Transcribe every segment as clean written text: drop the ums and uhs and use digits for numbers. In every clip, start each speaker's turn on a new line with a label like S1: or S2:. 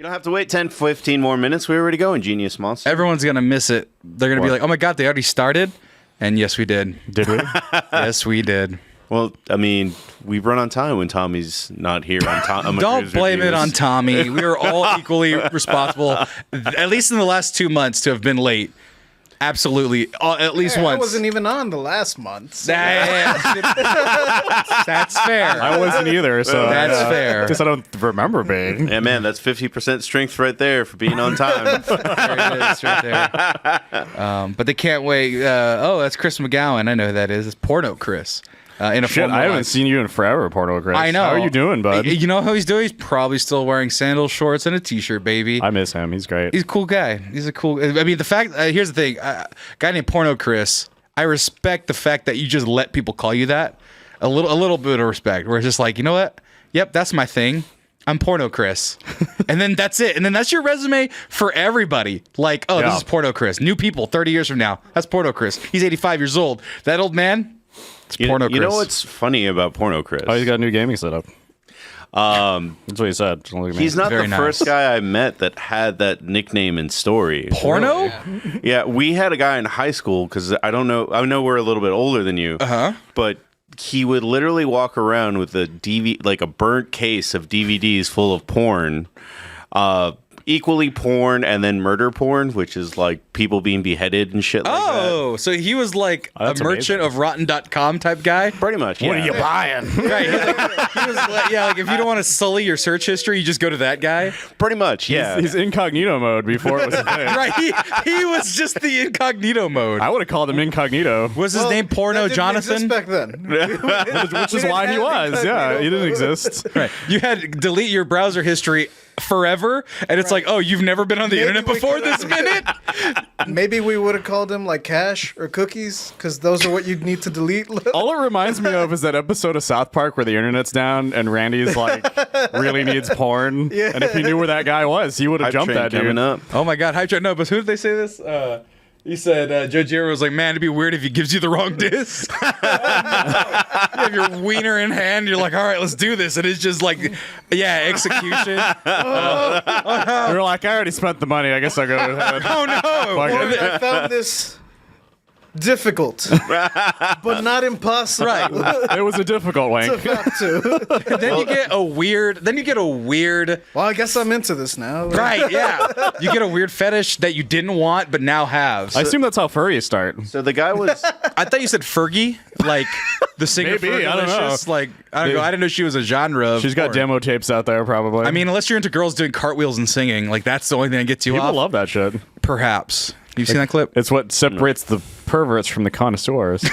S1: don't have to wait 10, 15 more minutes. We're already going, Genius Monster.
S2: Everyone's going to miss it. They're going to be like, oh my God, they already started? And yes, we did.
S3: Did we?
S2: Yes, we did.
S1: Well, I mean, we run on time when Tommy's not here.
S2: Don't blame it on Tommy. We are all equally responsible, at least in the last 2 months, to have been late. Absolutely. At least once.
S4: I wasn't even on the last month. So.
S2: That's fair.
S3: I wasn't either, so
S2: That's fair.
S3: Guess I don't remember being.
S1: Yeah, man, that's 50% strength right there for being on time.
S2: There it is, right there. But they can't wait. That's Chris McGowan. I know who that is. It's Porno Chris. In a
S3: Shit, I haven't seen you in forever, Porno Chris.
S2: I know.
S3: How are you doing, bud?
S2: You know how he's doing? He's probably still wearing sandals, shorts, and a t-shirt, baby.
S3: I miss him. He's great.
S2: He's a cool guy. He's a cool... I mean, the fact... here's the thing. A guy named Porno Chris, I respect the fact that you just let people call you that. A little bit of respect, where it's just like, you know what? Yep, that's my thing. I'm Porno Chris. And then that's it. And then that's your resume for everybody. Like, this is Porno Chris. New people 30 years from now. That's Porno Chris. He's 85 years old. That old man... It's Porno Chris.
S1: You know what's funny about Porno Chris?
S3: Oh, he's got a new gaming setup. That's what he said. Don't look at me.
S1: He's not
S2: Very
S1: the
S2: nice.
S1: first guy I met that had that nickname and story.
S2: Porno?
S1: Yeah, we had a guy in high school, because I know we're a little bit older than you, but he would literally walk around with a like a burnt case of DVDs full of porn, equally porn and then murder porn, which is like people being beheaded and shit like that.
S2: Oh, so he was like a
S3: that's
S2: merchant of Rotten.com type guy?
S1: Pretty much, yeah.
S3: What are you buying?
S2: Right. He was like, like if you don't want to sully your search history, you just go to that guy.
S1: Pretty much, yeah.
S3: He's incognito mode before it was a thing.
S2: Right. He was just the incognito mode.
S3: I would have called him incognito.
S2: Was his name Porno
S4: that didn't
S2: Jonathan?
S4: exist back then.
S3: Which is why he was. Yeah, he didn't exist.
S2: Right. You had to delete your browser history forever, and it's like, oh, you've never been on the internet before this minute?
S4: Maybe we would have called him like Cash or Cookies, because those are what you'd need to delete.
S3: All it reminds me of is that episode of South Park where the internet's down and Randy's like really needs porn.
S4: Yeah.
S3: And if he knew where that guy was, he would have
S1: Hype
S3: jumped
S1: train
S3: that dude.
S1: coming up.
S2: Oh my God, hype train. No, but who did they say this? He said, Joe Giro was like, man, it'd be weird if he gives you the wrong disc. You have your wiener in hand, you're like, all right, let's do this. And it's just like, execution.
S3: You're like, I already spent the money. I guess I'll go ahead.
S2: Oh no.
S3: Fuck it.
S4: I found this difficult, but not impossible.
S2: Right.
S3: It was a difficult wank.
S4: to.
S2: Then you get a weird.
S4: Well, I guess I'm into this now.
S2: Right, yeah. You get a weird fetish that you didn't want but now have.
S3: I assume that's how furries start.
S1: So the guy was...
S2: I thought you said Fergie, like the singer
S3: Maybe, I don't know.
S2: Fergalicious. Like, I don't know. I didn't know she was a genre of
S3: She's got
S2: porn.
S3: demo tapes out there, probably.
S2: I mean, unless you're into girls doing cartwheels and singing, like that's the only thing that gets you
S3: people
S2: off.
S3: love that shit.
S2: Perhaps. You've seen that clip?
S3: It's what separates the perverts from the connoisseurs.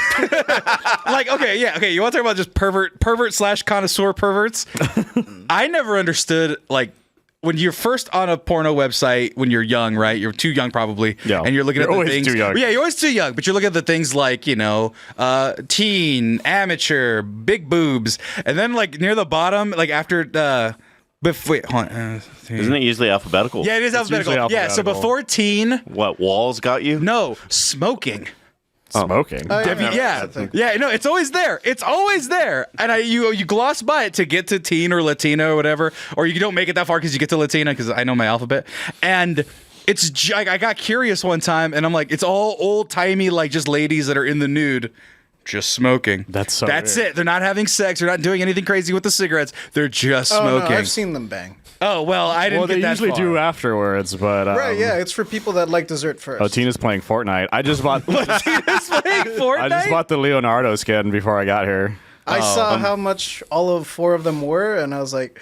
S2: Like, okay, you want to talk about just pervert slash connoisseur perverts? I never understood, like, when you're first on a porno website when you're young, right? You're too young probably.
S3: Yeah.
S2: And you're looking at the
S3: always
S2: things.
S3: too young.
S2: Yeah, you're always too young. But you're looking at the things like, teen, amateur, big boobs. And then like near the bottom, like after wait, hold on.
S1: Isn't it usually alphabetical?
S2: Yeah, it is alphabetical.
S3: usually
S2: Yeah, so
S3: alphabetical.
S2: before teen,
S1: What, walls got you?
S2: no, smoking.
S3: Smoking.
S2: Yeah, no, it's always there. It's always there. And you gloss by it to get to teen or Latino or whatever, or you don't make it that far because you get to Latina because I know my alphabet. And I got curious one time, and I'm like, it's all old timey, like just ladies that are in the nude. Just smoking.
S3: That's
S2: weird. It. They're not having sex. They're not doing anything crazy with the cigarettes. They're just smoking.
S4: No, I've seen them bang.
S2: Oh, well, I didn't
S3: Well,
S2: get
S3: they
S2: that
S3: usually
S2: far.
S3: do afterwards, but
S4: Right, yeah, it's for people that like dessert first.
S3: Oh, Tina's playing Fortnite. I just bought.
S2: Tina's playing Fortnite?
S3: I just bought the Leonardo skin before I got here.
S4: I saw how much all of 4 of them were, and I was like,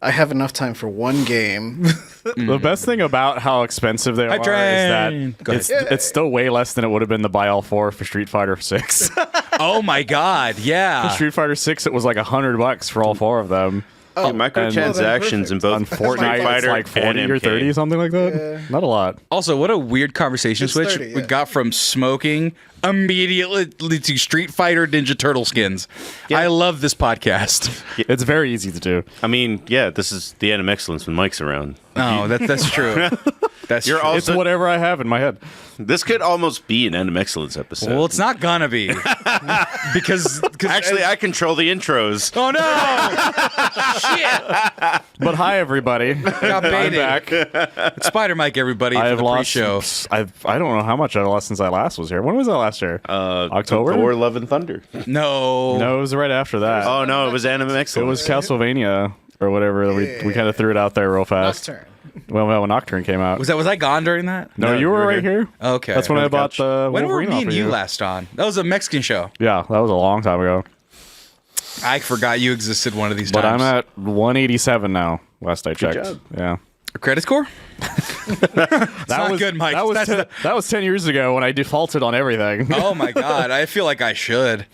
S4: I have enough time for one game.
S3: The best thing about how expensive they are is that it's still way less than it would have been to buy all 4 for Street Fighter 6.
S2: Oh my God, yeah.
S3: For Street Fighter 6, it was like $100 for all 4 of them.
S1: Dude, microtransactions in both
S3: On
S1: Street
S3: Fortnite,
S1: Fighter
S3: it's like 40
S1: and
S3: or
S1: MK.
S3: 30, something like that.
S4: Yeah.
S3: Not a lot.
S2: Also, what a weird conversation
S4: It's
S2: switch
S4: 30,
S2: we
S4: yeah.
S2: got from smoking immediately to Street Fighter Ninja Turtle skins. I love this podcast.
S3: It's very easy to do.
S1: I mean, yeah, this is the end of excellence when Mike's around.
S2: No, that's true. That's
S1: You're
S2: true.
S1: also-
S3: It's whatever I have in my head.
S1: This could almost be an end of excellence episode.
S2: Well, it's not gonna be. because
S1: Actually, I control the intros.
S2: oh no, shit,
S3: But hi, everybody.
S2: got
S3: I'm
S2: baited.
S3: back.
S2: It's Spider Mike, everybody.
S3: I
S2: for
S3: have
S2: the
S3: lost.
S2: pre-show.
S3: I don't know how much I lost since I last was here. When was that last year? October.
S1: Thor: Love and Thunder.
S2: No,
S3: No, it was right after that.
S1: Oh no, it was Anime
S3: It
S1: Excellence.
S3: was Castlevania or whatever. We kind of threw it out there real fast.
S4: Nocturne.
S3: Well, when Nocturne came out.
S2: was I gone during that?
S3: No, you were right here.
S2: Okay,
S3: That's when I bought the
S2: When were
S3: Wolverine
S2: me
S3: off
S2: and
S3: of
S2: you last on? That was a Mexican show.
S3: Yeah, that was a long time ago.
S2: I forgot you existed one of these
S3: But
S2: times.
S3: I'm at 187 now. Last I checked.
S1: job.
S3: Yeah.
S2: Credit score?
S3: That
S2: not
S3: was
S2: good, Mike.
S3: That was,
S2: That's
S3: that was 10 years ago when I defaulted on everything.
S2: Oh my god, I feel like I should.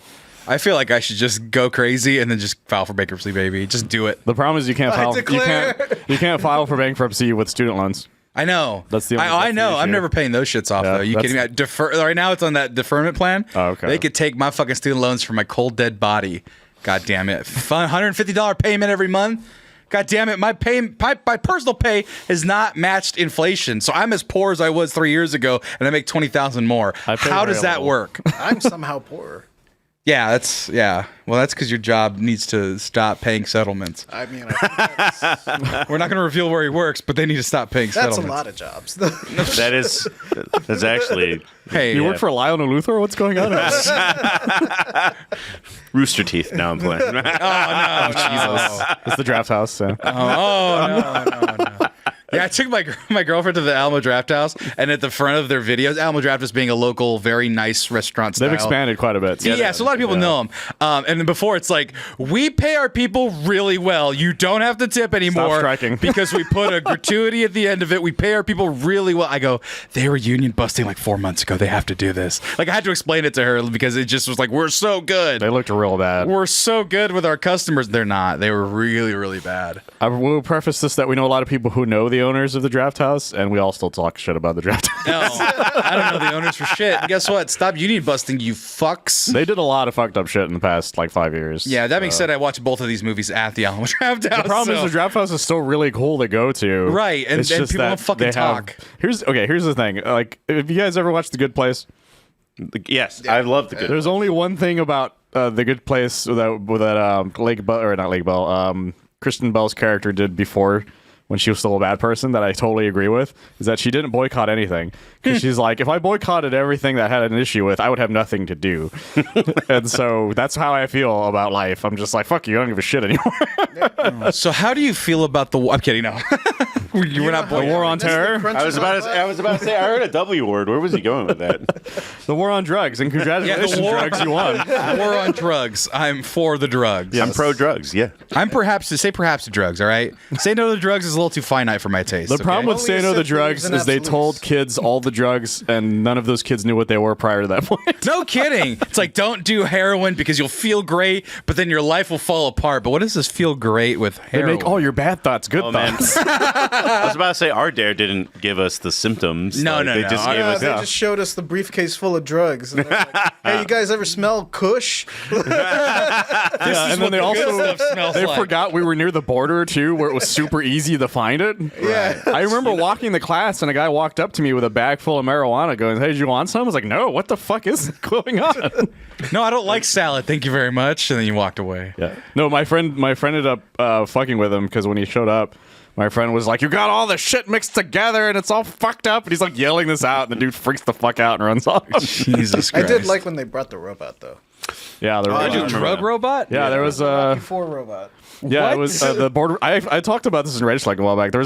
S2: I feel like I should just go crazy and then just file for bankruptcy, baby. Just do it.
S3: The problem is you can't file.
S4: declare.
S3: You can't file for bankruptcy with student loans.
S2: I know.
S3: That's the only-
S2: I
S3: that's the
S2: know. I'm
S3: issue.
S2: never paying those shits off
S3: Yeah,
S2: though. You kidding me? I defer right now. It's on that deferment plan.
S3: Oh, okay.
S2: They could take my fucking student loans for my cold dead body. God damn it! $150 payment every month. God damn it! My personal pay has not matched inflation, so I'm as poor as I was 3 years ago, and I make $20,000 more.
S3: I pay
S2: How
S3: very
S2: does that
S3: little.
S2: work?
S4: I'm somehow poorer.
S2: Yeah. Well, that's because your job needs to stop paying settlements.
S4: I mean, I think
S2: We're not going to reveal where he works, but they need to stop paying
S4: that's a
S2: settlements.
S4: lot of jobs.
S1: That's actually
S2: Hey,
S3: You work for Lionel Luthor? What's going on?
S1: Rooster Teeth. Now I'm playing.
S2: Jesus.
S3: It's the draft house. So.
S2: No. Yeah, I took my girlfriend to the Alamo Draft House, and at the front of their videos, Alamo Draft House being a local, very nice restaurant style.
S3: They've expanded quite a bit.
S2: Yeah, so a lot of people know them. And then before, it's like, we pay our people really well. You don't have to tip anymore.
S3: striking.
S2: Because we put a gratuity at the end of it. We pay our people really well. I go, they were union busting like 4 months ago. They have to do this. Like, I had to explain it to her because it just was like, we're so good.
S3: They looked real bad.
S2: We're so good with our customers. They're not. They were really, really bad.
S3: I will preface this that we know a lot of people who know the owners of the draft house, and we all still talk shit about the draft house.
S2: No, I don't know the owners for shit. And guess what? Stop union busting, you fucks.
S3: They did a lot of fucked up shit in the past, like 5 years.
S2: Yeah, that being said, I watched both of these movies at the Alamo Draft House.
S3: The problem is the draft house is still really cool to go to.
S2: Right, and
S3: It's
S2: people
S3: just
S2: don't
S3: that
S2: fucking
S3: they have-
S2: talk.
S3: Here's the thing. Like, have you guys ever watched The Good Place?
S1: Yes, I love the good.
S3: There's only one thing about The Good Place that Lake Bell, or not Lake Bell, Kristen Bell's character did before when she was still a bad person that I totally agree with, is that she didn't boycott anything. Because she's like, if I boycotted everything that I had an issue with, I would have nothing to do. And so that's how I feel about life. I'm just like, fuck you, I don't give a shit anymore.
S2: So how do you feel about the... I'm kidding, no. We're not
S3: The war on terror,
S1: I was about to say I heard a W word. Where was he going with that?
S3: the war on drugs, and congratulations,
S2: Yeah, the war-
S3: drugs, you won.
S2: War on drugs. I'm for the drugs.
S1: I'm pro drugs. Yeah.
S2: I'm perhaps to drugs, all right? Say no to drugs is a little too finite for my taste.
S3: The problem with
S4: Only
S3: saying no to
S4: accept
S3: drugs
S4: those in
S3: is they
S4: absolutes.
S3: told kids all the drugs, and none of those kids knew what they were prior to that point.
S2: No kidding. It's like, don't do heroin because you'll feel great, but then your life will fall apart. But what does this feel great with
S3: They
S2: heroin?
S3: make all your bad thoughts good
S1: Oh, man.
S3: thoughts.
S1: I was about to say our dare didn't give us the symptoms.
S2: No,
S1: Like,
S2: no,
S1: they
S2: no.
S1: just gave us.
S4: They just showed us the briefcase full of drugs. And they're like, hey, you guys ever smell Kush?
S3: Yeah, and then they also
S2: stuff smells
S3: they
S2: like.
S3: forgot we were near the border too, where it was super easy to find it.
S4: Yeah.
S3: I remember walking the class, and a guy walked up to me with a bag full of marijuana, going, "Hey, did you want some?" I was like, "No, what the fuck is going on?"
S2: No, I don't like salad. Thank you very much. And then you walked away.
S3: Yeah. No, my friend ended up fucking with him because when he showed up, my friend was like, "You got all the shit mixed together and it's all fucked up," and he's like yelling this out, and the dude freaks the fuck out and runs off.
S2: Jesus
S4: I
S2: Christ.
S4: did like when they brought the robot, though.
S3: Yeah, there
S1: I
S3: was.
S1: do
S2: a
S1: remember
S2: drug
S1: that.
S2: robot?
S3: Yeah, there was
S4: Rocky IV robot.
S3: Yeah,
S2: What?
S3: it was the border. I talked about this in Reddit like a while back. There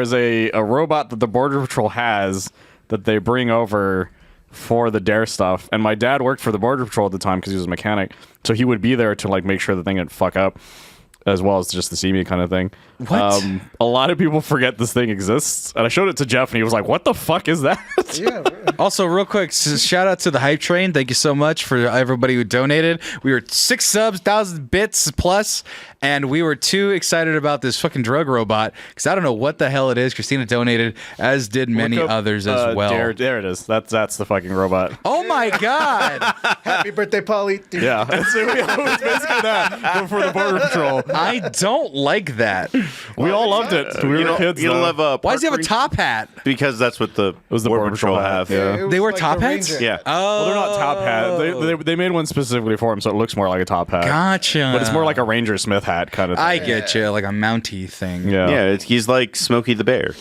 S3: is a robot that the Border Patrol has that they bring over for the dare stuff. And my dad worked for the Border Patrol at the time because he was a mechanic, so he would be there to like make sure the thing didn't fuck up, as well as just to see me kind of thing.
S2: What?
S3: A lot of people forget this thing exists, and I showed it to Jeff, and he was like, "What the fuck is that?"
S4: Yeah.
S2: Also, real quick, shout out to the Hype Train. Thank you so much for everybody who donated. We were 6 subs, 1,000 bits plus, and we were too excited about this fucking drug robot because I don't know what the hell it is. Christina donated, as did many
S3: Look up,
S2: others as well.
S3: There it is. That's the fucking robot.
S2: Oh my god!
S4: Happy birthday, Polly.
S3: Yeah, it's basically that, but for the Border Patrol.
S2: I don't like that.
S3: We all loved it. We were kids.
S1: You don't
S3: though.
S1: have a.
S2: Why does he have a top hat?
S1: Because that's what the Border Patrol have.
S3: Yeah.
S4: It was
S2: They wear
S4: like
S2: top
S4: the
S2: hats?
S4: Ranger.
S1: Yeah.
S2: Oh,
S3: Well, they're not top hat. They made one specifically for him, so it looks more like a top hat.
S2: gotcha.
S3: But it's more like a Ranger Smith hat kind of thing.
S2: I get you, like a Mountie thing.
S3: Yeah.
S1: Yeah, he's like Smokey the Bear.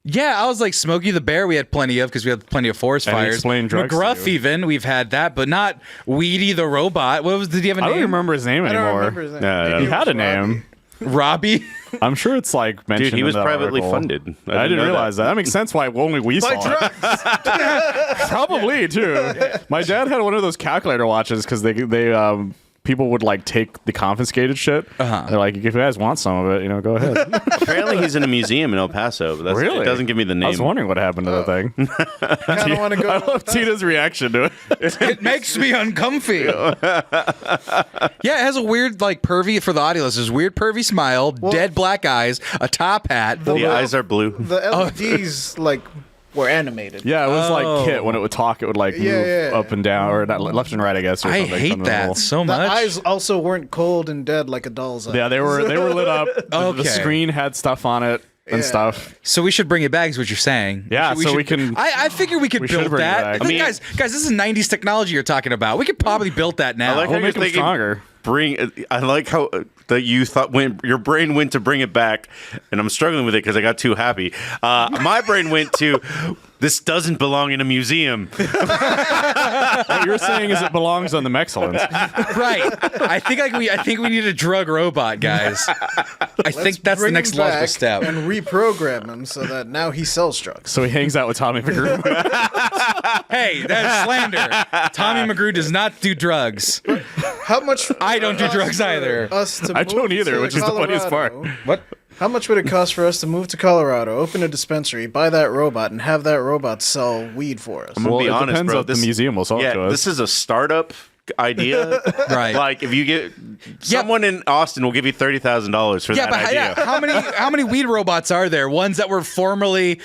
S2: Yeah, I was like Smokey the Bear. We had plenty of because we had plenty of forest
S3: And he
S2: fires.
S3: explained drugs to
S2: McGruff
S3: you.
S2: even we've had that, but not Weedy the robot. Did he have a
S3: I
S2: name?
S3: don't remember his name
S4: I don't
S3: anymore.
S4: remember his name.
S1: Yeah,
S4: Maybe
S1: yeah.
S3: He
S4: it
S3: had a
S4: was Robbie.
S3: name.
S2: Robbie.
S3: I'm sure it's like mentioned.
S1: Dude, he was
S3: in that
S1: privately
S3: article.
S1: funded.
S3: I didn't
S1: know
S3: realize that. That makes sense why only we
S4: By
S3: saw it.
S4: drugs.
S3: Probably too. My dad had one of those calculator watches because they people would like take the confiscated shit. They're like, if you guys want some of it, go ahead.
S1: Apparently, he's in a museum in El Paso. But
S3: Really?
S1: It doesn't give me the name.
S3: I was wondering what happened to the thing.
S4: I don't want to go.
S3: I love Tina's reaction to it.
S2: It makes me uncomfy. Yeah, it has a weird, like, pervy, for the audio listeners, weird pervy smile, dead black eyes, a top hat.
S1: The eyes are blue.
S4: The LEDs like were animated.
S3: Yeah, it was
S2: Oh.
S3: like Kit when it would talk. It would like move
S4: yeah.
S3: up and down, or not, left and right, I guess. Or
S2: I
S3: something,
S2: hate
S3: something in the
S2: that
S3: middle.
S2: so
S4: The
S2: much.
S4: eyes also weren't cold and dead like a doll's eye.
S3: Yeah, they were lit up. The
S2: Okay.
S3: screen had stuff on it and
S4: Yeah.
S3: stuff.
S2: So we should bring it back, is what you're saying.
S3: Yeah, so
S2: should-
S3: we can-
S2: I figure we could
S3: we should
S2: build
S3: bring it
S2: that.
S3: back.
S2: I mean, guys, this is 90s technology you're talking about. We could probably build that now.
S1: I like how
S3: We'll
S1: you're
S3: make them
S1: thinking.
S3: stronger.
S1: I like how that you thought when your brain went to bring it back, and I'm struggling with it because I got too happy. My brain went to this doesn't belong in a museum.
S3: What you're saying is it belongs on the Mexcellence.
S2: Right. I think we need a drug robot, guys. I think that's the
S4: Bring
S2: next
S4: him
S2: logical
S4: back
S2: step.
S4: and reprogram him so that now he sells drugs.
S3: So he hangs out with Tommy McGrew.
S2: Hey, that's slander. Tommy McGrew does not do drugs.
S4: How much?
S2: I don't do
S4: would it
S2: drugs
S4: cost for
S2: either.
S4: Us to
S3: I
S4: move
S3: don't either,
S4: to
S3: which is the funniest part.
S4: Colorado?
S2: What?
S4: How much would it cost for us to move to Colorado, open a dispensary, buy that robot, and have that robot sell weed for us?
S1: I'm gonna
S3: Well,
S1: be
S3: it
S1: honest,
S3: depends
S1: bro.
S3: what the museum will sell it to us.
S1: This is a startup idea.
S2: Right.
S1: Like if you get someone in Austin will give you $30,000 for
S2: Yeah,
S1: that
S2: but
S1: idea.
S2: how many weed robots are there? Ones that were formerly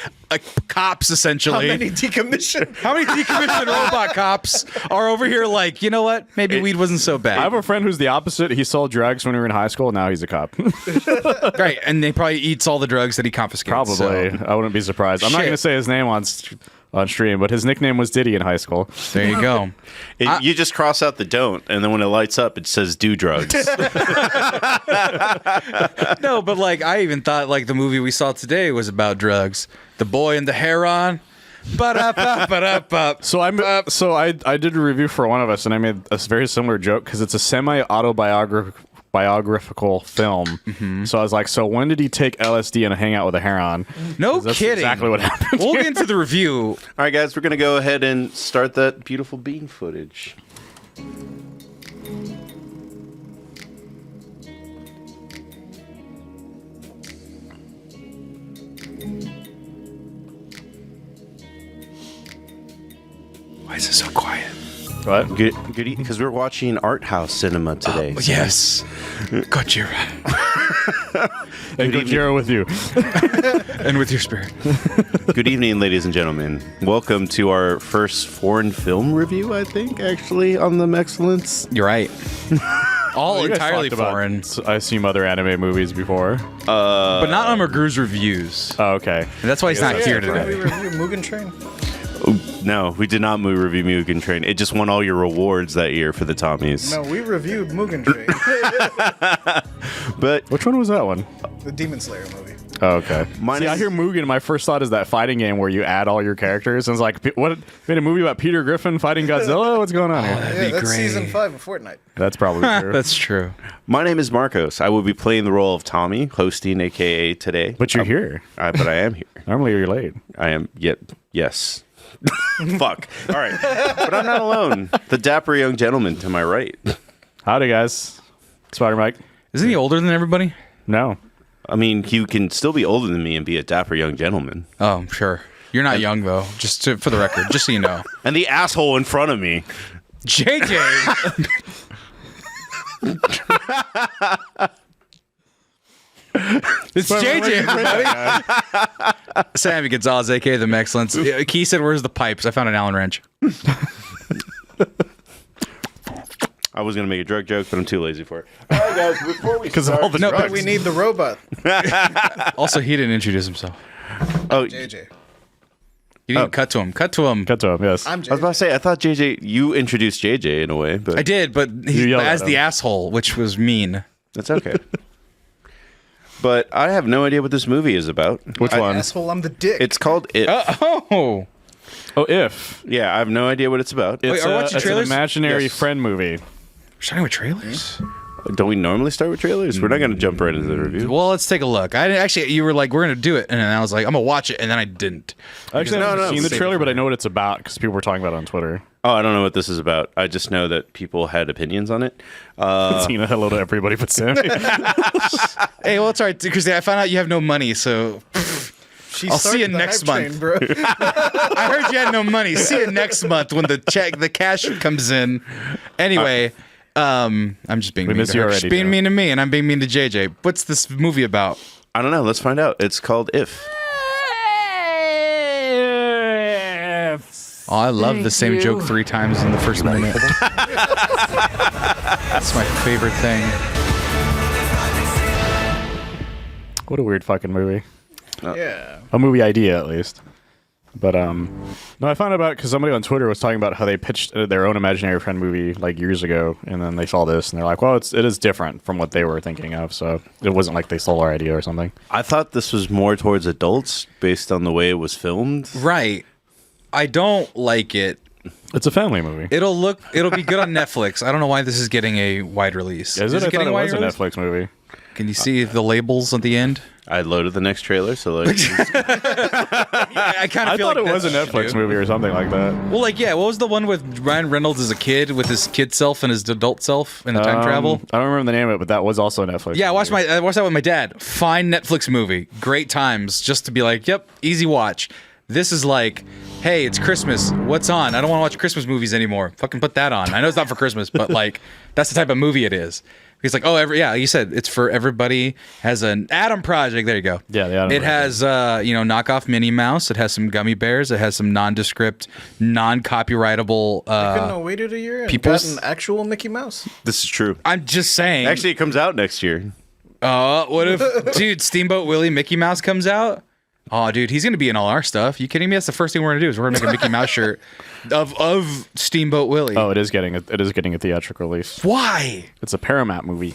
S2: cops,
S4: How
S2: essentially.
S4: many decommissioned?
S2: How many decommissioned robot cops are over here like, you know what? Maybe weed wasn't so
S3: I
S2: bad.
S3: have a friend who's the opposite. He sold drugs when we were in high school. Now he's a cop.
S2: Right, and they probably eats all the drugs that he confiscates.
S3: Probably.
S2: so.
S3: I wouldn't be surprised. I'm not
S2: Shit.
S3: going to say his name on stream, but his nickname was Diddy in high school.
S2: There you go.
S1: You just cross out the don't, and then when it lights up, it says do drugs.
S2: No, but like I even thought like the movie we saw today was about drugs. The Boy and the Heron. Ba-da-ba-ba-da-ba.
S3: So I did a review for one of us, and I made a very similar joke because it's a semi-autobiographical film. So I was like, so when did he take LSD and hang out with a heron?
S2: No
S3: 'Cause that's
S2: kidding.
S3: exactly what happened.
S2: We'll get into the review.
S1: All right, guys, we're gonna go ahead and start that beautiful bean footage.
S2: Why is it so quiet?
S3: What?
S1: Good, because we're watching art house cinema today.
S2: Yes. Gotcha.
S3: And Gojira with you.
S2: And with your spirit.
S1: Good evening, ladies and gentlemen. Welcome to our first foreign film review, I think, actually, on the Excellence.
S2: You're right. All
S3: You guys
S2: entirely
S3: talked about,
S2: foreign,
S3: I assume, other anime movies before.
S2: but not on Mcgrew'S reviews.
S3: Oh, okay.
S2: And that's why he's not here
S4: Didn't we
S2: today.
S4: review Mugen Train?
S1: No, we did not review Mugen Train. It just won all your rewards that year for the Tommies.
S4: No, we reviewed Mugen Train,
S1: But
S3: Which one was that one?
S4: the Demon Slayer movie.
S3: Oh, okay.
S1: Mine
S3: See, I
S1: is-
S3: hear Mugen. My first thought is that fighting game where you add all your characters. And it's like, what? Made a movie about Peter Griffin fighting Godzilla? What's going on here?
S4: Yeah, that's
S2: great.
S4: season 5 of Fortnite.
S3: That's probably true.
S2: That's true.
S1: my name is Marcos. I will be playing the role of Tommy, hosting AKA today.
S3: But you're here.
S1: But I am here.
S3: Normally you're late.
S1: I am yet. Yes. Fuck. All right. But I'm not alone. The dapper young gentleman to my right.
S3: Howdy, guys. Spider Mike.
S2: Isn't he older than everybody?
S3: No.
S1: I mean, he can still be older than me and be a dapper young gentleman.
S2: Oh, sure. You're not young though. For the record, just so you know.
S1: And the asshole in front of me.
S2: JJ. It's JJ, everybody. Sammy Gonzalez, aka the Excellence. Key said, "Where's the pipes?" I found an Allen wrench.
S1: I was gonna make a drug joke, but I'm too lazy for it. All right, guys, before we
S3: Because of all the
S2: No, but
S3: drugs.
S4: We need the robot.
S2: Also, he didn't introduce himself.
S1: Oh,
S4: JJ.
S2: You didn't cut to him. Cut to him.
S3: Cut to him, yes.
S4: I'm
S1: I was about to
S4: JJ.
S1: say, I thought JJ, you introduced JJ in a way, but
S2: I did, but he,
S3: yelled
S2: as
S3: at
S2: the
S3: him.
S2: asshole, which was mean.
S1: that's okay. But I have no idea what this movie is about.
S3: Which one?
S4: Asshole, I'm the dick.
S1: It's called It.
S2: Oh.
S3: Oh, If.
S1: Yeah, I have no idea what it's about.
S3: It's,
S2: are we watching
S3: it's an
S2: trailers?
S3: imaginary
S1: Yes.
S3: friend movie.
S2: Starting with trailers?
S1: Don't we normally start with trailers? We're not going to jump right into the review.
S2: Well, let's take a look. I didn't, actually, you were like, we're going to do it. And then I was like, I'm going to watch it. And then I didn't.
S3: I actually haven't seen the
S1: save
S3: trailer, but I know what it's about because people were talking about it on Twitter.
S1: Oh, I don't know what this is about. I just know that people had opinions on it.
S3: Tina, hello to everybody but Sammy.
S2: Hey, well, it's all right. Because I found out you have no money. So
S4: She
S2: I'll see you
S4: started the
S2: next
S4: hype
S2: month.
S4: train, bro.
S2: I heard you had no money. See you next month when the cash comes in. Anyway, I'm just being mean
S3: miss
S2: to
S3: you
S2: her.
S3: already,
S2: She's being
S3: Joe.
S2: mean to me, and I'm being mean to JJ. What's this movie about?
S1: I don't know. Let's find out. It's called If.
S2: Oh, I love the same joke 3 times in the first minute. That's my favorite thing.
S3: What a weird fucking movie.
S4: Yeah.
S3: A movie idea, at least. But no, I found out about because somebody on Twitter was talking about how they pitched their own imaginary friend movie like years ago, and then they saw this and they're like, "Well, it is different from what they were thinking of." So it wasn't like they stole our idea or something.
S1: I thought this was more towards adults based on the way it was filmed.
S2: Right. I don't like it.
S3: It's a family movie.
S2: It'll be good on Netflix. I don't know why this is getting a wide release.
S3: Is it? I thought
S2: getting
S3: it
S2: a wide
S3: was a
S2: release?
S3: Netflix movie.
S2: Can you see the labels at the end?
S1: I loaded the next trailer, so like,
S2: I kind
S3: I
S2: of feel
S3: thought
S2: like
S3: it was a
S2: that's what you
S3: Netflix
S2: do.
S3: movie or something like that.
S2: Well, like, yeah, what was the one with Ryan Reynolds as a kid with his kid self and his adult self in the time travel?
S3: I don't remember the name of it, but that was also a Netflix.
S2: Yeah, I watched
S3: movie.
S2: I watched that with my dad. Fine Netflix movie. Great times just to be like, yep, easy watch. This is like, hey, it's Christmas. What's on? I don't want to watch Christmas movies anymore. Fucking put that on. I know it's not for Christmas, but like, that's the type of movie it is. He's like, oh, you said it's for everybody. Has an Adam Project. There you go.
S3: Yeah, the Adam
S2: It
S3: Project.
S2: has, knockoff Minnie Mouse. It has some gummy bears. It has some nondescript, non-copyrightable.
S4: Couldn't have waited a year and
S2: people's-
S4: got an actual Mickey Mouse.
S1: this is true.
S2: I'm just saying.
S1: Actually, it comes out next year.
S2: What if, dude, Steamboat Willie Mickey Mouse comes out? Oh, dude, he's gonna be in all our stuff. You kidding me? That's the first thing we're gonna do is we're gonna make a Mickey Mouse shirt of Steamboat Willie.
S3: Oh, it is getting a theatrical release.
S2: Why?
S3: It's a Paramount movie.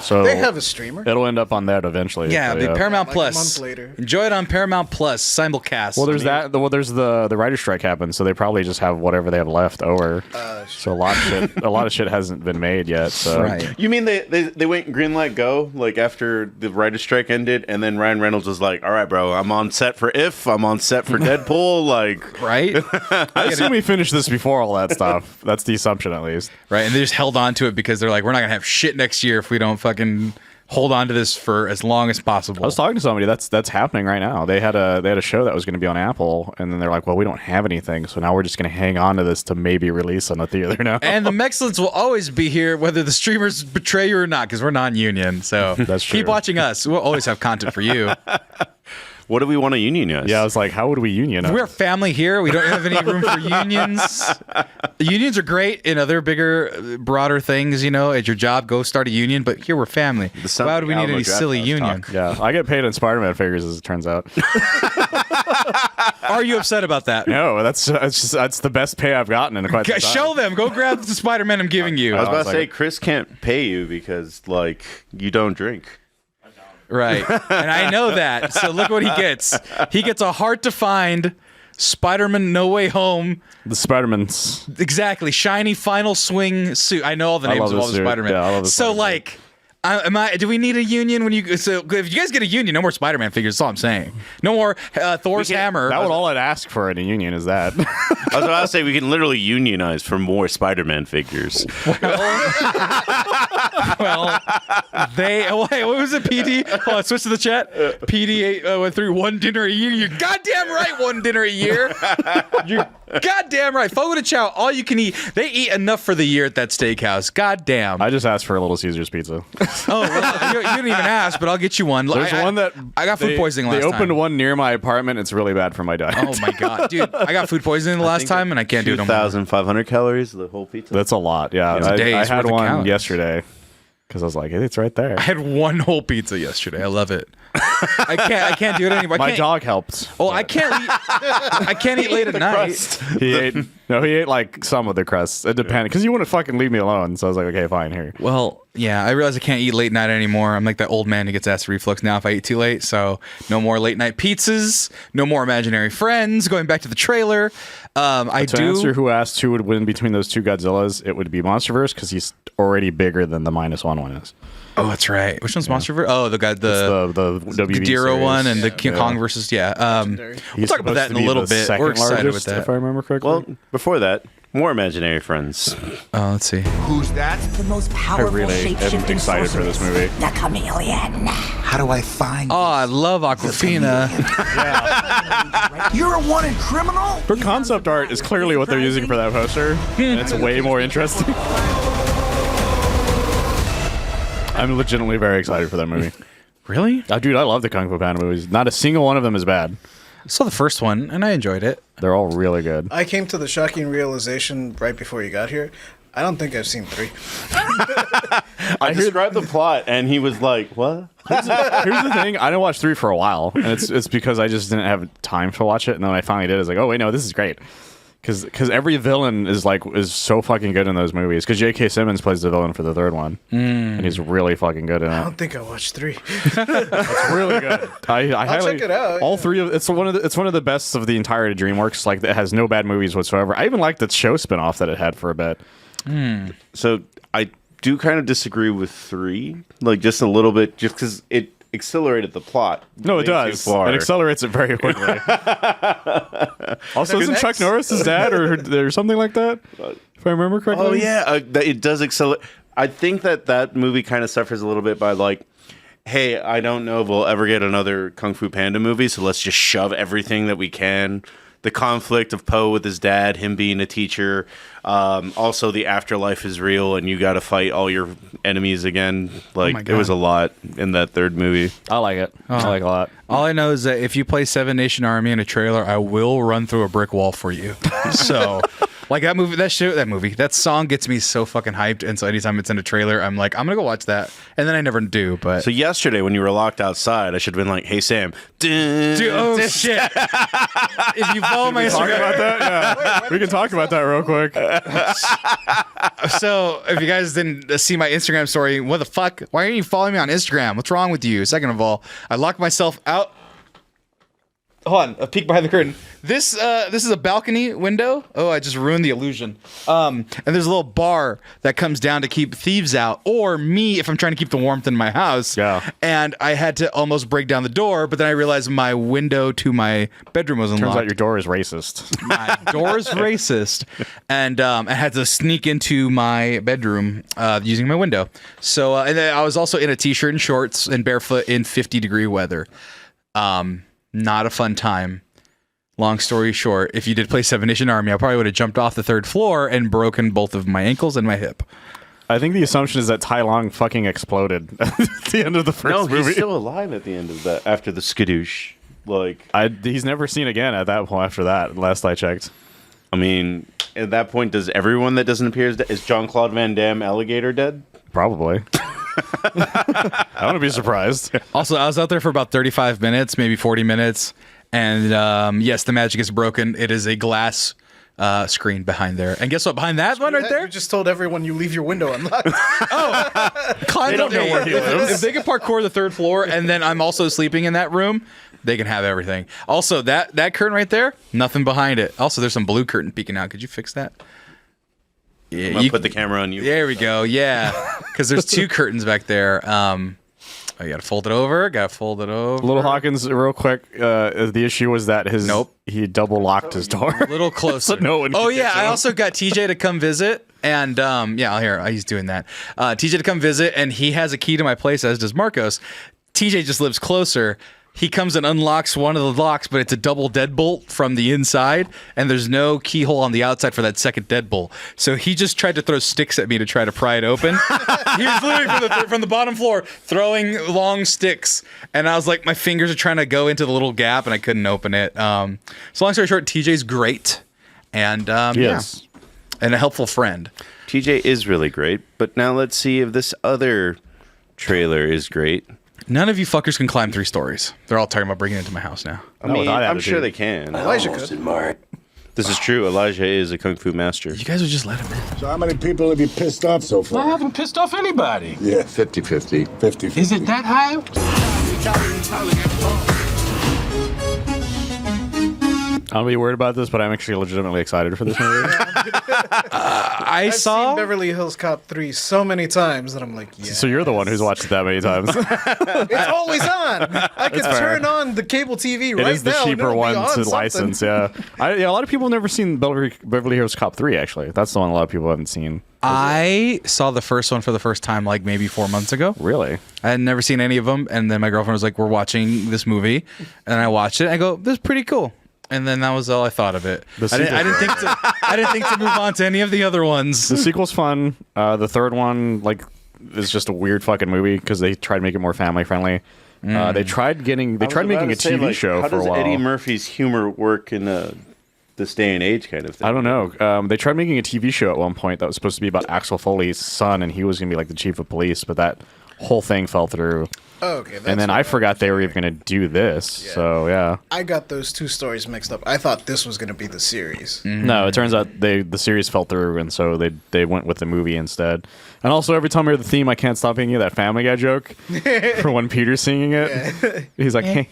S3: So
S4: They have a streamer.
S3: it'll end up on that eventually.
S2: Yeah,
S3: so,
S2: the Paramount
S4: Like a
S2: Plus.
S4: month later.
S2: Enjoy it on Paramount Plus simulcast.
S3: Well, there's that. Well, there's the writer's strike happened, so they probably just have whatever they have left over. So a lot of shit hasn't been made yet. So
S2: right.
S1: You mean they went green light go like after the writer's strike ended, and then Ryan Reynolds was like, "All right, bro, I'm on set for If, I'm on set for Deadpool." Like,
S2: Right?
S3: I assume we finished this before all that stuff. That's the assumption, at least.
S2: Right. And they just held on to it because they're like, we're not gonna have shit next year if we don't fucking hold on to this for as long as possible.
S3: I was talking to somebody that's happening right now. They had a show that was going to be on Apple, and then they're like, "Well, we don't have anything, so now we're just going to hang on to this to maybe release on the theater now."
S2: And the Mexicans will always be here, whether the streamers betray you or not, because we're non-union. So
S3: That's
S2: keep
S3: true.
S2: watching us. We'll always have content for you.
S1: what do we want to unionize?
S3: Yeah, I was like, "How would we unionize?"
S2: We're family here. We don't have any room for unions. Unions are great in other bigger, broader things. At your job, go start a union. But here we're family. Why would we need any silly union?
S3: Yeah, I get paid in Spider-Man figures, as it turns out.
S2: Are you upset about that?
S3: No, that's the best pay I've gotten in quite some time.
S2: Show them. Go grab the Spider-Man I'm giving you.
S1: I was about
S3: was
S1: to say
S3: like-
S1: Chris can't pay you because like you don't drink.
S2: Right. And I know that. So look what he gets. He gets a hard to find Spider-Man No Way Home.
S3: The Spider-Man's.
S2: Exactly. Shiny final swing suit. I know all the
S3: I
S2: names
S3: love
S2: of all
S3: this
S2: the
S3: suit.
S2: Spider-Man.
S3: Yeah, I love the
S2: so
S3: Spider-Man.
S2: like, do we need a union when you? So if you guys get a union, no more Spider-Man figures. That's all I'm saying. No more Thor's hammer.
S3: That would all I'd ask for in a union is that.
S1: I was about to say we can literally unionize for more Spider-Man figures.
S2: Well, wait, what was it, PD? Hold on, switch to the chat. PD went through one dinner a year. You're goddamn right, one dinner a year. You're goddamn right. Fogo de chao, all you can eat. They eat enough for the year at that steakhouse. Goddamn.
S3: I just asked for a Little Caesars pizza.
S2: Oh, well, you didn't even ask, but I'll get you one.
S3: There's one that
S2: I got food poisoning last
S3: time.
S2: They
S3: opened one near my apartment. It's really bad for my diet.
S2: Oh my god, dude! I got food poisoning the last time, and I can't do it no more.
S1: 2,500 calories, the whole pizza.
S3: That's a lot. Yeah, I had one yesterday because I was like, hey, it's right there.
S2: I had one whole pizza yesterday. I love it. I can't do it anymore.
S3: My dog helped.
S2: Oh, I can't eat. I can't eat late at night.
S3: He ate like some of the crust. It depended because you wouldn't fucking leave me alone. So I was like, okay, fine, here.
S2: Well, yeah, I realize I can't eat late night anymore. I'm like that old man who gets acid reflux now if I eat too late. So no more late night pizzas. No more imaginary friends. Going back to the trailer. To
S3: answer who asked who would win between those two Godzillas, it would be MonsterVerse because he's already bigger than the -1 one is.
S2: Oh, that's right. Which one's MonsterVerse? Oh, the
S3: WB
S2: Ghidorah one and the
S3: Yeah.
S2: King Kong versus We'll talk about that in a little bit. We're excited with that.
S3: If I remember correctly.
S1: Well, before that, more imaginary friends.
S2: Let's see.
S5: Who's that?
S6: The most powerful
S3: am
S6: shape-shifting
S3: excited for this movie.
S6: The chameleon.
S5: How do I find
S2: Oh, I love Aquafina.
S5: You're a wanted criminal?
S3: For concept art is clearly what they're using for that poster, and it's way more interesting. I'm legitimately very excited for that movie.
S2: Really?
S3: Dude, I love the Kung Fu Panda movies. Not a single one of them is bad.
S2: I saw the first one and I enjoyed it.
S3: They're all really good.
S4: I came to the shocking realization right before you got here. I don't think I've seen 3.
S1: I described the plot, and he was like, what?
S3: Here's the thing. I didn't watch 3 for a while, and it's because I just didn't have time to watch it. And then when I finally did, I was like, oh, wait, no, this is great. Because every villain is so fucking good in those movies. Because J.K. Simmons plays the villain for the third one, and he's really fucking good in it.
S4: I don't think I watched 3.
S3: It's really good.
S4: I'll check it out.
S3: All 3 of it's one of the best of the entire DreamWorks. Like, it has no bad movies whatsoever. I even liked the show spinoff that it had for a bit.
S1: So I do kind of disagree with 3, like just a little bit, just because it accelerated the plot.
S3: No, it does. It accelerates it very quickly. Also, isn't Chuck Norris his dad or something like that? If I remember correctly.
S1: Oh yeah, it does accelerate. I think that movie kind of suffers a little bit by like, hey, I don't know if we'll ever get another Kung Fu Panda movie, so let's just shove everything that we can. The conflict of Po with his dad, him being a teacher. Also, the afterlife is real, and you got to fight all your enemies again. Like, it was a lot in that third movie.
S3: I like it. I like it a lot.
S2: All I know is that if you play Seven Nation Army in a trailer, I will run through a brick wall for you. So, like that movie, that song gets me so fucking hyped. And so anytime it's in a trailer, I'm like, I'm gonna go watch that. And then I never do. But
S1: so yesterday when you were locked outside, I should have been like, hey Sam,
S2: dude, oh shit! If you follow my
S3: Talk
S2: Instagram,
S3: about that. Yeah, we can talk about that real quick.
S2: So if you guys didn't see my Instagram story, what the fuck? Why aren't you following me on Instagram? What's wrong with you? Second of all, I locked myself out. Hold on, a peek behind the curtain. This is a balcony window. Oh, I just ruined the illusion. And there's a little bar that comes down to keep thieves out, or me if I'm trying to keep the warmth in my house.
S3: Yeah.
S2: And I had to almost break down the door, but then I realized my window to my bedroom was unlocked.
S3: Turns out your door is racist.
S2: My door's racist, and I had to sneak into my bedroom using my window. So, and then I was also in a t-shirt and shorts and barefoot in 50-degree weather. Not a fun time. Long story short, if you did play Seven Nation Army, I probably would have jumped off the 3rd floor and broken both of my ankles and my hip.
S3: I think the assumption is that Tai Lung fucking exploded at the end of the first movie.
S1: No, he's still alive at the end of that, after the skadoosh. Like,
S3: he's never seen again at that point after that, last I checked.
S1: I mean, at that point, does everyone that doesn't appear is Jean-Claude Van Damme alligator dead?
S3: Probably. I wouldn't be surprised.
S2: Also, I was out there for about 35 minutes, maybe 40 minutes. And yes, the magic is broken. It is a glass screen behind there. And guess what? Behind that one right there?
S4: You just told everyone you leave your window unlocked.
S2: Climb
S3: They don't know where he lives.
S2: If they can parkour the 3rd floor and then I'm also sleeping in that room, they can have everything. Also, that curtain right there, nothing behind it. Also, there's some blue curtain peeking out. Could you fix that? Yeah,
S1: I'm gonna put the camera on you.
S2: There we go. Yeah, because there's 2 curtains back there. I gotta fold it over.
S3: Little Hawkins, real quick. The issue was that he double locked his door.
S2: A little closer. I also got TJ to come visit, and he's doing that. TJ to come visit, and he has a key to my place, as does Marcos. TJ just lives closer. He comes and unlocks one of the locks, but it's a double deadbolt from the inside, and there's no keyhole on the outside for that second deadbolt. So he just tried to throw sticks at me to try to pry it open. He was literally from the bottom floor throwing long sticks, and I was like, my fingers are trying to go into the little gap, and I couldn't open it. So long story short, TJ's great, and
S3: Yes.
S2: and a helpful friend.
S1: TJ is really great, but now let's see if this other trailer is great.
S2: None of you fuckers can climb 3 stories. They're all talking about bringing it into my house now.
S1: I mean,
S3: without
S1: I'm
S3: attitude.
S1: sure they can.
S4: Elijah could.
S1: This is true. Elijah is a kung fu master.
S2: You guys would just let him in.
S7: So how many people have you pissed off so
S8: I
S7: far?
S8: haven't pissed off anybody.
S7: Yeah, 50-50. 50-50.
S8: Is it that high?
S3: I'll be worried about this, but I'm actually legitimately excited for this movie.
S4: I've seen Beverly Hills Cop 3 so many times that I'm like, yeah.
S3: So you're the one who's watched it that many times.
S4: It's always on. I can turn on the cable TV right now.
S3: It is the cheaper one to license, yeah. A lot of people have never seen Beverly Hills Cop 3, actually. That's the one a lot of people haven't seen.
S2: I saw the first one for the first time like maybe 4 months ago.
S3: Really?
S2: I had never seen any of them, and then my girlfriend was like, "We're watching this movie," and I watched it. I go, "This is pretty cool," and then that was all I thought of it. I didn't think to move on to any of the other ones.
S3: The sequel's fun. The third one, is just a weird fucking movie because they tried to make it more family friendly. They tried making a TV show for a while.
S1: How does Eddie Murphy's humor work in this day and age kind of thing?
S3: I don't know. They tried making a TV show at one point that was supposed to be about Axel Foley's son, and he was going to be like the chief of police, but that whole thing fell through.
S4: Oh, okay.
S3: And then I forgot they were even going to do this. Yeah. So, yeah.
S4: I got those 2 stories mixed up. I thought this was going to be the series.
S3: No, it turns out the series fell through, and so they went with the movie instead. And also, every time I hear the theme, I can't stop thinking of that Family Guy joke for when Peter's singing it. Yeah. He's like, and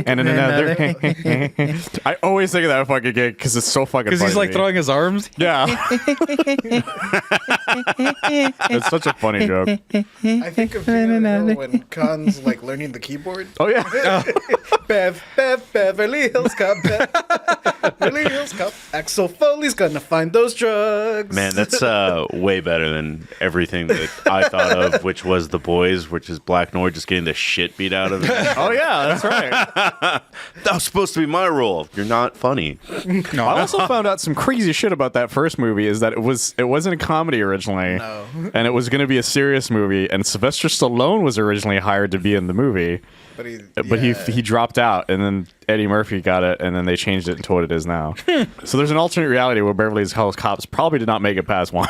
S3: then another. I always think of that fucking gig because it's so fucking funny.
S2: Because he's like throwing his arms?
S3: Yeah. It's such a funny joke.
S4: I think of when Khan's like learning the keyboard.
S3: Oh, yeah.
S4: Beverly Hills Cop. Beverly Hills Cop. Axel Foley's gonna find those drugs.
S1: Man, that's way better than everything that I thought of, which was The Boys, which is Black Noir just getting the shit beat out of him.
S3: Oh, yeah, that's right.
S1: That was supposed to be my role. You're not funny.
S3: No, I also found out some crazy shit about that first movie is that it wasn't a comedy originally.
S4: No.
S3: And it was going to be a serious movie, and Sylvester Stallone was originally hired to be in the movie. But he dropped out, and then Eddie Murphy got it, and then they changed it into what it is now. So there's an alternate reality where Beverly Hills Cops probably did not make it past 1.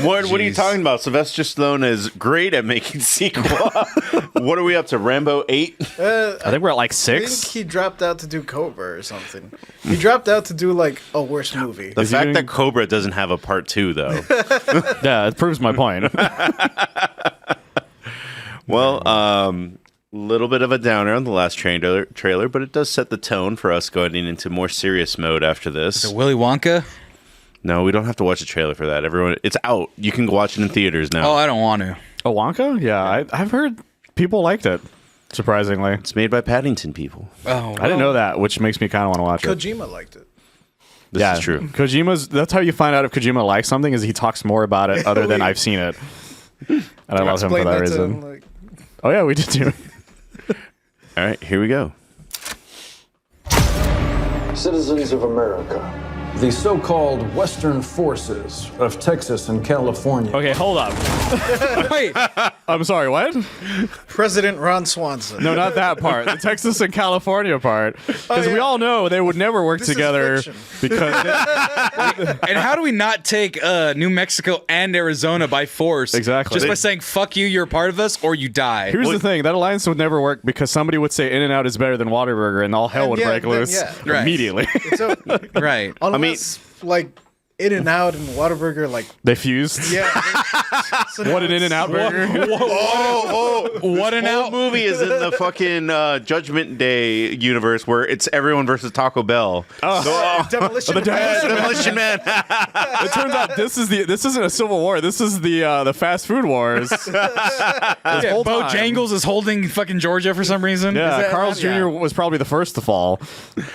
S1: What are you talking about? Sylvester Stallone is great at making sequels. What are we up to? Rambo 8?
S3: I think we're at like
S4: I
S3: 6.
S4: think he dropped out to do Cobra or something. He dropped out to do like a worse movie.
S1: The fact that Cobra doesn't have a part 2, though.
S3: Yeah, it proves my point.
S1: Well, little bit of a downer on the last trailer, but it does set the tone for us going into more serious mode after this.
S2: So Willy Wonka?
S1: No, we don't have to watch a trailer for that. Everyone, it's out. You can go watch it in theaters now.
S2: Oh, I don't want to.
S3: Oh, Wonka? Yeah, I've heard people liked it, surprisingly.
S1: It's made by Paddington people.
S2: Oh,
S3: I didn't know that, which makes me kind of want to watch it.
S4: Kojima liked it.
S1: This is true.
S3: That's how you find out if Kojima likes something, is he talks more about it other than I've seen it. And I love him for that reason. Oh, yeah, we did too.
S1: All right, here we go.
S9: Citizens of America, the so-called Western forces of Texas and California.
S3: Okay, hold up.
S2: Wait.
S3: I'm sorry, what?
S4: President Ron Swanson.
S3: No, not that part. The Texas and California part. Because we all know they would never work together because...
S2: And how do we not take New Mexico and Arizona by force?
S3: Exactly.
S2: Just by saying, fuck you, you're a part of us, or you die.
S3: Here's the thing. That alliance would never work because somebody would say In-N-Out is better than Whataburger and all hell would break loose immediately.
S4: So,
S2: right.
S4: Unless, like, In-N-Out and Whataburger, like...
S3: They fused?
S4: Yeah.
S3: What an In-N-Out burger.
S2: What an
S1: Whole
S2: out.
S1: movie is in the fucking Judgment Day universe where it's everyone versus Taco Bell.
S4: Demolition.
S1: Demolition Man.
S3: It turns out this isn't a civil war. This is the fast food wars.
S2: Yeah,
S3: whole
S2: Bo
S3: time.
S2: Jangles is holding fucking Georgia for some reason.
S3: Yeah, Carl's Jr. was probably the first to fall,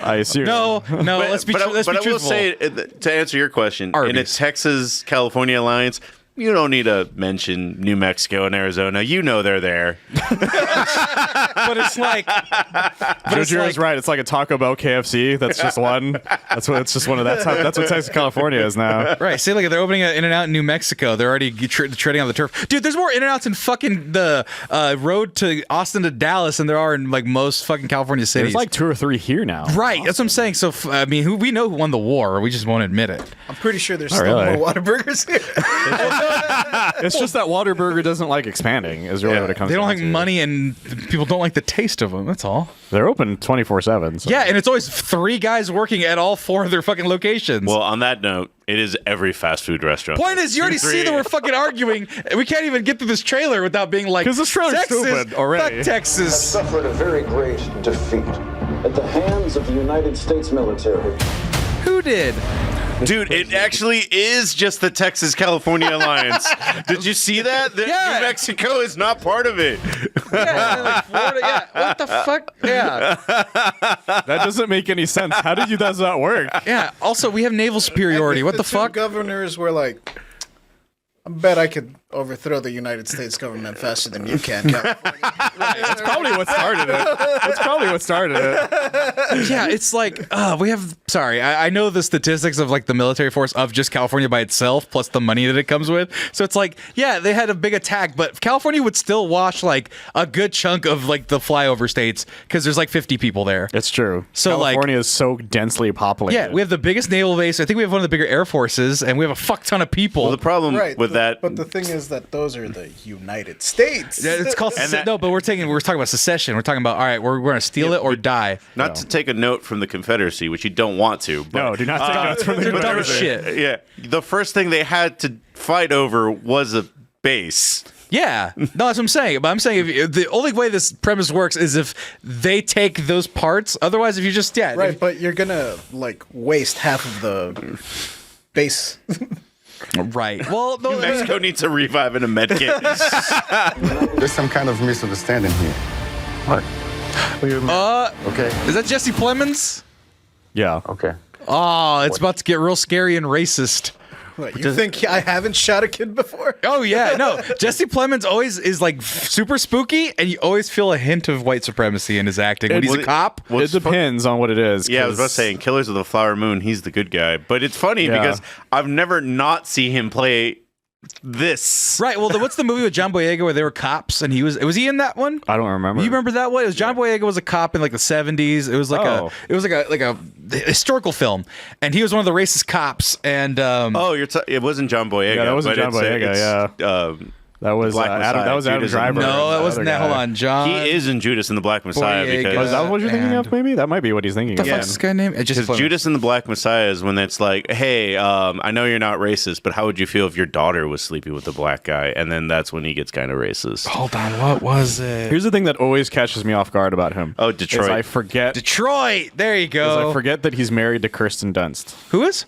S3: I assume.
S2: No, let's be
S1: but I will
S2: truthful.
S1: say, to answer your question, in a
S2: Arby's.
S1: Texas-California alliance, you don't need to mention New Mexico and Arizona. You know they're there.
S2: But it's like,
S3: Jojo is right. It's like a Taco Bell KFC. That's just one. That's what Texas California is now.
S2: right. Say like they're opening an In-N-Out in New Mexico. They're already treading on the turf. Dude, there's more In-N-Outs in fucking the road to Austin to Dallas than there are in like most fucking California cities.
S3: There's like 2 or 3 here now.
S2: right. That's what I'm saying. So I mean, we know who won the war. We just won't admit it.
S4: I'm pretty sure there's
S3: Oh,
S4: still
S3: really?
S4: more Whataburgers here.
S3: It's just that Whataburger doesn't like expanding. Is really what it comes.
S2: They don't
S3: down
S2: like
S3: to.
S2: money, and people don't like the taste of them. That's all.
S3: They're open 24/7. So.
S2: Yeah, and it's always 3 guys working at all 4 of their fucking locations.
S1: Well, on that note, it is every fast food restaurant.
S2: Point is, you already see that we're fucking arguing. We can't even get through this trailer without being like,
S3: 'Cause this trailer's
S2: Texas,
S3: stupid already.
S2: Fuck Texas.
S9: Suffered a very great defeat at the hands of the United States military.
S2: Who did?
S1: Dude, it actually is just the Texas-California alliance. Did you see that?
S2: Yeah.
S1: New Mexico is not part of it.
S2: Yeah, like Florida. Yeah. What the fuck? Yeah.
S3: That doesn't make any sense. How does that work?
S2: Yeah. Also, we have naval superiority. What the
S4: two
S2: fuck?
S4: Governors were like, I bet I could overthrow the United States government faster than you can, California.
S3: That's probably what started it.
S2: Yeah, it's like we have. Sorry, I know the statistics of like the military force of just California by itself, plus the money that it comes with. So it's like, yeah, they had a big attack, but California would still wash like a good chunk of like the flyover states because there's like 50 people there.
S3: It's true.
S2: So,
S3: California is so densely populated.
S2: Yeah, we have the biggest naval base. I think we have one of the bigger air forces, and we have a fuck ton of people.
S1: Well, the problem with that...
S4: But the thing is that those are the United States.
S2: Yeah, it's called no, but we're talking about secession. We're talking about all right, we're going to steal it or die.
S1: Not to take a note from the Confederacy, which you don't want to. But,
S3: No, do not take notes from the
S2: They're dumb as
S3: Confederacy.
S2: shit.
S1: Yeah, the first thing they had to fight over was a base.
S2: Yeah, no, that's what I'm saying. But I'm saying if the only way this premise works is if they take those parts. Otherwise, if you just
S4: Right, but you're gonna like waste half of the base.
S2: right. Well, no,
S1: Mexico needs a revive and a med kit.
S7: There's some kind of misunderstanding here. What? Okay.
S2: is that Jesse Plemons?
S3: Yeah.
S7: Okay.
S2: Oh, it's about to get real scary and racist.
S4: What, you think I haven't shot a kid before?
S2: Oh yeah, no. Jesse Plemons always is like super spooky, and you always feel a hint of white supremacy in his acting when he's a cop.
S3: It depends on what it is.
S1: Yeah, I was about to
S3: 'cause-
S1: say, in Killers of the Flower Moon, he's the good guy. But it's funny
S3: Yeah.
S1: because I've never not seen him play this.
S2: Right. Well, what's the movie with John Boyega where they were cops and he was he in that one?
S3: I don't remember.
S2: You remember that one? It was John Boyega was a cop in like the 70s. It was like a historical film, and he was one of the racist cops. And
S1: Oh, it wasn't John Boyega.
S3: Yeah, that wasn't
S1: but
S3: John Boyega,
S1: yeah.
S3: That was
S1: Black
S3: Adam.
S1: Messiah,
S3: That was Adam
S1: Judas
S3: Driver.
S2: no, that wasn't
S3: other
S2: that. Hold
S3: guy.
S2: on, John.
S1: He is in Judas and the Black Messiah
S2: Boyega.
S1: because
S3: Oh, is that what you're thinking of?
S2: And-
S3: Maybe that might be what he's thinking
S2: the
S3: of.
S2: fuck's this guy name? It just
S1: Because Judas and the Black Messiah is when it's like, hey, I know you're not racist, but how would you feel if your daughter was sleeping with a black guy? And then that's when he gets kind of racist.
S2: Hold on, what was it?
S3: Here's the thing that always catches me off guard about him.
S1: Oh,
S3: is
S1: Detroit.
S3: I forget.
S2: Detroit. There you go.
S3: I forget that he's married to Kirsten Dunst.
S2: Who is?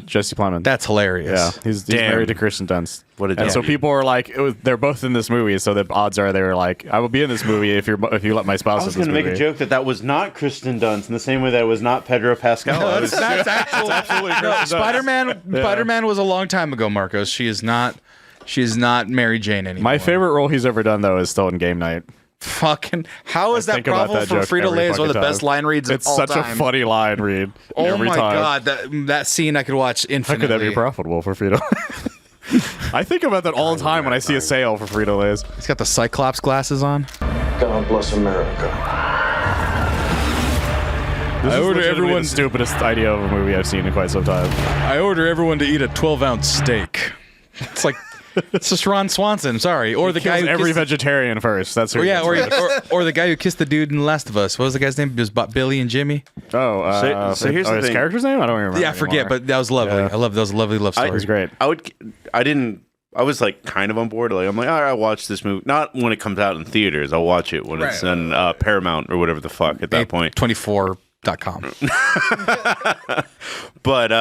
S3: Jesse Plemons.
S2: That's hilarious.
S3: Yeah, he's
S1: Damn.
S3: married to Kirsten Dunst.
S1: What a
S3: and so
S1: doozy.
S3: people are like, they're both in this movie, so the odds are they were like, I will be in this movie if you let my spouse.
S1: I was
S3: in this
S1: going to make a
S3: movie.
S1: joke that was not Kristen Dunst in the same way that it was not Pedro Pascal.
S2: That's absolutely no. Spider-Man was a long time ago, Marcos. She is not Mary Jane anymore.
S3: My favorite role he's ever done though is still in Game Night.
S2: Fucking how is that
S3: Think about
S2: profitable
S3: that
S2: for
S3: joke
S2: Frito Lay?
S3: every
S2: Is one of the
S3: fucking
S2: best
S3: time.
S2: line reads of
S3: It's
S2: all
S3: such
S2: time.
S3: a funny line read.
S2: Oh
S3: every
S2: my
S3: time.
S2: god, that scene I could watch
S3: How
S2: infinitely.
S3: could that be profitable for Frito? I think about that all the time when I see a sale for Frito Lays.
S2: He's got the Cyclops glasses on.
S9: God bless America.
S3: This
S2: I
S3: is
S2: order
S3: legitimately
S2: everyone-
S3: the stupidest idea of a movie I've seen in quite some time.
S2: I order everyone to eat a 12-ounce steak. It's like it's just Ron Swanson. Sorry, or the guy
S3: Kills
S2: who
S3: every
S2: kissed,
S3: vegetarian first. That's who.
S2: or, yeah,
S3: he gets.
S2: or the guy who kissed the dude in Last of Us. What was the guy's name? It was Billy and Jimmy.
S1: So here's the
S3: his
S1: thing.
S3: character's name. I don't remember.
S2: Yeah, I forget,
S3: anymore.
S2: but that was lovely.
S3: Yeah.
S2: I love that was a lovely love story.
S3: It was great.
S1: I didn't I was like kind of on board. Like I'm like, all right, I'll watch this movie. Not when it comes out in theaters. I'll watch it when it's on Paramount or whatever the fuck at that point.
S2: 24.com.
S1: But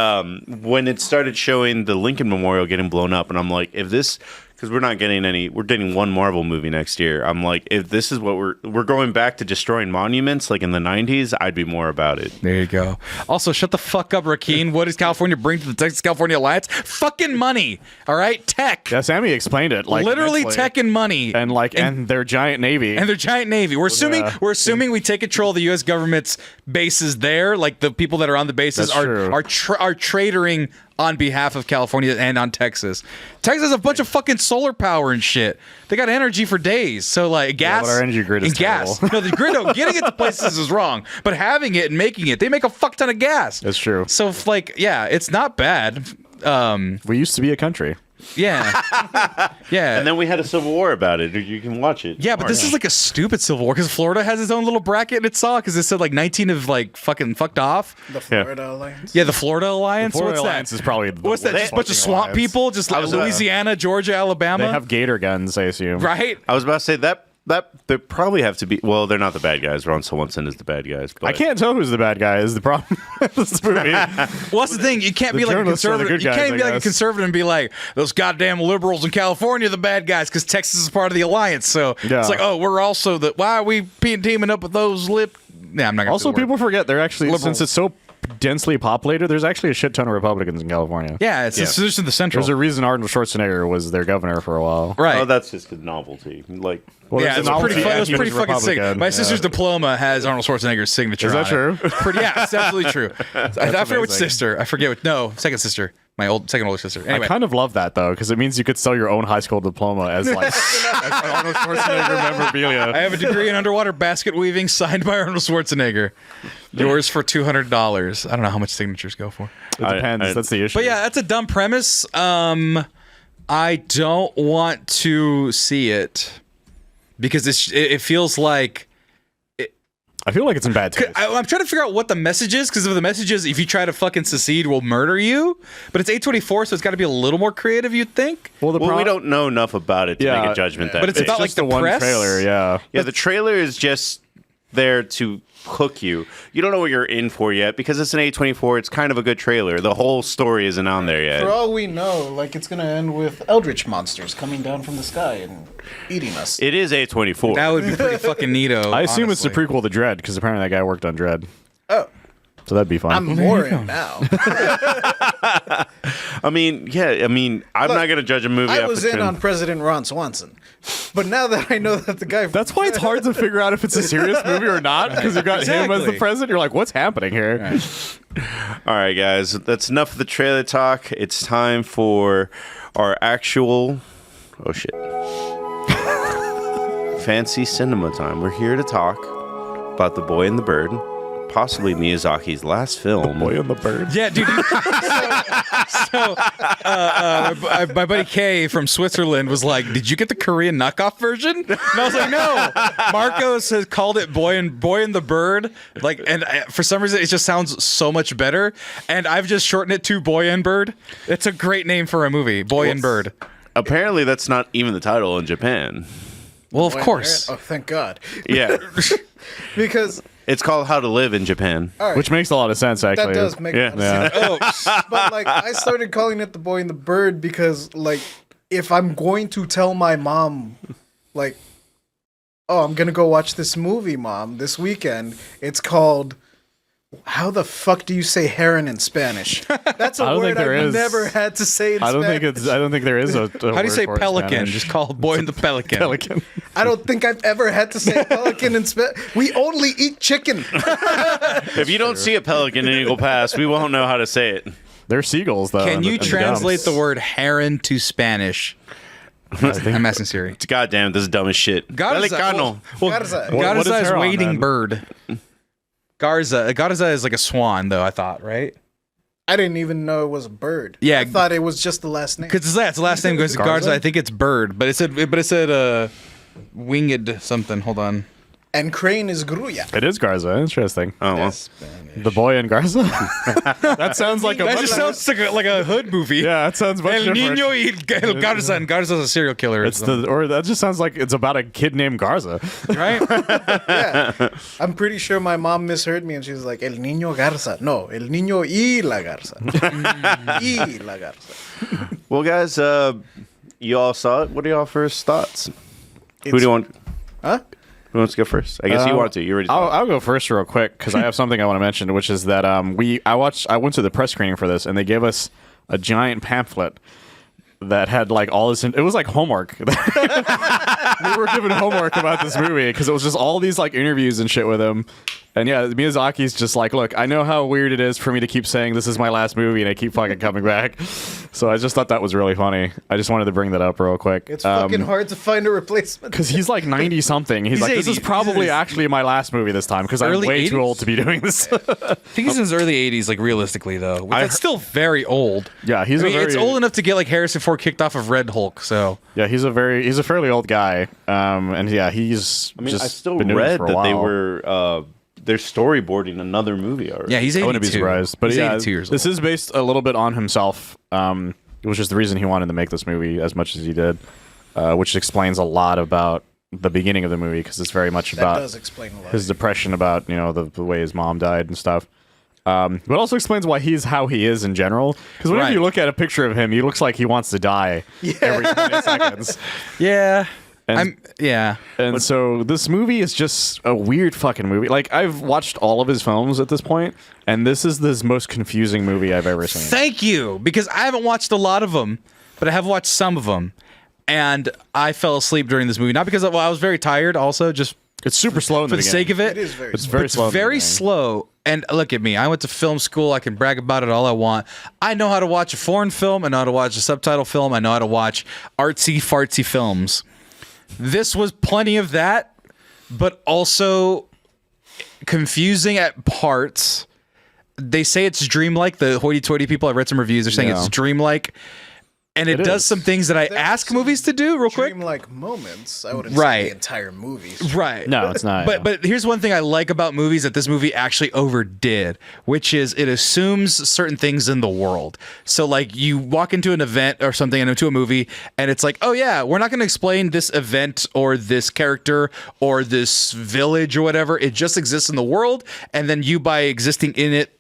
S1: when it started showing the Lincoln Memorial getting blown up, and I'm like, if this, because we're getting one Marvel movie next year. I'm like, if this is what we're going back to destroying monuments like in the 90s, I'd be more about it.
S2: There you go. Also, shut the fuck up, Rakeen. What does California bring to the Texas-California Alliance? Fucking money. All right? Tech.
S3: Yeah, Sammy explained it. Like
S2: literally
S3: immensely.
S2: tech and money.
S3: And their giant navy.
S2: And their giant navy. We're assuming we take control of the U.S. government's bases there. Like the people that are on the bases are traitoring on behalf of California and on Texas. Texas has a bunch of fucking solar power and shit. They got energy for days. So like gas.
S3: But our energy grid is
S2: gas. No, the grid. No, getting it to places is wrong. But having it and making it, they make a fuck ton of gas.
S3: That's true.
S2: So like, yeah, it's not bad.
S3: We used to be a country.
S2: Yeah. Yeah.
S1: And then we had a civil war about it. You can watch it.
S2: Yeah, but this is like a stupid civil war because Florida has its own little bracket it saw because it said like 19 of like fucking fucked off.
S4: The Florida Alliance?
S2: Yeah, the Florida Alliance.
S3: The Florida
S2: What's
S3: Alliance
S2: that?
S3: is probably
S2: What's that? Just a bunch of swamp
S3: alliance.
S2: people? Just like Louisiana, Georgia, Alabama?
S3: They have gator guns, I assume.
S2: Right?
S1: I was about to say that they probably have to be. Well, they're not the bad guys. Ron Swanson is the bad guys. But
S3: I can't tell who's the bad guy. Is the problem? This movie.
S2: Well, that's the thing. You can't be like a
S3: journalists are the
S2: conservative.
S3: good
S2: You
S3: guys,
S2: can't
S3: I
S2: be like a
S3: guess.
S2: conservative and be like those goddamn liberals in California are the bad guys because Texas is part of the alliance. So
S3: Yeah.
S2: it's like, oh, we're also the. Why are we teaming up with those Yeah, I'm not gonna.
S3: Also,
S2: say the word.
S3: people forget they're actually
S2: Liberals.
S3: since it's so densely populated. There's actually a shit ton of Republicans in California.
S2: Yeah, it's just in the central.
S3: There's a reason Arnold Schwarzenegger was their governor for a while.
S2: Right.
S1: Oh, that's just a novelty. Like,
S3: Well,
S2: Yeah,
S3: there's
S2: it's
S3: a
S2: pretty.
S3: novelty
S2: It was
S3: and he
S2: pretty fucking sick.
S3: Republican.
S2: My sister's diploma has Arnold Schwarzenegger's signature.
S3: Is that
S2: on
S3: true?
S2: It. It's pretty. Yeah, it's absolutely true. I forget which
S3: amazing.
S2: sister. I forget what. No, second sister. My second older sister. Anyway,
S3: I kind of love that though, because it means you could sell your own high school diploma as like as Arnold Schwarzenegger memorabilia.
S2: I have a degree in underwater basket weaving signed by Arnold Schwarzenegger. Yours for $200. I don't know how much signatures go for.
S3: It depends. That's the issue.
S2: But yeah, that's a dumb premise. I don't want to see it because it feels like.
S3: I feel like it's in bad taste.
S2: I'm trying to figure out what the message is because if the message is if you try to fucking secede, we'll murder you. But it's A24, so it's got to be a little more creative, you'd think.
S3: Well,
S1: we don't know enough about it to make a judgment that
S2: but it's
S1: big.
S2: about like
S3: just
S2: the
S3: one
S2: press.
S3: trailer. Yeah.
S1: Yeah, the trailer is just there to hook you. You don't know what you're in for yet because it's an A24. It's kind of a good trailer. The whole story isn't on there yet.
S4: For all we know, like it's gonna end with eldritch monsters coming down from the sky and eating us.
S1: It is A24.
S2: That would be pretty fucking neato.
S3: I assume
S2: honestly.
S3: it's the prequel to Dread because apparently that guy worked on Dread.
S4: Oh,
S3: So that'd be fun.
S4: I'm more in now.
S1: I mean, I'm
S4: Look,
S1: not going to judge a movie.
S4: I
S1: off
S4: was
S1: the
S4: in
S1: trend.
S4: on President Ron Swanson, but now that I know that the guy
S3: That's why it's hard to figure out if it's a serious movie or not because you've got him as the
S2: Exactly.
S3: president. You're like, what's happening here?
S1: All right, guys, that's enough of the trailer talk. It's time for our actual. Oh shit! Fancy cinema time. We're here to talk about The Boy and the Bird, possibly Miyazaki's last film.
S3: Boy and the Bird.
S2: Yeah, dude. My buddy Kay from Switzerland was like, "Did you get the Korean knockoff version?" And I was like, "No." Marcos has called it Boy and the Bird. Like, and for some reason, it just sounds so much better. And I've just shortened it to Boy and Bird. It's a great name for a movie, Boy and Bird.
S1: Apparently, that's not even the title in Japan.
S2: Well, of course.
S4: Oh, thank God,
S1: Yeah,
S4: because
S1: it's called How to Live in Japan.
S3: Which makes a lot of sense, actually.
S4: that does make a lot of sense.
S2: Oh,
S4: But like, I started calling it The Boy and the Bird because, like, if I'm going to tell my mom, like, oh, I'm gonna go watch this movie, Mom, this weekend, it's called. How the fuck do you say heron in Spanish? That's a
S3: I don't
S4: word
S3: think there
S4: I've
S3: is.
S4: never had to say in
S3: I don't
S4: Spanish.
S3: think there is a
S2: how do you
S3: word
S2: say
S3: for it in
S2: pelican?
S3: Spanish.
S2: Just call Boy and the Pelican.
S3: Pelican.
S4: I don't think I've ever had to say pelican in Spanish. We only eat chicken.
S1: If you don't see a pelican in Eagle Pass, we won't know how to say it.
S3: They're seagulls, though.
S2: Can you
S3: and
S2: translate
S3: dumps.
S2: the word heron to Spanish? I'm asking Siri.
S1: God damn, this is dumb as shit. Pelicano.
S4: Garza.
S3: What
S2: Garza
S3: is
S2: is
S3: Heron,
S2: wading
S3: then?
S2: bird. Garza is like a swan, though. I thought, right?
S4: I didn't even know it was a bird.
S2: Yeah.
S4: I thought it was just the last name.
S2: Because it's the last name goes to Garza. I think it's bird, but it said winged something. Hold on.
S4: And Crane is Gruya.
S3: It is Garza. Interesting.
S1: Oh, well.
S3: The boy in Garza. That sounds like a.
S2: That just sounds like a hood movie.
S3: Yeah, that sounds much
S2: El
S3: different.
S2: Niño y El Garza, and Garza's a serial killer.
S3: It's or that just sounds like it's about a kid named Garza.
S2: right?
S4: Yeah. I'm pretty sure my mom misheard me and she was like, El Niño Garza. No, El Niño y la Garza. Y la Garza.
S1: Well, guys, you all saw it. What are y'all first thoughts? Who do you want?
S4: Huh?
S1: Who wants to go first? I guess you want to. You already.
S3: I'll go first real quick because I have something I want to mention, which is that I went to the press screening for this, and they gave us a giant pamphlet that had like all this. It was like homework. We were given homework about this movie because it was just all these like interviews and shit with him. And yeah, Miyazaki's just like, look, I know how weird it is for me to keep saying this is my last movie, and I keep fucking coming back. So I just thought that was really funny. I just wanted to bring that up real quick.
S4: It's fucking hard to find a replacement.
S3: Because he's like 90 something. He's like, this
S2: 80.
S3: is probably actually my last movie this time because I'm
S2: Early
S3: way
S2: 80s?
S3: too old to be doing this.
S2: I think he's in his early 80s, like realistically though. That's still very old.
S3: Yeah, he's
S2: it's old enough to get like Harrison Ford kicked off of Red Hulk. So
S3: yeah, he's a fairly old guy. And yeah, he's.
S1: I mean,
S3: just
S1: I still
S3: been doing this
S1: read
S3: for a
S1: that they
S3: while.
S1: were they're storyboarding another movie already.
S2: yeah, he's 82.
S3: I wouldn't be surprised. But
S2: he's
S3: yeah,
S2: 82 years old.
S3: this is based a little bit on himself, which is the reason he wanted to make this movie as much as he did, which explains a lot about the beginning of the movie because it's very much
S4: That
S3: about
S4: does explain a lot.
S3: his depression about the way his mom died and stuff. But also explains why he's how he is in general. Because whenever
S2: Right.
S3: you look at a picture of him, he looks like he wants to die every 20 seconds.
S2: Yeah.
S3: And-
S2: yeah.
S3: And so this movie is just a weird fucking movie. Like, I've watched all of his films at this point, and this is the most confusing movie I've ever seen.
S2: Thank you, because I haven't watched a lot of them, but I have watched some of them, and I fell asleep during this movie. Not because I was very tired. Also, just
S3: It's super slow in
S2: for
S3: the
S2: the sake of it.
S4: It is very
S3: It's
S4: slow.
S3: very
S2: It's
S3: slow. in the
S2: very
S3: beginning.
S2: slow. And look at me. I went to film school. I can brag about it all I want. I know how to watch a foreign film. I know how to watch a subtitle film. I know how to watch artsy fartsy films. This was plenty of that, but also confusing at parts. They say it's dreamlike. The hoity-toity people, I read some reviews, are saying
S3: Yeah.
S2: it's dreamlike. And it does
S3: is.
S2: some things that I ask movies to do real quick.
S4: Dreamlike moments. I wouldn't
S2: Right.
S4: say the entire movies.
S2: Right.
S3: No, it's not.
S2: But here's one thing I like about movies that this movie actually overdid, which is it assumes certain things in the world. So like you walk into an event or something and into a movie and it's like, oh yeah, we're not going to explain this event or this character or this village or whatever. It just exists in the world, and then you by existing in it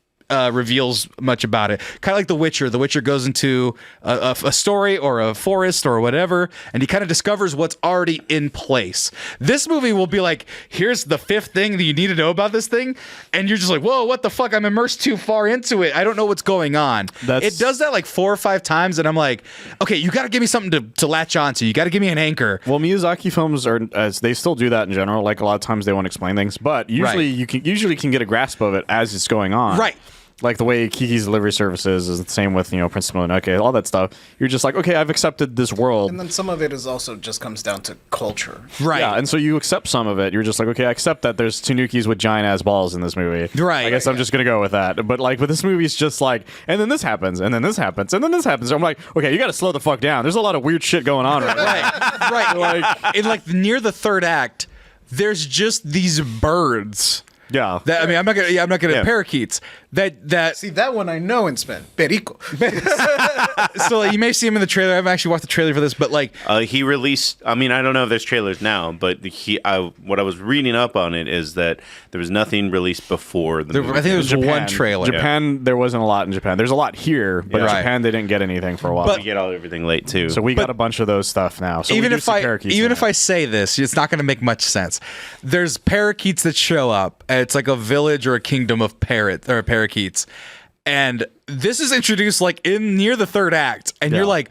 S2: reveals much about it. Kind of like The Witcher. The Witcher goes into a story or a forest or whatever, and he kind of discovers what's already in place. This movie will be like, here's the fifth thing that you need to know about this thing, and you're just like, whoa, what the fuck? I'm immersed too far into it. I don't know what's going on. It does that like 4 or 5 times, and I'm like, okay, you got to give me something to latch onto. You got to give me an anchor.
S3: Well, Miyazaki films are they still do that in general. Like a lot of times they won't explain things, but usually
S2: Right.
S3: you can get a grasp of it as it's going on.
S2: Right.
S3: Like the way Kiki's Delivery Services is the same with Princess Mononoke, all that stuff. You're just like, okay, I've accepted this world.
S4: And then some of it is also just comes down to culture.
S2: Right.
S3: Yeah, and so you accept some of it. You're just like, okay, I accept that there's Tanukis with giant ass balls in this movie.
S2: Right.
S3: I guess I'm just gonna go with that. But like, with this movie, it's just like, and then this happens, and then this happens, and then this happens. I'm like, okay, you got to slow the fuck down. There's a lot of weird shit going on right now.
S2: Right. Like, in like near the third act, there's just these birds.
S3: Yeah.
S2: That, I mean, I'm not gonna parakeets. That
S4: See, that one I know in Spanish. Perico.
S2: so like, you may see him in the trailer. I haven't actually watched the trailer for this, but like,
S1: He released. I mean, I don't know if there's trailers now, but what I was reading up on it is that there was nothing released before the movie.
S2: I think there was one trailer.
S3: Japan, there wasn't a lot in Japan. There's a lot here, but
S2: Right.
S3: Japan they didn't get anything for a while.
S2: But-
S1: We get everything late too.
S3: so we got a bunch of those stuff now. So
S2: even
S3: we do
S2: if
S3: see
S2: I
S3: parakeets
S2: even
S3: in
S2: if
S3: it.
S2: I say this, it's not going to make much sense. There's parakeets that show up. And it's like a village or a kingdom of parakeets, and this is introduced like in near the third act, and you're like,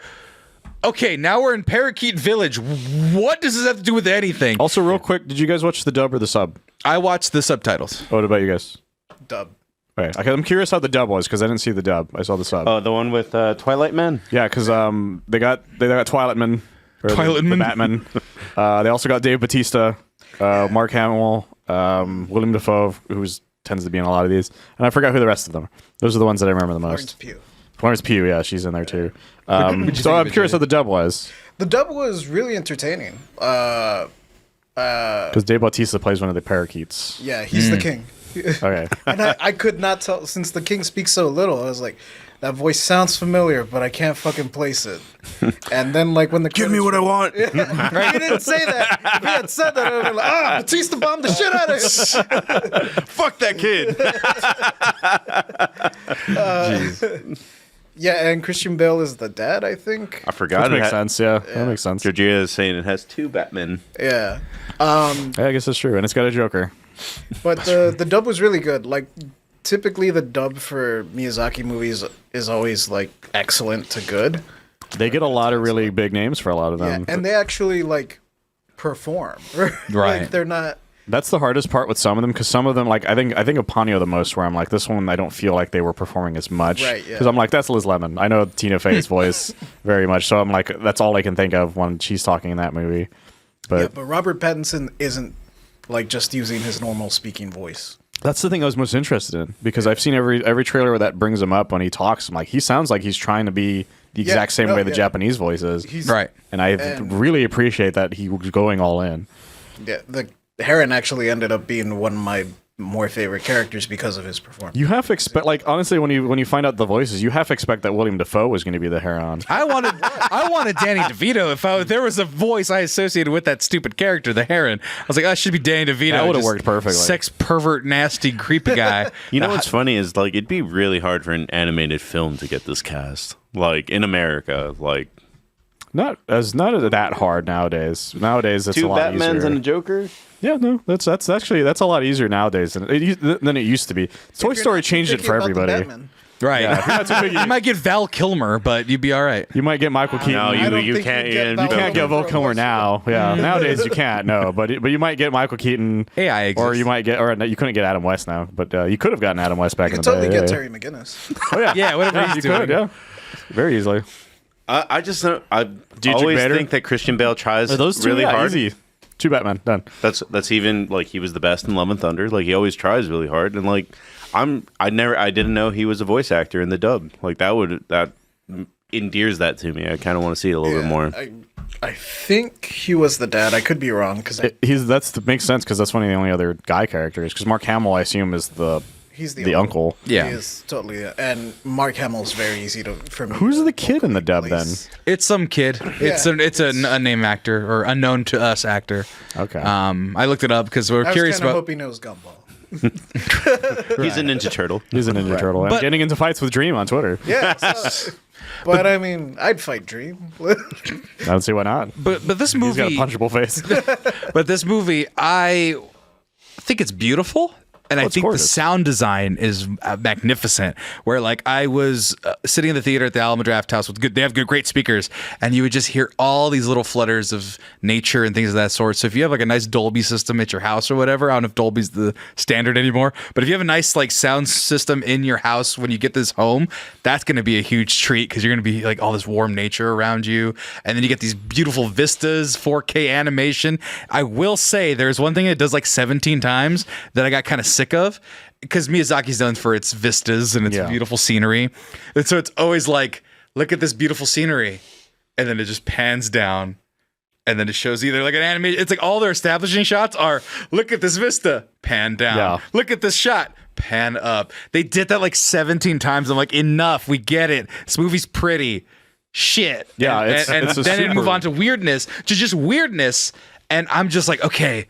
S2: okay, now we're in Parakeet Village. What does this have to do with anything?
S3: Also, real quick, did you guys watch the dub or the sub?
S2: I watched the subtitles.
S3: What about you guys?
S4: Dub.
S3: Right. Okay, I'm curious how the dub was because I didn't see the dub. I saw the sub.
S1: Oh, the one with Twilight Man.
S3: Yeah, because they got Twilight Man, or
S2: Twilight
S3: the
S2: Man.
S3: Batman. They also got Dave Bautista, Mark Hamill, William Dafoe, who tends to be in a lot of these, and I forgot who the rest of them are. Those are the ones that I remember the
S4: Florence
S3: most.
S4: Pugh.
S3: Florence Pugh, yeah, she's in there too.
S2: What'd you
S3: So
S2: think
S3: I'm
S2: of it,
S3: curious
S2: Jay?
S3: how the dub was.
S4: The dub was really entertaining. I
S3: Because Dave Bautista plays one of the parakeets.
S4: Yeah, he's the king.
S3: Okay.
S4: And I could not tell, since the king speaks so little, I was like, that voice sounds familiar, but I can't fucking place it. And then, like, when the
S1: Give me what I want.
S4: He didn't say that. If he had said that, I would have been like, Batista bombed the shit out of him.
S1: Fuck that kid.
S4: Yeah, and Christian Bale is the dad, I think.
S1: I forgot.
S3: That makes sense. Yeah, that makes sense.
S1: Georgia is saying it has 2 Batmen.
S4: Yeah.
S3: Yeah, I guess that's true, and it's got a Joker.
S4: But the dub was really good. Like, typically the dub for Miyazaki movies is always, like, excellent to good.
S3: They get a lot of really big names for a lot of
S4: Yeah,
S3: them.
S4: and they actually, like, perform.
S2: Right.
S4: Like, they're not...
S3: That's the hardest part with some of them, because some of them, like I think of Ponyo the most, where I'm like, this one I don't feel like they were performing as much,
S4: Right, yeah.
S3: Because I'm like, that's Liz Lemon. I know Tina Fey's voice very much, so I'm like, that's all I can think of when she's talking in that movie. But
S4: Yeah, but Robert Pattinson isn't, like, just using his normal speaking voice.
S3: that's the thing I was most interested in, because I've seen every trailer where that brings him up when he talks. I'm like, he sounds like he's trying to be the exact same way the Japanese voice is.
S2: Right.
S3: And I really appreciate that he was going all in.
S4: Yeah, the Heron actually ended up being one of my more favorite characters because of his performance.
S3: You have to expect, like, honestly, when you find out the voices, you have to expect that William Dafoe was going to be the Heron.
S2: I wanted Danny DeVito. If there was a voice I associated with that stupid character, the Heron, I was like, oh, it should be Danny DeVito.
S3: That would've
S2: Just
S3: worked perfectly.
S2: Sex pervert, nasty, creepy guy.
S1: You know what's funny is, like, it'd be really hard for an animated film to get this cast. Like, in America, like...
S3: Not that hard nowadays. Nowadays, it's
S1: 2
S3: a lot
S1: Batmans
S3: easier.
S1: and a Joker?
S3: Yeah, no, that's a lot easier nowadays than it used to be. Toy Story changed it for everybody.
S2: Right.
S3: Yeah, if you're not too big,
S2: You might get Val Kilmer, but you'd be all right.
S3: you might get Michael Keaton.
S1: No,
S4: I don't
S1: you
S4: think
S1: can't.
S4: you'd get
S1: You
S4: Val
S3: can't get Val
S4: for a
S3: Kilmer
S4: voice.
S3: now. Yeah, nowadays you can't. No, but you might get Michael Keaton.
S2: AI exists.
S3: Or you might get, or no, you couldn't get Adam West now, but you could have gotten Adam West back
S4: You
S3: in
S4: could
S3: the
S4: totally
S3: day.
S4: get
S3: yeah.
S4: Terry McGinnis.
S3: Oh yeah,
S2: Yeah, whatever he's
S3: you
S2: doing.
S3: could, yeah, very easily.
S1: I just don't. I
S3: Dietrich
S1: always
S3: Bader?
S1: think that Christian Bale tries
S3: Are those two
S1: really hard.
S3: easy? 2 Batman done.
S1: That's even like he was the best in Love and Thunder. Like he always tries really hard, and like I didn't know he was a voice actor in the dub. Like that endears that to me. I kind of want to see it a little bit more.
S4: I think he was the dad. I could be wrong because
S3: Makes sense because that's one of the only other guy characters. Because Mark Hamill, I assume, is
S4: he's
S3: the uncle.
S2: Yeah.
S4: He is totally. And Mark Hamill's very easy for me.
S3: Who's
S4: to
S3: the kid in the dub then?
S4: place.
S2: It's some kid. It's an unnamed actor or unknown to us actor.
S3: Okay.
S2: I looked it up because we're
S4: I was
S2: curious
S4: kind of
S2: about.
S4: hoping it was Gumball.
S1: He's a Ninja Turtle.
S3: He's a Ninja Turtle. And
S2: But-
S3: getting into fights with Dream on Twitter.
S4: Yeah. But I mean, I'd fight Dream.
S3: I don't see why not.
S2: But this
S3: He's got a
S2: movie,
S3: punchable face.
S2: but this movie, I think it's beautiful. And I
S3: it's
S2: think the
S3: gorgeous.
S2: sound design is magnificent. Where like I was sitting in the theater at the Alamo Draft House with they have great speakers, and you would just hear all these little flutters of nature and things of that sort. So if you have like a nice Dolby system at your house or whatever, I don't know if Dolby's the standard anymore, but if you have a nice like sound system in your house when you get this home, that's going to be a huge treat because you're going to be like all this warm nature around you, and then you get these beautiful vistas, 4K animation. I will say there's one thing it does like 17 times that I got kind of sick of, because Miyazaki's known for its vistas and its beautiful scenery, and so it's always like, look at this beautiful scenery, and then it just pans down, and then it shows either like an animation. It's like all their establishing shots are, look at this vista, pan down, look at this shot, pan up. They did that like 17 times. I'm like, enough, we get it, this movie's pretty shit.
S3: Yeah,
S2: and
S3: it's a
S2: then it move
S3: super-
S2: on to weirdness, to just weirdness, and I'm just like, okay,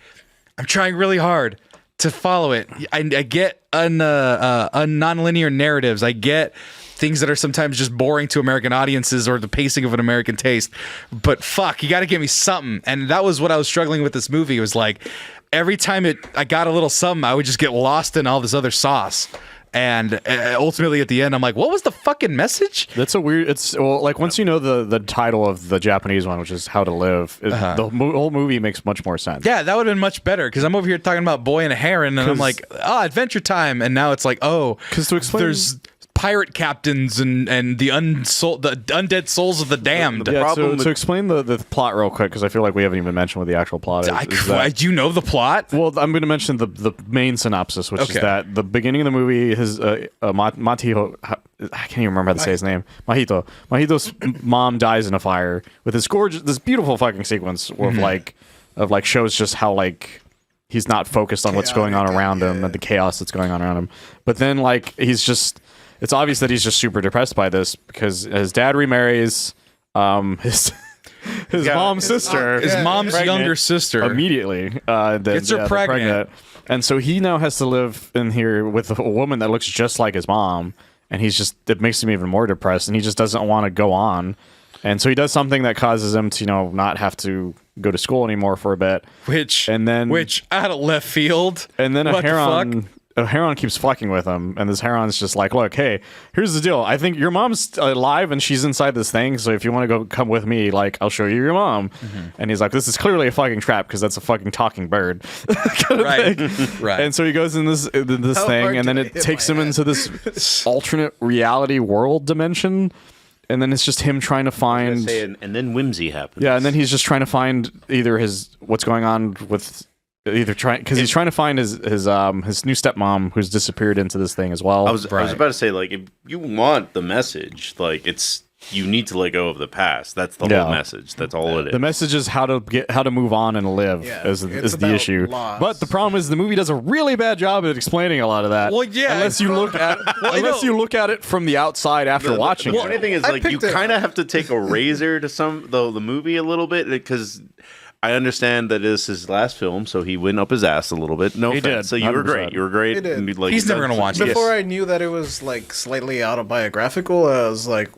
S2: I'm trying really hard to follow it. I get non-linear narratives. I get things that are sometimes just boring to American audiences or the pacing of an American taste. But fuck, you got to give me something. And that was what I was struggling with this movie. It was like every time I got a little something, I would just get lost in all this other sauce. And ultimately at the end, I'm like, what was the fucking message?
S3: That's a weird. Like once you know the title of the Japanese one, which is How to Live, the whole movie makes much more sense.
S2: Yeah, that would have been much better, because I'm over here talking about Boy and a Heron, and I'm like, Adventure Time, and now it's like, because
S3: to explain,
S2: there's pirate captains and the undead souls of the damned.
S3: To explain the plot real quick, because I feel like we haven't even mentioned what the actual plot is.
S2: Do you know the plot?
S3: Well, I'm going to mention the main synopsis, which is that the beginning of the movie, his Mahito, I can't even remember how to say his name. Mahito's mom dies in a fire with this beautiful fucking sequence of like of like shows just how like he's not focused on what's going on around him and the chaos that's going on around him. But then like it's obvious that he's just super depressed by this because his dad remarries his mom's sister,
S2: his mom's
S3: pregnant
S2: younger sister,
S3: immediately
S2: gets her pregnant.
S3: And so he now has to live in here with a woman that looks just like his mom, and it makes him even more depressed, and he just doesn't want to go on. And so he does something that causes him to, not have to go to school anymore for a bit.
S2: Which out of left field.
S3: And then a Heron keeps fucking with him, and this Heron's just like, look, hey, here's the deal. I think your mom's alive and she's inside this thing, so if you want to come with me, like, I'll show you your mom. Mm-hmm. And he's like, this is clearly a fucking trap because that's a fucking talking bird.
S2: Right. Right.
S3: And so he goes in this thing, and then it takes him into this alternate reality world dimension. And then it's just him trying to find...
S1: and then whimsy happens.
S3: Yeah, and then he's just trying to find either what's going on with... he's trying to find his new stepmom who's disappeared into this thing as well.
S1: I was about to say, like, if you want the message, like, you need to let go of the past. That's the whole message. That's all it is.
S3: The message is how to move on and live is the issue.
S4: Loss.
S3: But the problem is the movie does a really bad job at explaining a lot of that.
S2: Well, yeah.
S3: Unless you look at it from the outside after watching
S1: the
S3: it.
S1: funny thing is, like, you kind of have to take a razor to the movie a little bit because I understand that this is his last film, so he went up his ass a little bit. No
S3: he
S1: offense.
S3: did.
S1: So you were great. You were great.
S4: He did.
S1: And, like,
S2: he's never going to watch it.
S4: Before I knew that it was like slightly autobiographical, I was like,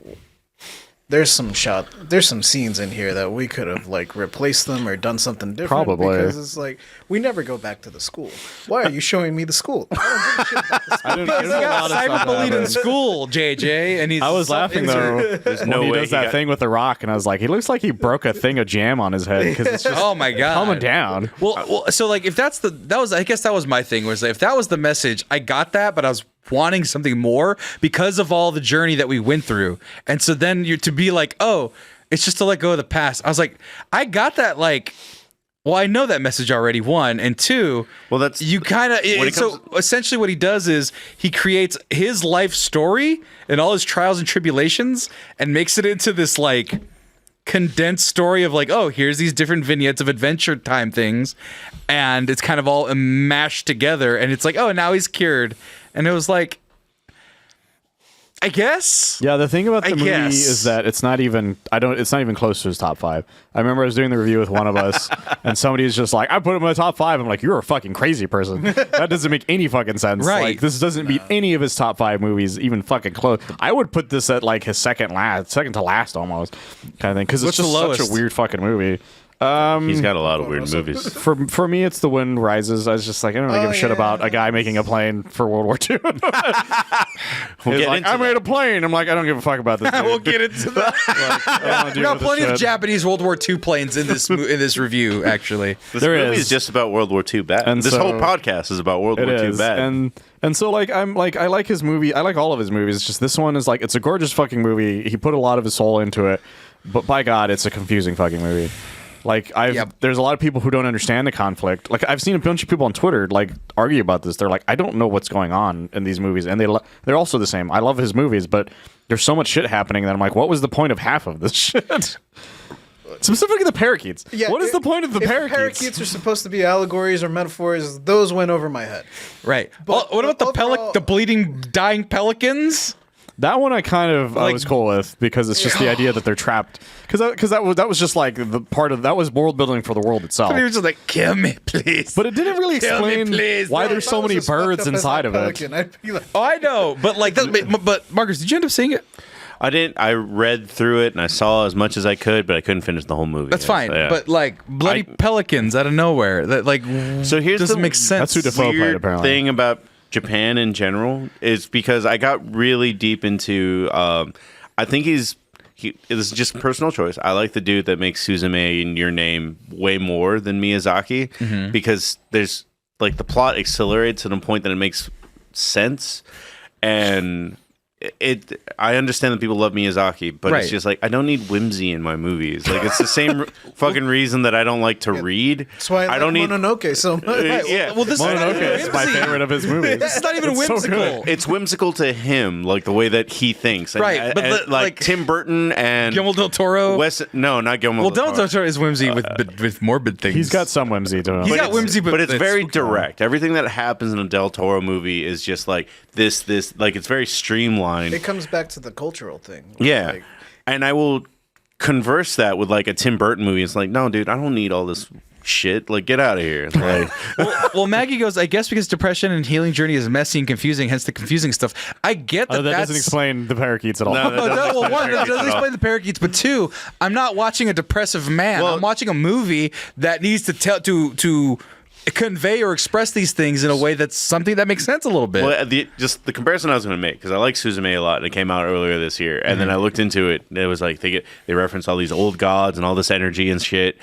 S4: there's some scenes in here that we could have like replaced them or done something different.
S3: Probably.
S4: Because it's like we never go back to the school. Why are you showing me the school? I don't give a shit about the school.
S2: He got cyberbullied in school, JJ, and
S3: I was laughing though when he does that thing with the rock, and I was like, he looks like he broke a thing of jam on his head because it's just
S2: oh my god,
S3: coming down.
S2: Well, so like if I guess that was my thing was if that was the message, I got that, but I was wanting something more because of all the journey that we went through, and so then you're to be like, oh, it's just to let go of the past. I was like, I got that like. Well, I know that message already, one. And two,
S1: well, that's
S2: you kind of... So essentially what he does is he creates his life story and all his trials and tribulations and makes it into this like condensed story of like, oh, here's these different vignettes of adventure time things. And it's kind of all mashed together. And it's like, oh, now he's cured. And it was like... I guess.
S3: Yeah, the thing about the movie is that it's not even close to his top 5. I remember I was doing the review with one of us, and somebody was just like, I put him in my top 5. I'm like, you're a fucking crazy person. That doesn't make any fucking sense.
S2: Right.
S3: Like, this doesn't beat any of his top 5 movies, even fucking close. I would put this at like his second to last almost, kind of thing, because it's just such a weird fucking movie.
S1: He's got a lot of weird movies.
S3: For me, it's The Wind Rises. I was just like, I don't really give a shit about a guy making a plane for World War II. He's like, I made a plane. I'm like, I don't give a fuck about this.
S2: We'll get into that. We got plenty of Japanese World War II planes in this review. Actually,
S1: this movie is just about World War II bad. And this whole podcast is about World War II bad.
S3: And so like I like his movie. I like all of his movies. It's just this one is like it's a gorgeous fucking movie. He put a lot of his soul into it, but by God, it's a confusing fucking movie. Like there's a lot of people who don't understand the conflict. Like I've seen a bunch of people on Twitter like argue about this. They're like, I don't know what's going on in these movies, and they're also the same. I love his movies, but there's so much shit happening that I'm like, what was the point of half of this shit? Specifically the parakeets. Yeah, what is the point of the parakeets?
S4: Parakeets are supposed to be allegories or metaphors. Those went over my head.
S2: Right. But what about the bleeding, dying pelicans?
S3: That one I kind of I was cool with because it's just the idea that they're trapped. Because that was just like the part of that was world building for the world itself.
S2: He was just like, kill me, please.
S3: But it didn't really explain why there's so many birds inside of it.
S4: Like,
S2: oh, I know, but like, but Marcus, did you end up seeing it?
S1: I didn't. I read through it and I saw as much as I could, but I couldn't finish the whole movie.
S2: That's fine. So, yeah. But like bloody pelicans out of nowhere, that like
S1: so here's
S2: doesn't make sense.
S3: That's who Defoe played, apparently.
S1: Thing about Japan in general is because I got really deep into. I think this is just a personal choice. I like the dude that makes Suzume and Your Name way more than Miyazaki because there's like the plot accelerates to the point that it makes sense, and I understand that people love Miyazaki, but
S2: Right.
S1: it's just like I don't need whimsy in my movies. Like it's the same fucking reason that I don't like to read.
S4: That's why I
S1: don't
S4: like
S1: need
S4: Mononoke so much.
S1: yeah.
S2: Well, this is not
S3: Mononoke
S2: even
S3: is my
S2: whimsy.
S3: favorite of his movies.
S2: This is not even
S3: It's so
S2: whimsical.
S3: good.
S1: It's whimsical to him, like the way that he thinks. And,
S2: Right, but
S1: and, like Tim Burton and
S2: Guillermo del Toro.
S1: No, not Guillermo.
S2: Well,
S1: del
S2: Del
S1: Toro.
S2: Toro is whimsy with morbid things.
S3: He's got some whimsy to him.
S2: He's got whimsy,
S1: but it's very
S2: spooky.
S1: direct. Everything that happens in a Del Toro movie is just like this, like it's very streamlined.
S4: It comes back to the cultural thing.
S1: Yeah.
S4: Like,
S1: And I will converse that with like a Tim Burton movie. It's like, no, dude, I don't need all this shit. Like, get out of here. Like,
S2: Well, Maggie goes, I guess because depression and healing journey is messy and confusing, hence the confusing stuff. I get that.
S3: that doesn't explain the parakeets at all.
S1: No, that doesn't
S2: Well,
S1: explain
S2: one,
S1: the
S2: that
S1: parakeets
S2: doesn't
S1: at all.
S2: explain the parakeets, but two, I'm not watching a depressive man.
S1: Well-
S2: I'm watching a movie that needs to tell to convey or express these things in a way that's something that makes sense a little bit.
S1: Well, just the comparison I was going to make, because I like Suzume a lot, and it came out earlier this year, and then I looked into it, and it was like they reference all these old gods and all this energy and shit,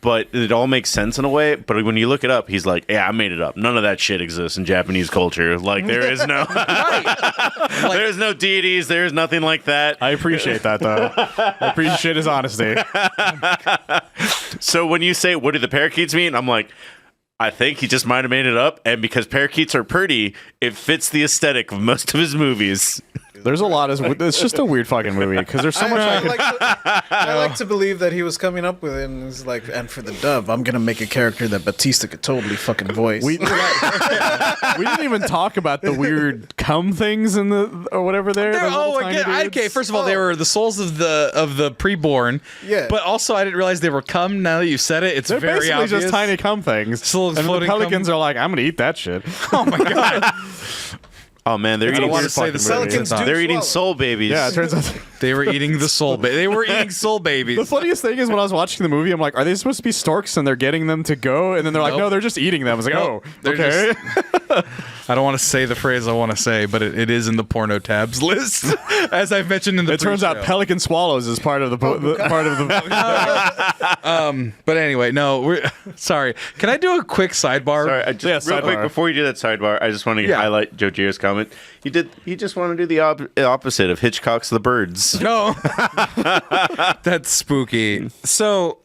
S1: but it all makes sense in a way. But when you look it up, he's like, yeah, I made it up. None of that shit exists in Japanese culture. Like, there is no there's no deities, there's nothing like that.
S3: I appreciate that, though. I appreciate his honesty.
S1: So when you say, what do the parakeets mean? I'm like, I think he just might have made it up, and because parakeets are pretty, it fits the aesthetic of most of his movies.
S3: There's a lot. It's just a weird fucking movie because there's so much.
S4: I like to believe that he was coming up with it and was like, and for the dub, I'm gonna make a character that Batista could totally fucking voice.
S3: We didn't even talk about the weird cum things in the or whatever there. the little tiny dudes.
S2: okay. First of all, they were the souls of the preborn.
S4: Yeah.
S2: But also, I didn't realize they were cum. Now that you said it, it's
S3: They're
S2: very
S3: basically
S2: obvious.
S3: just tiny cum things.
S2: Still
S3: And the
S2: floating
S3: pelicans
S2: cum.
S3: are like, I'm gonna eat that shit.
S2: Oh my god!
S1: Oh man, they're
S2: I don't
S1: eating
S2: want to say the
S4: Pelicans
S2: pelicans.
S4: do
S1: they're eating
S4: swallow.
S1: soul babies.
S3: Yeah, it turns out.
S2: They were eating the soul. They were eating soul babies.
S3: The funniest thing is when I was watching the movie, I'm like, are they supposed to be storks and they're getting them to go? And then they're like,
S2: Nope.
S3: no, they're just eating them. I was like,
S2: Nope.
S3: oh,
S2: They're
S3: okay.
S2: I don't want to say the phrase I want to say, but it is in the porno tabs list, as I've mentioned in the.
S3: It turns out
S2: pre-show.
S3: pelican swallows is part of the part of the.
S2: But anyway, no, we're sorry. Can I do a quick sidebar?
S1: Sorry, real
S3: sidebar.
S1: quick before you do that sidebar, I just want to
S2: Yeah.
S1: highlight Jojiro's comment. He just wanted to do the opposite of Hitchcock's The Birds.
S2: No, that's spooky. So.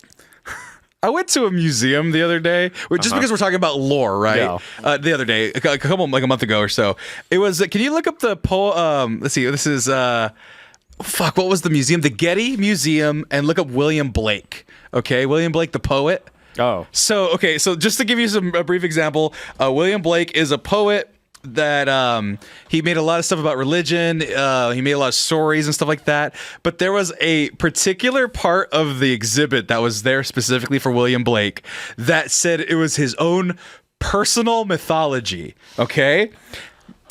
S2: I went to a museum the other day, just because we're talking about lore, right?
S3: Yeah.
S2: The other day, a month ago or so. It was. Can you look up the poem? Let's see. This is. What was the museum? The Getty Museum, and look up William Blake. Okay, William Blake, the poet.
S3: Oh.
S2: So just to give you a brief example, William Blake is a poet that he made a lot of stuff about religion. He made a lot of stories and stuff like that. But there was a particular part of the exhibit that was there specifically for William Blake that said it was his own personal mythology. Okay?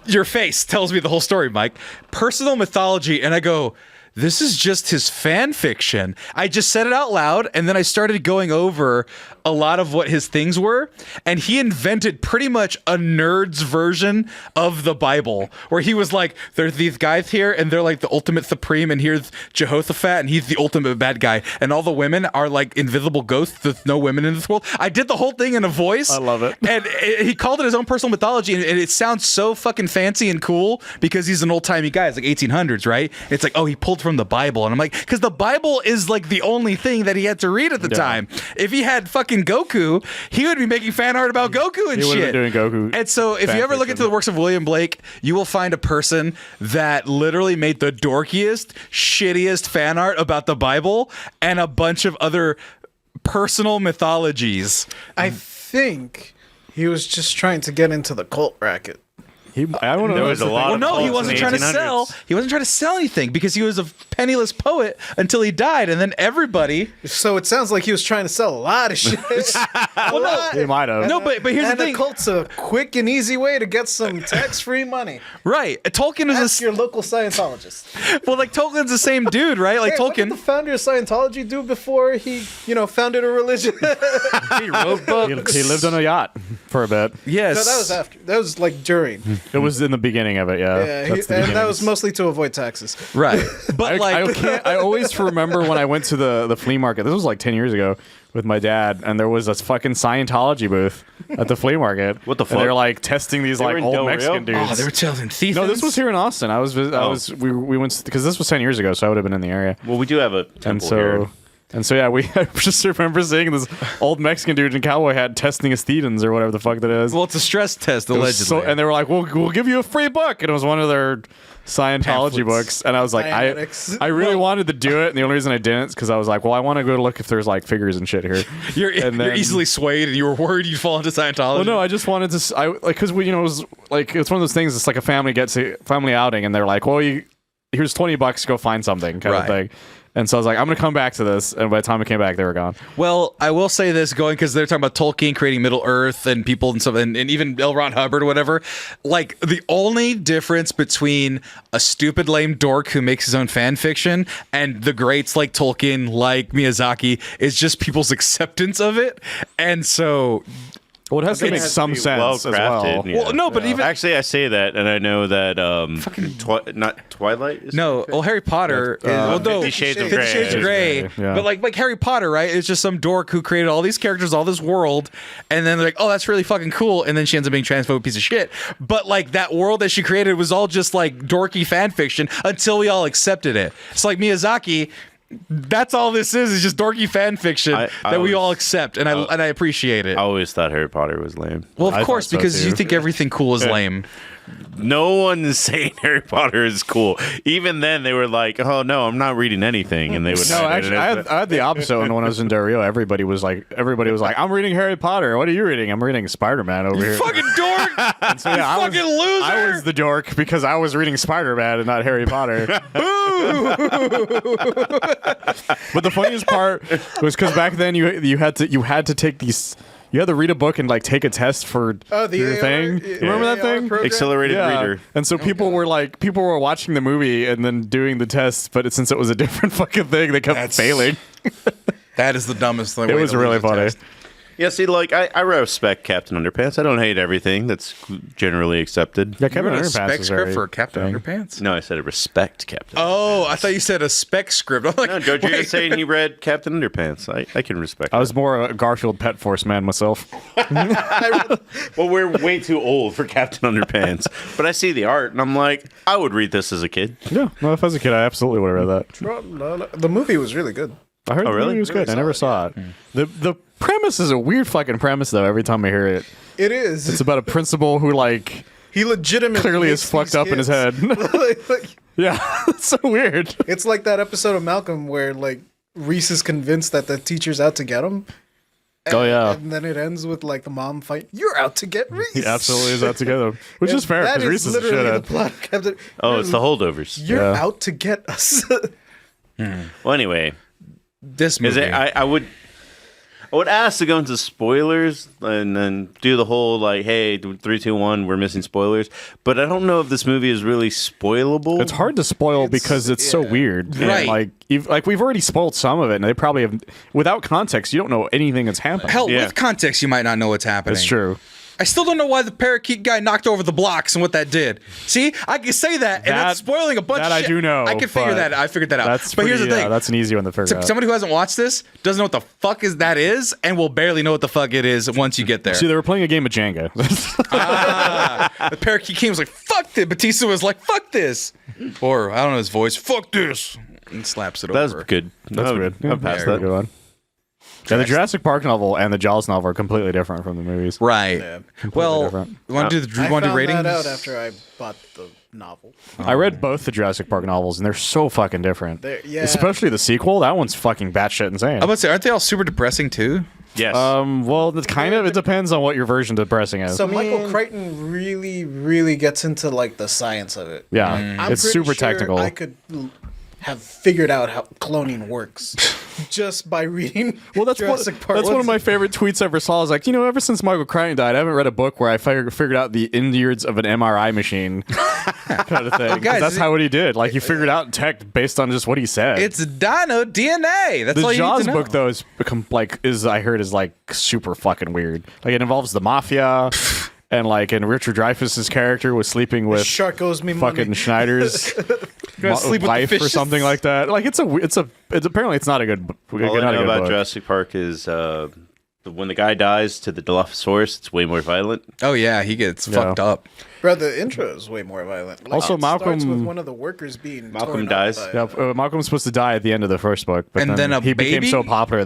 S2: Your face tells me the whole story, Mike. Personal mythology. And I go, this is just his fan fiction. I just said it out loud, and then I started going over a lot of what his things were, and he invented pretty much a nerd's version of the Bible, where he was like, there's these guys here, and they're like the ultimate supreme, and here's Jehoshaphat, and he's the ultimate bad guy, and all the women are like invisible ghosts. There's no women in this world. I did the whole thing in a voice.
S3: I love it.
S2: And he called it his own personal mythology, and it sounds so fucking fancy and cool because he's an old-timey guy. It's like 1800s, right? It's like, oh, he pulled from the Bible. And I'm like, because the Bible is like the only thing that he had to read at the time. If he had fucking Goku, he would be making fan art about Goku and
S3: He would
S2: shit.
S3: have been doing Goku.
S2: And so if you ever look into the works of William Blake, you will find a person that literally made the dorkiest, shittiest fan art about the Bible and a bunch of other personal mythologies.
S4: I think he was just trying to get into the cult racket.
S3: I want to
S1: There
S3: know.
S1: was a lot
S2: Well,
S1: of
S2: no, he
S1: cults
S2: wasn't
S1: in
S2: trying
S1: the
S2: to
S1: 1800s.
S2: sell. He wasn't trying to sell anything because he was a penniless poet until he died, and then everybody.
S4: So it sounds like he was trying to sell a lot of shit.
S2: Well, no,
S3: He might have.
S2: no, but here's
S4: and
S2: the
S4: a
S2: thing,
S4: cult's a quick and easy way to get some tax-free money.
S2: right? Tolkien
S4: Ask
S2: is
S4: your local Scientologist.
S2: well, like Tolkien's the same dude, right? Like
S4: Hey, what did
S2: Tolkien.
S4: the founder of Scientology do before he, founded a religion?
S2: He wrote books.
S3: He lived on a yacht for a bit.
S2: Yes,
S4: No, that was after. That was like during.
S3: It was in the beginning of it, yeah.
S4: Yeah,
S3: That's the
S4: and that
S3: beginning.
S4: was mostly to avoid taxes.
S2: right. But
S3: I
S2: like,
S3: can't. I always remember when I went to the flea market. This was like 10 years ago. with my dad, and there was a fucking Scientology booth at the flea market.
S1: What the
S3: And
S1: fuck?
S3: they're like testing these
S1: were
S3: like
S1: in
S3: old
S1: Del Rio?
S3: Mexican dudes.
S2: Oh, they were telling thieves.
S3: No, this was here in Austin. We went because this was 10 years ago, so I would have been in the area.
S1: Well, we do have a temple here.
S3: And so yeah, I just remember seeing this old Mexican dude in a cowboy hat testing his thetans or whatever the fuck that is.
S2: Well, it's a stress test,
S3: It was
S2: allegedly.
S3: and they were like, "We'll give you a free book," and it was one of their Scientology
S2: Pamphlets.
S3: books. And I was like,
S4: Dianetics.
S3: I really wanted to do it, and the only reason I didn't is because I was like, well, I want to go look if there's like figures and shit here.
S2: You're
S3: then-
S2: easily swayed, and you were worried you'd fall into Scientology.
S3: Well, no, I just wanted to, because we, it was like it's one of those things. It's like a family outing, and they're like, well, here's $20, go find something, kind of
S2: Right.
S3: thing. And so I was like, I'm gonna come back to this, and by the time I came back, they were gone.
S2: Well, I will say this going because they're talking about Tolkien creating Middle Earth and people and stuff, and even L. Ron Hubbard or whatever. Like, the only difference between a stupid, lame dork who makes his own fan fiction and the greats like Tolkien, like Miyazaki, is just people's acceptance of it. And so.
S3: Well, it has to
S1: It
S3: make
S1: has
S3: some
S1: to be
S3: sense as well.
S1: well-crafted, yeah.
S2: Well, no, but even.
S1: Actually, I say that, and I know that not Twilight. Is
S2: No, well, Harry Potter. Well, no,
S1: 50 Shades of
S2: 50
S1: Grey.
S2: Shades of Grey.
S3: Yeah.
S2: But like Harry Potter, right? It's just some dork who created all these characters, all this world, and then they're like, oh, that's really fucking cool. And then she ends up being transphobic piece of shit. But like that world that she created was all just like dorky fan fiction until we all accepted it. It's like Miyazaki. That's all this is just dorky fan fiction
S1: I
S2: that we
S1: was-
S2: all accept, and I appreciate it.
S1: I always thought Harry Potter was lame.
S2: Well,
S3: I
S2: of course,
S3: thought so,
S2: because you
S3: too.
S2: think everything cool is lame.
S1: No one is saying Harry Potter is cool. Even then, they were like, "Oh no, I'm not reading anything," and they would.
S3: No, actually, I had the opposite. When I was in Del Rio, everybody was like, "I'm reading Harry Potter. What are you reading? I'm reading Spider-Man over here."
S2: Fucking dork!
S3: So, yeah,
S2: you fucking loser!
S3: I was the dork because I was reading Spider-Man and not Harry Potter. But the funniest part was because back then you had to take these. You had to read a book and like take a test for your thing. Remember that thing?
S1: accelerated reader.
S3: And so people were watching the movie and then doing the test, but since it was a different fucking thing, they kept failing.
S2: That is the dumbest thing.
S3: It was really funny.
S1: Yeah, see, like I respect Captain Underpants. I don't hate everything that's generally accepted.
S3: Yeah,
S2: You
S3: Kevin
S2: wrote a
S3: Underpants
S2: spec
S3: is
S2: script
S3: very
S2: for Captain
S3: thing.
S2: Underpants?
S1: No, I said I respect Captain.
S2: Oh, I thought you said a spec script. I'm like,
S1: No, George, you're
S2: wait.
S1: saying you read Captain Underpants. I can respect.
S3: I was more a Garfield Pet Force man myself.
S1: Well, we're way too old for Captain Underpants, but I see the art and I'm like, I would read this as a kid.
S3: Yeah, no, if I was a kid, I absolutely would have read that.
S4: The movie was really good.
S3: I heard the
S1: really?
S3: movie was good. I never saw it. The premise is a weird fucking premise, though. Every time I hear it,
S4: It is.
S3: it's about a principal who like
S4: He legitimately
S3: clearly is
S4: makes
S3: fucked
S4: these
S3: up in his
S4: kids.
S3: head.
S4: Like,
S3: Yeah, it's so weird.
S4: it's like that episode of Malcolm where like Reese is convinced that the teacher's out to get him.
S3: Oh yeah,
S4: And then it ends with like the mom fight. You're out to get Reese.
S3: he absolutely is out together, which is fair
S4: That
S3: because Reese is a
S4: literally the
S3: shithead.
S4: plot of Captain.
S1: Oh, it's the holdovers.
S4: You're
S3: Yeah.
S4: out to get us.
S1: Well, anyway,
S2: This
S1: is
S2: movie.
S1: it? I would ask to go into spoilers and then do the whole like, hey, 3, 2, 1, we're missing spoilers. But I don't know if this movie is really spoilable.
S3: It's hard to spoil because it's so weird. And,
S2: Right.
S3: like we've already spoiled some of it, and they probably have. Without context, you don't know anything that's happening.
S2: Hell,
S1: Yeah.
S2: with context, you might not know what's happening.
S3: It's true.
S2: I still don't know why the parakeet guy knocked over the blocks and what that did. See, I can say that, and that's spoiling a bunch
S3: that
S2: of
S3: I
S2: shit.
S3: do know,
S2: I can figure
S3: but
S2: that. I figured that out.
S3: That's
S2: but here's the
S3: pretty,
S2: thing.
S3: that's an easy one to figure out.
S2: Somebody who hasn't watched this doesn't know what the fuck that is, and will barely know what the fuck it is once you get there.
S3: See, they were playing a game of Jenga.
S2: The parakeet king was like, "Fuck this." Batista was like, "Fuck this," or I don't know his voice. "Fuck this," and slaps it
S1: That was
S2: over.
S1: good.
S3: That's good.
S1: I'll pass
S3: That's
S1: that.
S3: a good one. Yeah, the Jurassic Park novel and the Jaws novel are completely different from the movies.
S2: Right. Well,
S3: different.
S2: you want to do
S4: I
S2: want to do
S4: found
S2: ratings?
S4: that out after I bought the novel.
S3: I read both the Jurassic Park novels, and they're so fucking different.
S4: Yeah.
S3: Especially the sequel. That one's fucking batshit insane.
S2: I'm about to say, aren't they all super depressing too?
S1: Yes.
S3: Well, it's kind of. It depends on what your version of depressing is.
S4: So Michael Crichton really gets into like the science of it.
S3: yeah,
S4: I'm
S3: it's
S4: pretty
S3: super
S4: sure
S3: technical.
S4: I could have figured out how cloning works just by reading.
S3: Well, that's
S4: Jurassic Park.
S3: one of my favorite tweets I ever saw. I was like, ever since Michael Crichton died, I haven't read a book where I figured out the innards of an MRI machine kind of thing. 'Cause
S2: guys,
S3: that's how what he did. Like, he figured out tech based on just what he said.
S2: It's dino DNA. That's all
S3: The
S2: you
S3: Jaws
S2: need to know.
S3: book, though, is I heard is like super fucking weird. Like, it involves the mafia, and like, and Richard Dreyfuss's character was sleeping with
S4: Shark owes me
S3: fucking
S4: money.
S3: Schneiders.
S2: sleep with the
S3: wife or
S2: fishes?
S3: something like that. Like it's apparently it's not a good.
S1: All I
S3: not a
S1: know
S3: good
S1: about
S3: book.
S1: Jurassic Park is when the guy dies to the Dilophosaurus, it's way more violent.
S2: Oh yeah, he gets fucked up.
S4: Bro, the intro is way more violent. Like,
S3: Also,
S4: it starts
S3: Malcolm-
S4: with one of the workers being
S1: Malcolm
S4: torn up
S1: dies.
S4: by-
S3: Yeah, Malcolm's supposed to die at the end of the first book, but
S2: And then a
S3: he became
S2: baby?
S3: so popular.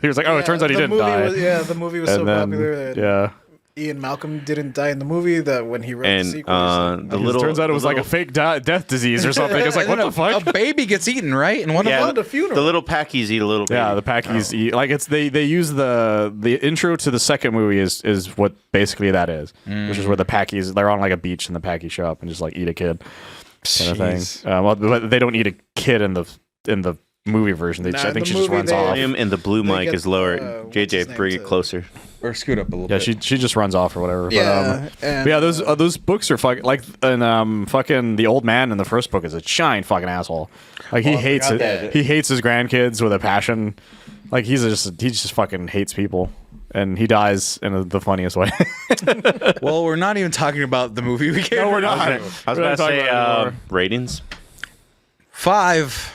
S3: He was like, oh, it turns out he
S4: the
S3: didn't
S4: movie
S3: die.
S4: the movie was so
S3: And then,
S4: popular that
S3: yeah.
S4: Ian Malcolm didn't die in the movie. That when he wrote the
S1: And
S4: sequel, he's like,
S1: the
S3: It
S1: little
S3: turns out it was
S1: the
S3: like a
S1: little-
S3: fake death disease or something. It's like,
S2: And
S3: what
S2: then
S3: the fuck?
S2: A baby gets eaten, right? And one
S1: yeah,
S2: of them.
S4: the funeral.
S1: the little packies eat a little baby.
S3: Yeah, the Packies eat like it's they use the intro to the second movie is what basically that is, which is where the Packies they're on like a beach and the Packies show up and just like eat a kid kind of thing.
S2: Jeez.
S3: Well, but they don't eat a kid in the movie version. They
S4: Nah,
S3: I think
S4: in
S3: she
S4: the
S3: just
S4: movie
S3: runs
S4: they-
S3: off.
S1: Volume and the blue
S4: They
S1: mic
S4: get,
S1: is lower.
S4: what's his
S1: JJ,
S4: name
S1: bring it
S4: to-
S1: closer.
S2: Or scoot up a little
S3: Yeah,
S2: bit.
S3: she just runs off or whatever.
S4: yeah,
S3: But yeah, those books are fucking like and fucking the old man in the first book is a giant fucking asshole. Like he hates it.
S4: that.
S3: He hates his grandkids with a passion. Like he just fucking hates people. And he dies in the funniest way.
S2: Well, we're not even talking about the movie we gave.
S3: No, we're not.
S1: I was
S3: We're
S1: about
S3: not
S1: to
S3: talking
S1: say
S3: about it anymore.
S1: ratings.
S2: 5.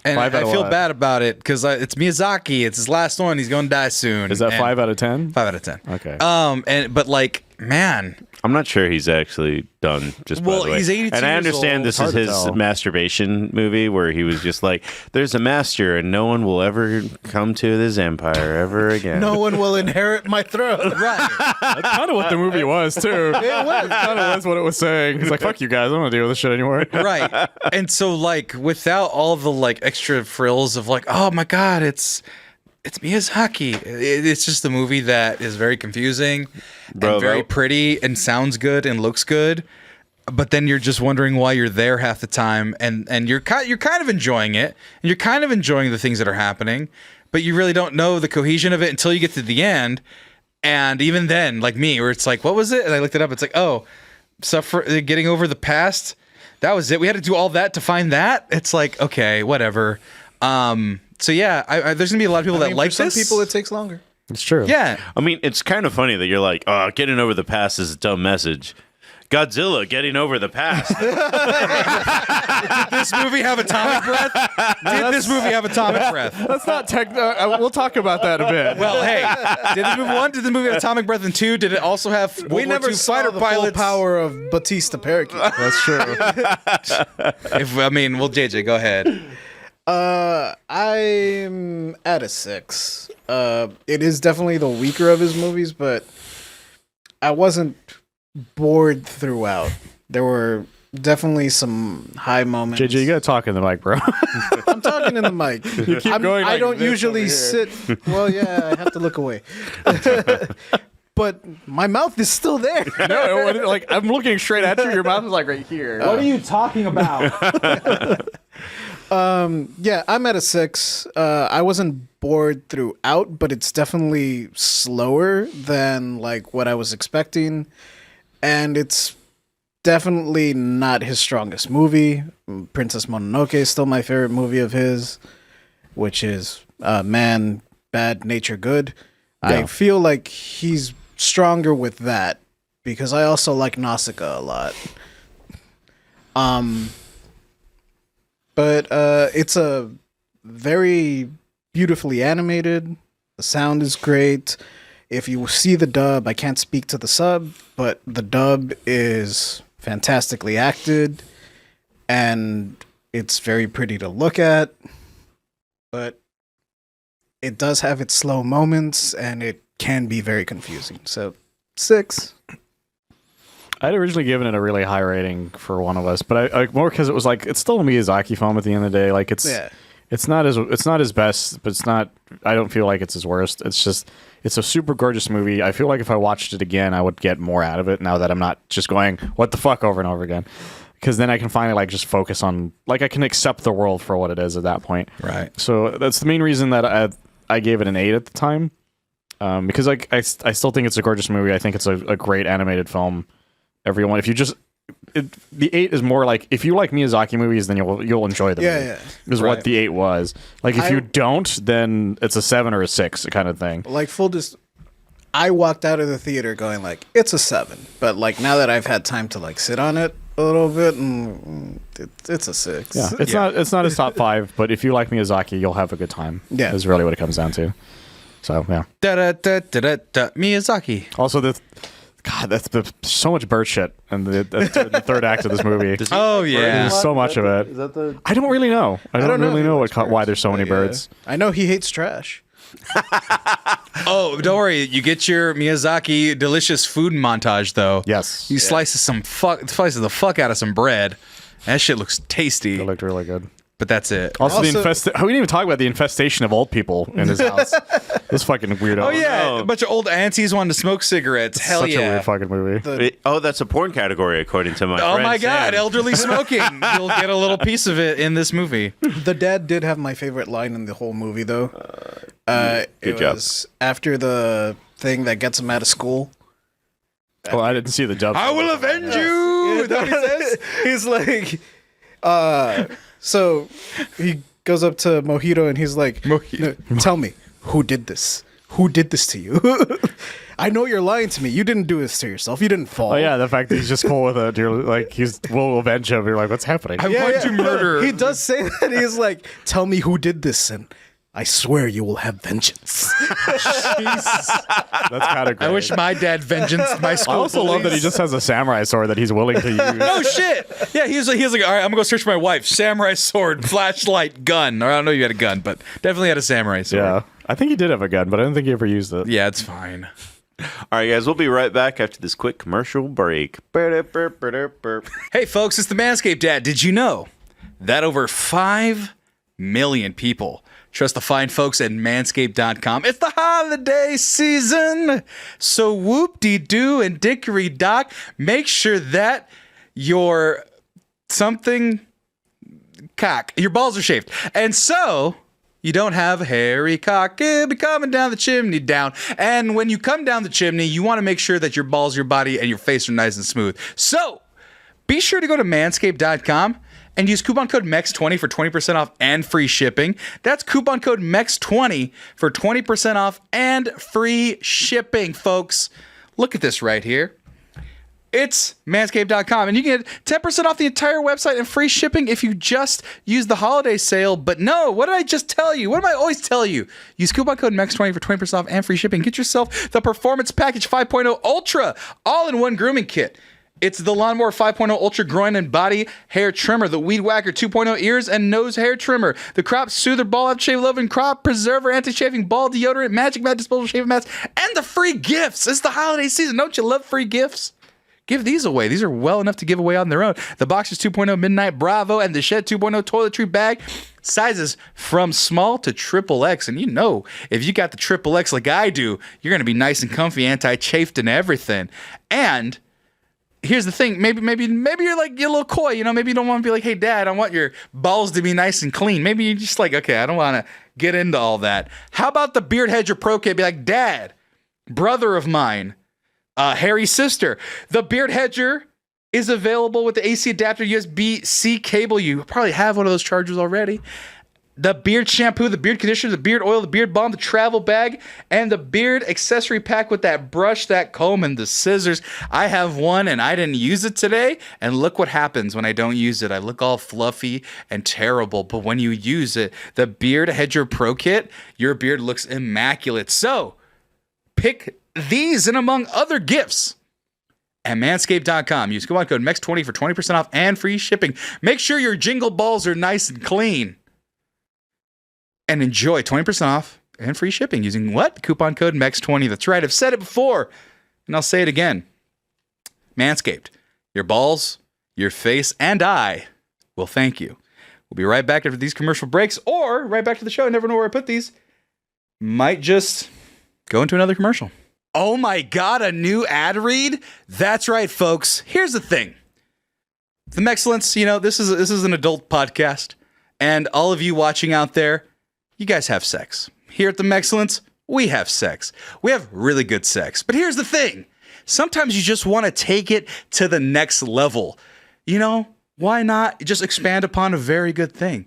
S2: And
S3: 5 out
S2: I
S3: of
S2: feel
S3: what?
S2: bad about it because it's Miyazaki. It's his last one. He's going to die soon.
S3: Is that
S2: And
S3: 5 out of 10?
S2: 5 out of 10.
S3: Okay.
S2: But like, man,
S1: I'm not sure he's actually done. Just
S2: Well,
S1: by the way.
S2: he's 82
S1: and I
S2: years
S1: understand
S2: old.
S1: this
S3: Hard
S1: is
S3: to
S1: his
S3: tell.
S1: masturbation movie where he was just like, "There's a master, and no one will ever come to this empire ever again."
S4: no one will inherit my throne.
S2: right?
S3: That's kind of what the movie was, too. It was. Kind of was what it was saying. He's like, fuck you guys. I don't want to deal with this shit anymore.
S2: Right. And so like without all the like extra frills of like, oh my god, it's Miyazaki. It's just a movie that is very confusing and very pretty and sounds good and looks good. But then you're just wondering why you're there half the time, and you're kind of enjoying it, and you're kind of enjoying the things that are happening, but you really don't know the cohesion of it until you get to the end. And even then, like me, where it's like, what was it? And I looked it up. It's like, oh, getting over the past. That was it. We had to do all that to find that. It's like, okay, whatever. So yeah, there's gonna be a lot of people that like
S4: for
S2: this.
S4: some people, it takes longer.
S3: It's true.
S2: Yeah.
S1: I mean, it's kind of funny that you're like, "Oh, getting over the past is a dumb message." Godzilla getting over the past.
S2: Did this movie have atomic breath? Did this movie have atomic breath?
S3: That's not tech. We'll talk about that in a bit.
S2: Well, hey, did this movie 1? Did the movie have atomic breath? And 2? Did it also have World
S4: We
S2: War
S4: never
S2: II
S4: saw
S2: fighter
S4: the
S2: pilots?
S4: full power of Batista parakeet.
S3: That's true.
S2: JJ, go ahead.
S4: I'm at a 6. It is definitely the weaker of his movies, but I wasn't bored throughout. There were definitely some high moments.
S3: JJ, you gotta talk in the mic, bro.
S4: I'm talking in the mic.
S3: You keep going.
S4: I
S3: like
S4: don't
S3: this
S4: usually
S3: over here.
S4: sit. Well, yeah, I have to look away. But my mouth is still there.
S3: No, like I'm looking straight at you. Your mouth is like right here.
S2: What are you talking about?
S4: Yeah, I'm at a 6. I wasn't bored throughout, but it's definitely slower than like what I was expecting, and it's definitely not his strongest movie. Princess Mononoke is still my favorite movie of his, which is Man, Bad, Nature, Good. I feel like he's stronger with that because I also like Nausicaa a lot. But it's a very beautifully animated. The sound is great. If you see the dub, I can't speak to the sub, but the dub is fantastically acted, and it's very pretty to look at. But it does have its slow moments, and it can be very confusing. So 6.
S3: I'd originally given it a really high rating for one of us, but I more because it was like it's still a Miyazaki film at the end of the day. Like it's not his best, but it's not. I don't feel like it's his worst. It's just it's a super gorgeous movie. I feel like if I watched it again, I would get more out of it. Now that I'm not just going what the fuck over and over again, because then I can finally like just focus on like I can accept the world for what it is at that point.
S2: Right.
S3: So that's the main reason that I gave it an 8 at the time, because like I still think it's a gorgeous movie. I think it's a great animated film. Everyone, if you just the 8 is more like if you like Miyazaki movies, then you'll enjoy the movie.
S4: Yeah.
S3: Is what the 8 was. Like if you don't, then it's a 7 or a 6 kind of thing.
S4: Like I walked out of the theater going like it's a 7, but like now that I've had time to like sit on it a little bit, and it's a 6.
S3: Yeah, it's not his top 5, but if you like Miyazaki, you'll have a good time.
S4: Yeah,
S3: is really what it comes down to. So yeah.
S2: Miyazaki.
S3: Also, that's so much bird shit in the third act of this movie.
S2: Oh yeah,
S3: there's so much of it.
S1: Is that the?
S3: I don't really know. I don't really know why there's so many birds.
S4: I know he hates trash.
S2: Oh, don't worry. You get your Miyazaki delicious food montage though.
S3: Yes.
S2: He slices the fuck out of some bread. That shit looks tasty.
S3: It looked really good.
S2: But that's it.
S3: Also, we didn't even talk about the infestation of old people in his house. This fucking weirdo.
S2: Oh yeah, a bunch of old aunties wanting to smoke cigarettes. Hell
S3: Such
S2: yeah.
S3: a weird fucking movie.
S1: That's a porn category according to my friend.
S2: Oh my god,
S1: Sam.
S2: elderly smoking. You'll get a little piece of it in this movie.
S4: The dad did have my favorite line in the whole movie, though.
S1: Good job.
S4: Was after the thing that gets him out of school.
S3: Well, I didn't see the dub.
S2: I will avenge you. Is that what he says?
S4: He's like, so he goes up to Mojito and he's like,
S2: Mojito.
S4: "No, tell me, who did this? Who did this to you? I know you're lying to me. You didn't do this to yourself. You didn't fall."
S3: Oh yeah, the fact that he's just cool with it. You're like, we'll avenge him. You're like, what's happening?
S2: I want to murder.
S4: He does say that. He's like, "Tell me who did this, and I swear you will have vengeance."
S3: That's kind of great.
S2: I wish my dad vengeanced my school.
S3: I also love that he just has a samurai sword that he's willing to use.
S2: No shit. Yeah, he was like, all right, I'm gonna go search for my wife. Samurai sword, flashlight, gun. Or I don't know if you had a gun, but definitely had a samurai sword.
S3: Yeah, I think he did have a gun, but I don't think he ever used it.
S2: Yeah, it's fine.
S1: All right, guys, we'll be right back after this quick commercial break.
S2: Hey, folks, it's the Manscaped Dad. Did you know that over 5 million people trust the fine folks at manscaped.com? It's the holiday season. So whoop-de-doo and dickory-dock, make sure that your something cock, your balls are shaved. And so you don't have a hairy cock. It'll be coming down the chimney down. And when you come down the chimney, you want to make sure that your balls, your body, and your face are nice and smooth. So be sure to go to manscaped.com and use coupon code MEX20 for 20% off and free shipping. That's coupon code MEX20 for 20% off and free shipping, folks. Look at this right here. It's manscaped.com, and you can get 10% off the entire website and free shipping if you just use the holiday sale. But no, what did I just tell you? What did I always tell you? Use coupon code MEX20 for 20% off and free shipping. Get yourself the Performance Package 5.0 Ultra all-in-one grooming kit. It's the Lawnmower 5.0 Ultra Groin and Body Hair Trimmer, the Weed Whacker 2.0 Ears and Nose Hair Trimmer, the Crop Soother Ball Aftershave Loving Crop Preserver Anti-Shaving Ball Deodorant, Magic Mat Disposable Shaving Mats, and the free gifts. It's the holiday season. Don't you love free gifts? Give these away. These are well enough to give away on their own. The Boxers 2.0 Midnight Bravo and the Shed 2.0 Toiletry Bag. Sizes from small to XXX. And you know, if you got the XXX like I do, you're going to be nice and comfy, anti-chafed and everything. And here's the thing. Maybe you're like, you're a little coy. You know, maybe you don't want to be like, hey, Dad, I want your balls to be nice and clean. Maybe you're just like, okay, I don't want to get into all that. How about the Beard Hedger Pro Kit? Be like, Dad, brother of mine, Harry's sister. The Beard Hedger is available with the AC adapter USB-C cable. You probably have one of those chargers already. The beard shampoo, the beard conditioner, the beard oil, the beard balm, the travel bag, and the beard accessory pack with that brush, that comb, and the scissors. I have one and I didn't use it today. And look what happens when I don't use it. I look all fluffy and terrible. But when you use it, the Beard Hedger Pro Kit, your beard looks immaculate. So pick these and among other gifts at manscaped.com. Use coupon code MEX20 for 20% off and free shipping. Make sure your jingle balls are nice and clean. And enjoy 20% off and free shipping using what? Coupon code MEX20. That's right. I've said it before, and I'll say it again. Manscaped. Your balls, your face, and I will thank you. We'll be right back after these commercial breaks, or right back to the show. I never know where I put these. Might just go into another commercial. Oh my God, a new ad read? That's right, folks. Here's the thing. The Mexcellence, you know, this is an adult podcast, and all of you watching out there, you guys have sex. Here at the Mexcellence, we have sex. We have really good sex. But here's the thing. Sometimes you just want to take it to the next level. You know, why not just expand upon a very good thing?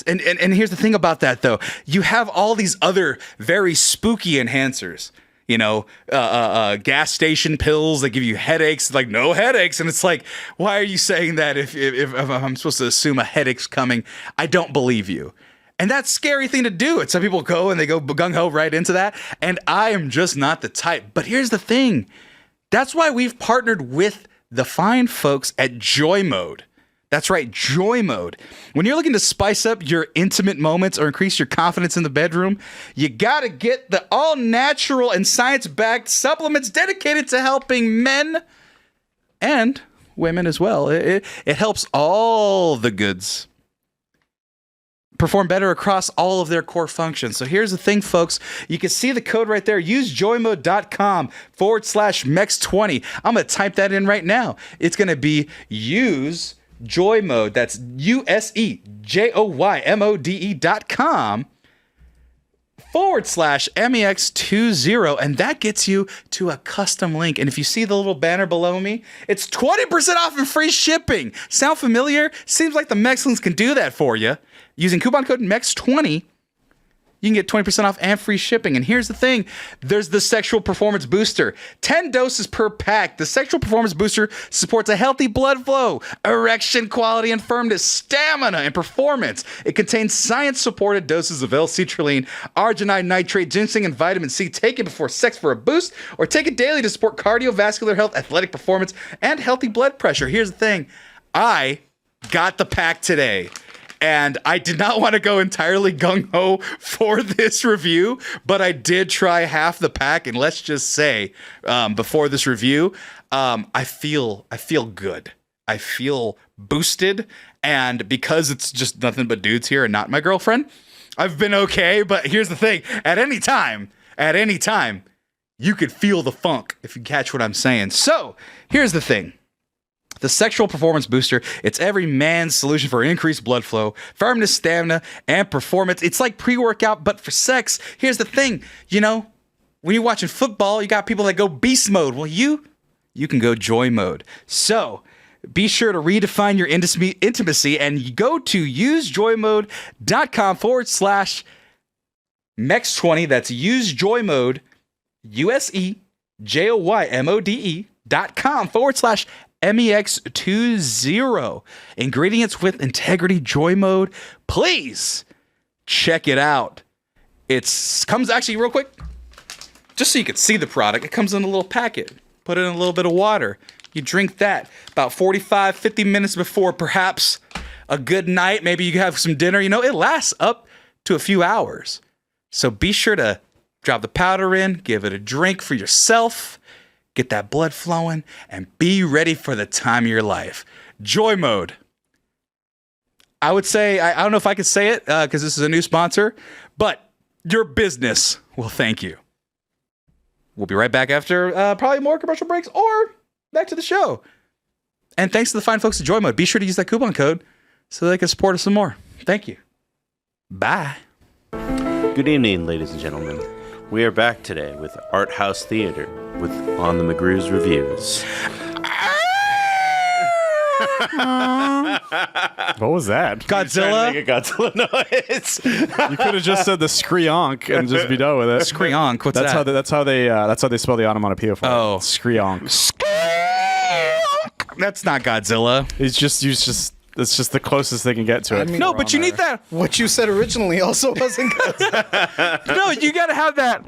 S2: And here's the thing about that, though. You have all these other very spooky enhancers. gas station pills that give you headaches, like no headaches. And it's like, why are you saying that if I'm supposed to assume a headache's coming? I don't believe you. And that's a scary thing to do. And some people go and they go gung-ho right into that. And I am just not the type. But here's the thing. That's why we've partnered with the fine folks at Joy Mode. That's right, Joy Mode. When you're looking to spice up your intimate moments or increase your confidence in the bedroom, you gotta get the all-natural and science-backed supplements dedicated to helping men and women as well. It helps all the goods perform better across all of their core functions. So here's the thing, folks. You can see the code right there. Use joymode.com/MEX20. I'm going to type that in right now. It's going to be use Joy Mode. That's USEJOYMODE.com/MEX20. And that gets you to a custom link. And if you see the little banner below me, it's 20% off and free shipping. Sound familiar? Seems like the Mexicans can do that for you. Using coupon code MEX20, you can get 20% off and free shipping. And here's the thing. There's the Sexual Performance Booster. 10 doses per pack. The Sexual Performance Booster supports a healthy blood flow, erection quality and firmness, stamina, and performance. It contains science-supported doses of L-citrulline, arginine nitrate, ginseng, and vitamin C. Take it before sex for a boost, or take it daily to support cardiovascular health, athletic performance, and healthy blood pressure. Here's the thing. I got the pack today. And I did not want to go entirely gung-ho for this review, but I did try half the pack. And let's just say, before this review, I feel good. I feel boosted. And because it's just nothing but dudes here and not my girlfriend, I've been okay. But here's the thing. At any time, you could feel the funk, if you catch what I'm saying. So here's the thing. The Sexual Performance Booster, it's every man's solution for increased blood flow, firmness, stamina, and performance. It's like pre-workout, but for sex. Here's the thing, when you're watching football, you got people that go beast mode. Well, you can go joy mode. So be sure to redefine your intimacy and go to usejoymode.com/MEX20. That's usejoymode, USEJOYMODE.com/MEX20. Ingredients with integrity, Joy Mode. Please check it out. Comes actually real quick, just so you can see the product. It comes in a little packet. Put it in a little bit of water. You drink that about 45, 50 minutes before perhaps a good night. Maybe you have some dinner. It lasts up to a few hours. So be sure to drop the powder in, give it a drink for yourself. Get that blood flowing, and be ready for the time of your life. Joy Mode. I would say, I don't know if I could say it because this is a new sponsor, but your business will thank you. We'll be right back after probably more commercial breaks or back to the show. And thanks to the fine folks at Joy Mode. Be sure to use that coupon code so they can support us some more. Thank you. Bye.
S1: Good evening, ladies and gentlemen. We are back today with Art House Theater on the Mcgrew'S Reviews.
S3: What was that?
S2: Godzilla?
S1: Make a Godzilla noise.
S3: You could have just said the screonk and just be done with it.
S2: Screonk? What's that?
S3: That's how they spell the onomatopoeia for it.
S2: Oh.
S3: Screonk.
S2: That's not Godzilla.
S3: It's just the closest they can get to it.
S2: No, but you need that.
S4: What you said originally also wasn't good.
S2: No, you gotta have that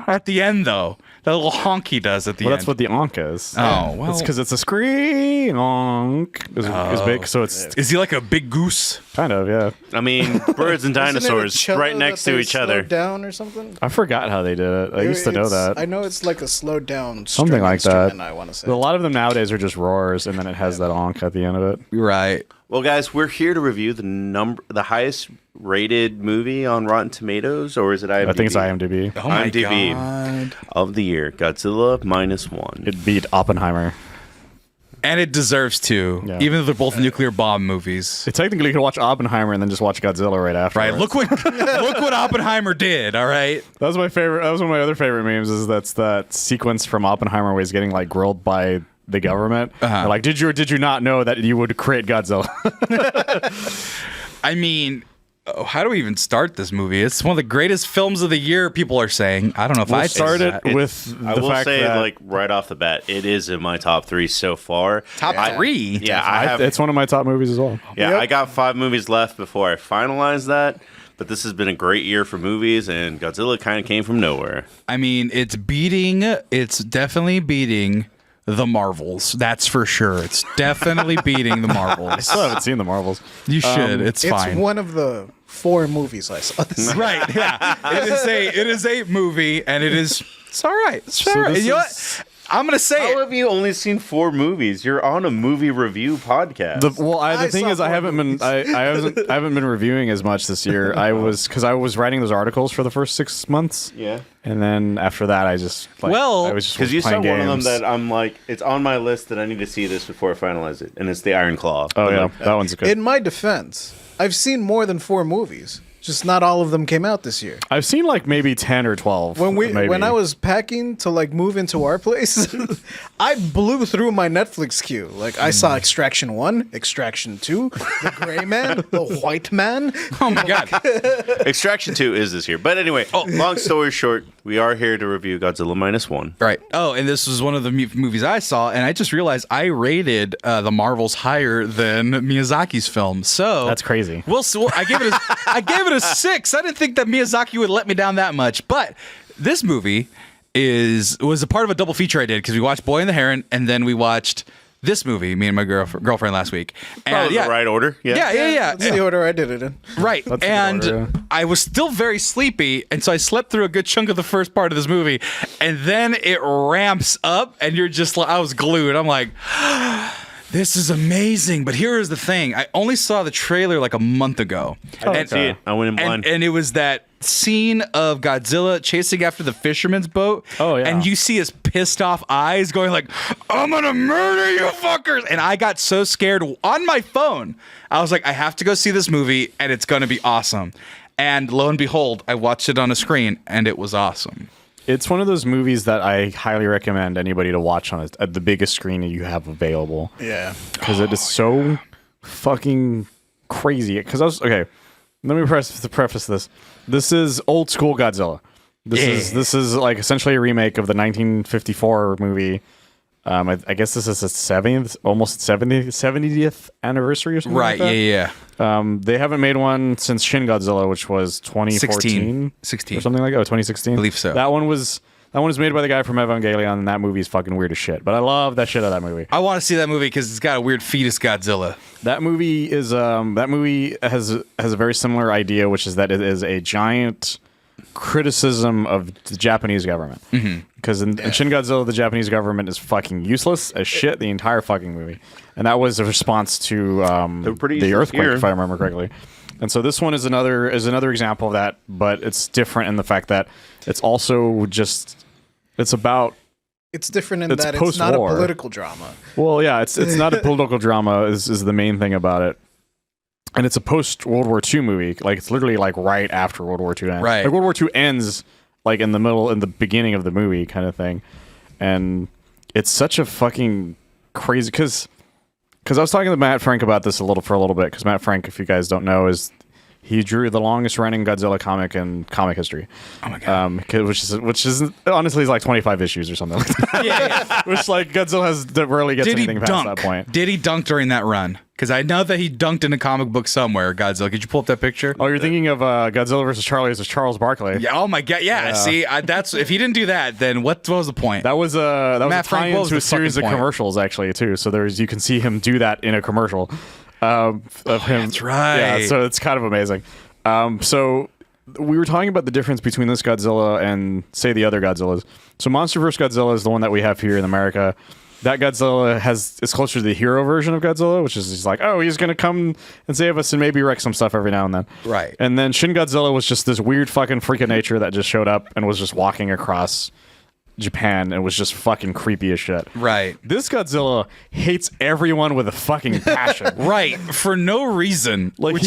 S2: at the end, though. That little honk he does at the end.
S3: That's what the onk is.
S2: Oh, well.
S3: It's because it's a screonk. Is big, so it's
S2: Is he like a big goose?
S3: kind of, yeah.
S1: I mean, birds and dinosaurs right next to each other.
S4: Down or something.
S3: I forgot how they did it. I used to know that.
S4: I know it's like a slowed down
S3: Something
S4: string
S3: like that.
S4: instrument, I want to say.
S3: A lot of them nowadays are just roars, and then it has that onk at the end of it.
S2: Right.
S1: Well, guys, we're here to review the highest rated movie on Rotten Tomatoes, or is it IMDb?
S3: I think it's IMDb.
S2: Oh my
S1: IMDb
S2: God.
S1: of the year, Godzilla Minus One.
S3: It beat Oppenheimer.
S2: And it deserves to,
S3: Yeah.
S2: even though they're both nuclear bomb movies.
S3: So technically, you could watch Oppenheimer and then just watch Godzilla right after.
S2: Right. Look what Oppenheimer did. All right.
S3: That was my favorite. That was one of my other favorite memes. Is that's that sequence from Oppenheimer where he's getting like grilled by the government. They're like, did you or did you not know that you would create Godzilla?
S2: I mean, how do we even start this movie? It's one of the greatest films of the year, people are saying. I don't know if I
S3: started
S2: that.
S3: with the
S1: I will
S3: fact
S1: say,
S3: that
S1: like right off the bat, it is in my top 3 so far.
S2: Top 3?
S1: Yeah, I have.
S3: it's one of my top movies as well.
S1: Yeah, I got 5 movies left before I finalize that. But this has been a great year for movies, and Godzilla kind of came from nowhere.
S2: I mean, it's definitely beating the Marvels. That's for sure. It's definitely beating the Marvels.
S3: I still haven't seen the Marvels.
S2: You should. It's fine.
S4: It's one of the 4 movies I saw this year.
S2: Right, yeah. It is a movie, and it's all right. It's all right. You know what? I'm gonna say
S1: How have you only seen 4 movies? You're on a movie review podcast.
S3: The thing
S4: saw
S3: is, I
S4: four
S3: haven't
S4: movies.
S3: been I haven't been reviewing as much this year. I was writing those articles for the first 6 months.
S1: Yeah.
S3: And then after that, I just I was just
S1: Because you saw
S3: playing
S1: one of them
S3: games.
S1: that I'm like, it's on my list that I need to see this before I finalize it, and it's the Iron Claw.
S3: Oh
S1: I'm
S3: yeah,
S1: like,
S3: that one's good.
S4: In my defense, I've seen more than 4 movies. Just not all of them came out this year.
S3: I've seen like maybe 10 or 12.
S4: When I was packing to like move into our place, I blew through my Netflix queue. Like I saw Extraction 1, Extraction 2, The Gray Man, The White Man.
S2: oh my god.
S1: Extraction 2 is this year. But anyway, long story short, we are here to review Godzilla Minus One.
S2: Right. Oh, and this was one of the movies I saw, and I just realized I rated the Marvels higher than Miyazaki's film. So
S3: That's crazy.
S2: Well, I gave it a 6. I didn't think that Miyazaki would let me down that much. But this movie was a part of a double feature I did because we watched Boy and the Heron, and then we watched this movie, me and my girlfriend last week. And
S1: Probably the right order.
S2: Yeah.
S4: That's the order I did it in.
S2: Right.
S3: That's
S2: And
S3: the order, yeah.
S2: I was still very sleepy, and so I slept through a good chunk of the first part of this movie, and then it ramps up, and you're just like, I was glued. I'm like, this is amazing. But here is the thing. I only saw the trailer like a month ago.
S1: I didn't see it. I went in blind.
S2: And it was that scene of Godzilla chasing after the fisherman's boat.
S3: Oh, yeah.
S2: And you see his pissed off eyes going like, I'm gonna murder you fuckers. And I got so scared on my phone. I was like, I have to go see this movie and it's gonna be awesome. And lo and behold, I watched it on a screen and it was awesome.
S3: It's one of those movies that I highly recommend anybody to watch on at the biggest screen that you have available.
S4: Yeah.
S3: Because it is so fucking crazy. Because let me preface this. This is old school Godzilla. This is like essentially a remake of the 1954 movie. I guess this is its 70th anniversary or something.
S2: Right,
S3: like that.
S2: yeah.
S3: They haven't made one since Shin Godzilla, which was 2014,
S2: 16.
S3: or something like that. 2016.
S2: I believe so.
S3: That one was made by the guy from Evangelion, and that movie is fucking weird as shit. But I love that shit out of that movie.
S2: I want to see that movie because it's got a weird fetus Godzilla.
S3: That movie has a very similar idea, which is that it is a giant criticism of the Japanese government. Because in Shin Godzilla, the Japanese government is fucking useless as shit the entire fucking movie, and that was a response to the earthquake, if I remember correctly. And so this one is another example of that, but it's different in the fact that it's also just it's different in that it's not a political drama. Well, yeah, it's not a political drama is the main thing about it. And it's a post-World War II movie. Like, it's literally, like, right after World War II ends.
S2: Right.
S3: Like, World War II ends, like, in the beginning of the movie kind of thing. And it's such a fucking crazy... Because I was talking to Matt Frank about this for a little bit. Because Matt Frank, if you guys don't know, he drew the longest-running Godzilla comic in comic history. Oh, my God. Which is honestly, is like 25 issues or something like that. Yeah. Which, like, Godzilla rarely gets anything past that point.
S2: Did he dunk during that run? Because I know that he dunked in a comic book somewhere, Godzilla. Could you pull up that picture?
S3: Oh, you're thinking of Godzilla versus Charlie as Charles Barkley.
S2: Yeah. Oh my God. Yeah. See, that's if he didn't do that, then what was the point?
S3: That was a
S2: Matt Frank,
S3: tie-in to a series of commercials actually too. So you can see him do that in a commercial of him.
S2: That's right.
S3: Yeah. So it's kind of amazing. So we were talking about the difference between this Godzilla and say the other Godzillas. So Monster vs. Godzilla is the one that we have here in America. That Godzilla is closer to the hero version of Godzilla, which is just like, oh, he's going to come and save us and maybe wreck some stuff every now and then.
S2: Right.
S3: And then Shin Godzilla was just this weird fucking freak of nature that just showed up and was just walking across Japan and was just fucking creepy as shit.
S2: Right.
S3: This Godzilla hates everyone with a fucking passion.
S2: Right. For no reason.
S3: Like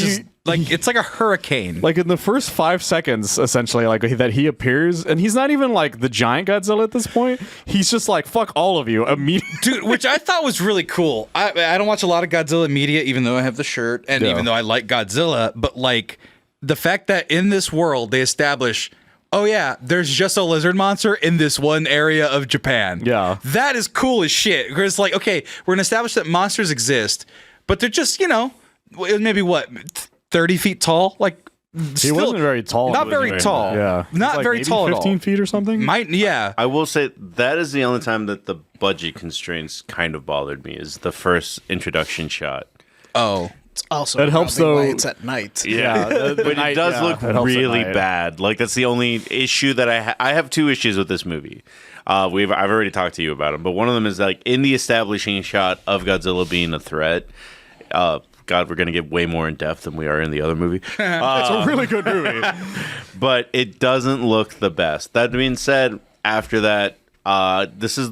S2: it's like a hurricane.
S3: Like in the first 5 seconds, essentially, like that he appears, and he's not even like the giant Godzilla at this point. He's just like, fuck all of you immediately.
S2: Dude, which I thought was really cool. I don't watch a lot of Godzilla media, even though I have the shirt, and even though I like Godzilla, but like the fact that in this world they establish, oh yeah, there's just a lizard monster in this one area of Japan.
S3: Yeah.
S2: That is cool as shit. Because it's like, okay, we're gonna establish that monsters exist, but they're just, maybe what, 30 feet tall? Like,
S3: He wasn't very tall.
S2: Not very tall.
S3: Yeah.
S2: Not
S3: Like
S2: very
S3: maybe
S2: tall at all.
S3: 15 feet or something?
S1: I will say that is the only time that the budget constraints kind of bothered me, is the first introduction shot.
S2: Oh.
S4: It's also
S3: It helps,
S4: probably why
S3: though.
S4: it's at night.
S3: Yeah.
S1: But it does look
S3: it helps at
S1: really
S3: night.
S1: bad. Like, that's the only issue that I have two issues with this movie. I've already talked to you about them, but one of them is like in the establishing shot of Godzilla being a threat. God, we're going to get way more in depth than we are in the other movie.
S3: It's a really good movie.
S1: But it doesn't look the best. That being said, after that, this is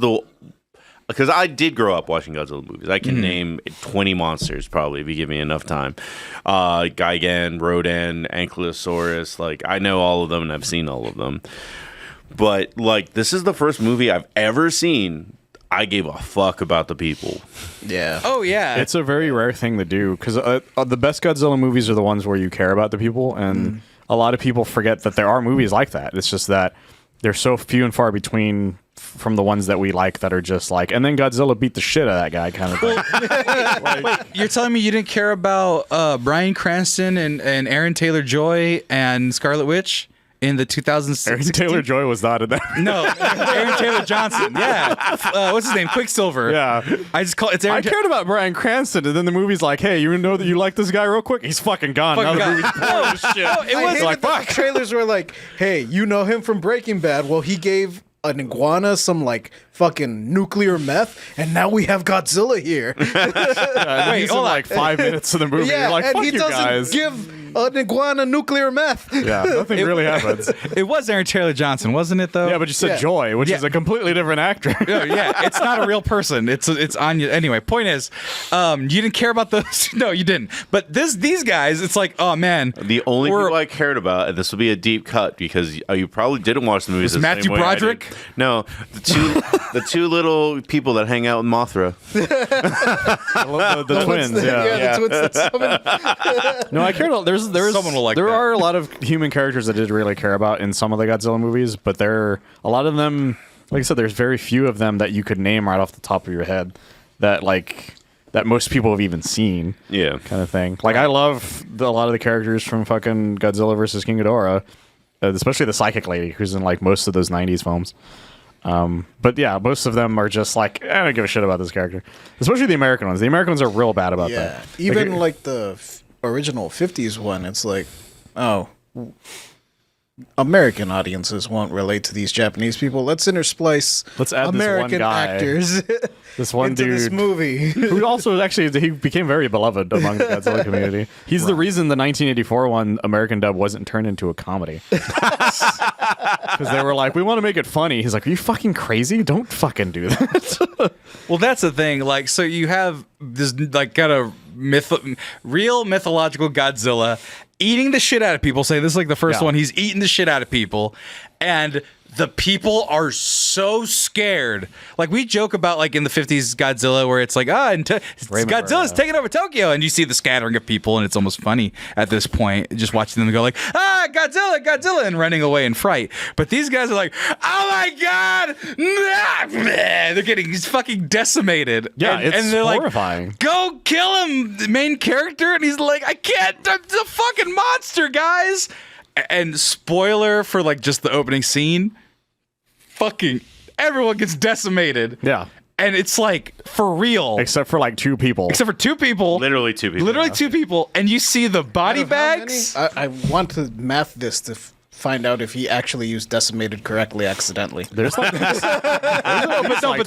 S1: because I did grow up watching Godzilla movies. I can name 20 monsters probably if you give me enough time. Gigan, Rodan, Ankylosaurus. Like, I know all of them and I've seen all of them. But like, this is the first movie I've ever seen I gave a fuck about the people.
S4: Yeah.
S2: Oh yeah.
S3: It's a very rare thing to do because the best Godzilla movies are the ones where you care about the people, and a lot of people forget that there are movies like that. It's just that they're so few and far between from the ones that we like that are just like, and then Godzilla beat the shit out of that guy kind of thing.
S2: Wait, you're telling me you didn't care about Bryan Cranston and Aaron Taylor-Joy and Scarlet Witch in the 2006?
S3: Aaron Taylor-Joy was not in that.
S2: No, Aaron Taylor-Johnson. Yeah. What's his name? Quicksilver.
S3: Yeah.
S2: I just call it's Aaron.
S3: I cared about Bryan Cranston, and then the movie's like, hey, you know that you like this guy real quick? He's fucking gone.
S2: Fucking
S3: now
S2: gone.
S3: the movie's boring as shit.
S2: it
S4: I
S2: was
S4: hated
S3: like,
S4: that
S3: fuck.
S4: the trailers were like, hey, you know him from Breaking Bad. Well, he gave an iguana some like fucking nuclear meth, and now we have Godzilla here.
S3: Wait, he's in
S2: hold on.
S3: like 5 minutes of the movie.
S4: Yeah,
S3: You're like,
S4: and
S3: fuck
S4: he
S3: you
S4: doesn't
S3: guys.
S4: give an iguana nuclear meth.
S3: Yeah, nothing really happens.
S2: It was Aaron Taylor-Johnson, wasn't it though?
S3: Yeah, but you said
S4: Yeah.
S3: Joy, which
S2: Yeah.
S3: is a completely different actor.
S2: Yeah, it's not a real person. It's on you. Anyway, point is, you didn't care about those. No, you didn't. But these guys, it's like, oh man,
S1: The only
S2: We're-
S1: people I cared about, and this will be a deep cut because you probably didn't watch the movies.
S2: Was
S1: the
S2: Matthew
S1: same way I did.
S2: Broderick?
S1: No, the two little people that hang out with Mothra.
S3: the twins, yeah.
S4: The twins that summon.
S3: No, I cared. There's
S2: Someone will like
S3: there
S2: that.
S3: are a lot of human characters I did really care about in some of the Godzilla movies, but there a lot of them. Like I said, there's very few of them that you could name right off the top of your head that most people have even seen.
S1: Yeah.
S3: Kind of thing. Like I love a lot of the characters from fucking Godzilla versus King Ghidorah, especially the psychic lady who's in like most of those '90s films. But yeah, most of them are just like, I don't give a shit about this character. Especially the American ones. The American ones are real bad about
S4: Yeah,
S3: that.
S4: even like the original '50s one, it's like, oh, American audiences won't relate to these Japanese people. Let's intersplice
S3: Let's add this one
S4: American
S3: guy.
S4: actors
S3: This one
S4: into this
S3: dude
S4: movie.
S3: who also actually he became very beloved among the Godzilla community. He's the reason the 1984 one American dub wasn't turned into a comedy. Because they were like, we want to make it funny. He's like, are you fucking crazy? Don't fucking do that.
S2: Well, that's the thing. Like, so you have this like kind of real mythological Godzilla eating the shit out of people. Say this is like the first
S3: Yeah.
S2: one. He's eating the shit out of people, and the people are so scared. Like we joke about like in the 50s Godzilla where it's like, Godzilla's taking over Tokyo, and you see the scattering of people, and it's almost funny at this point just watching them go like, Godzilla, and running away in fright. But these guys are like, oh my god, they're getting fucking decimated.
S3: Yeah,
S2: and,
S3: it's
S2: they're
S3: horrifying.
S2: Like, go kill him, the main character, and he's like, I can't. It's a fucking monster, guys. And spoiler for like just the opening scene. Fucking everyone gets decimated.
S3: Yeah.
S2: And it's like for real.
S3: Except for like two people.
S2: Except for two people.
S1: Literally two people.
S2: Literally two people. And you see the body bags.
S4: I want to math this to find out if he actually used decimated correctly accidentally.
S3: There's like
S2: But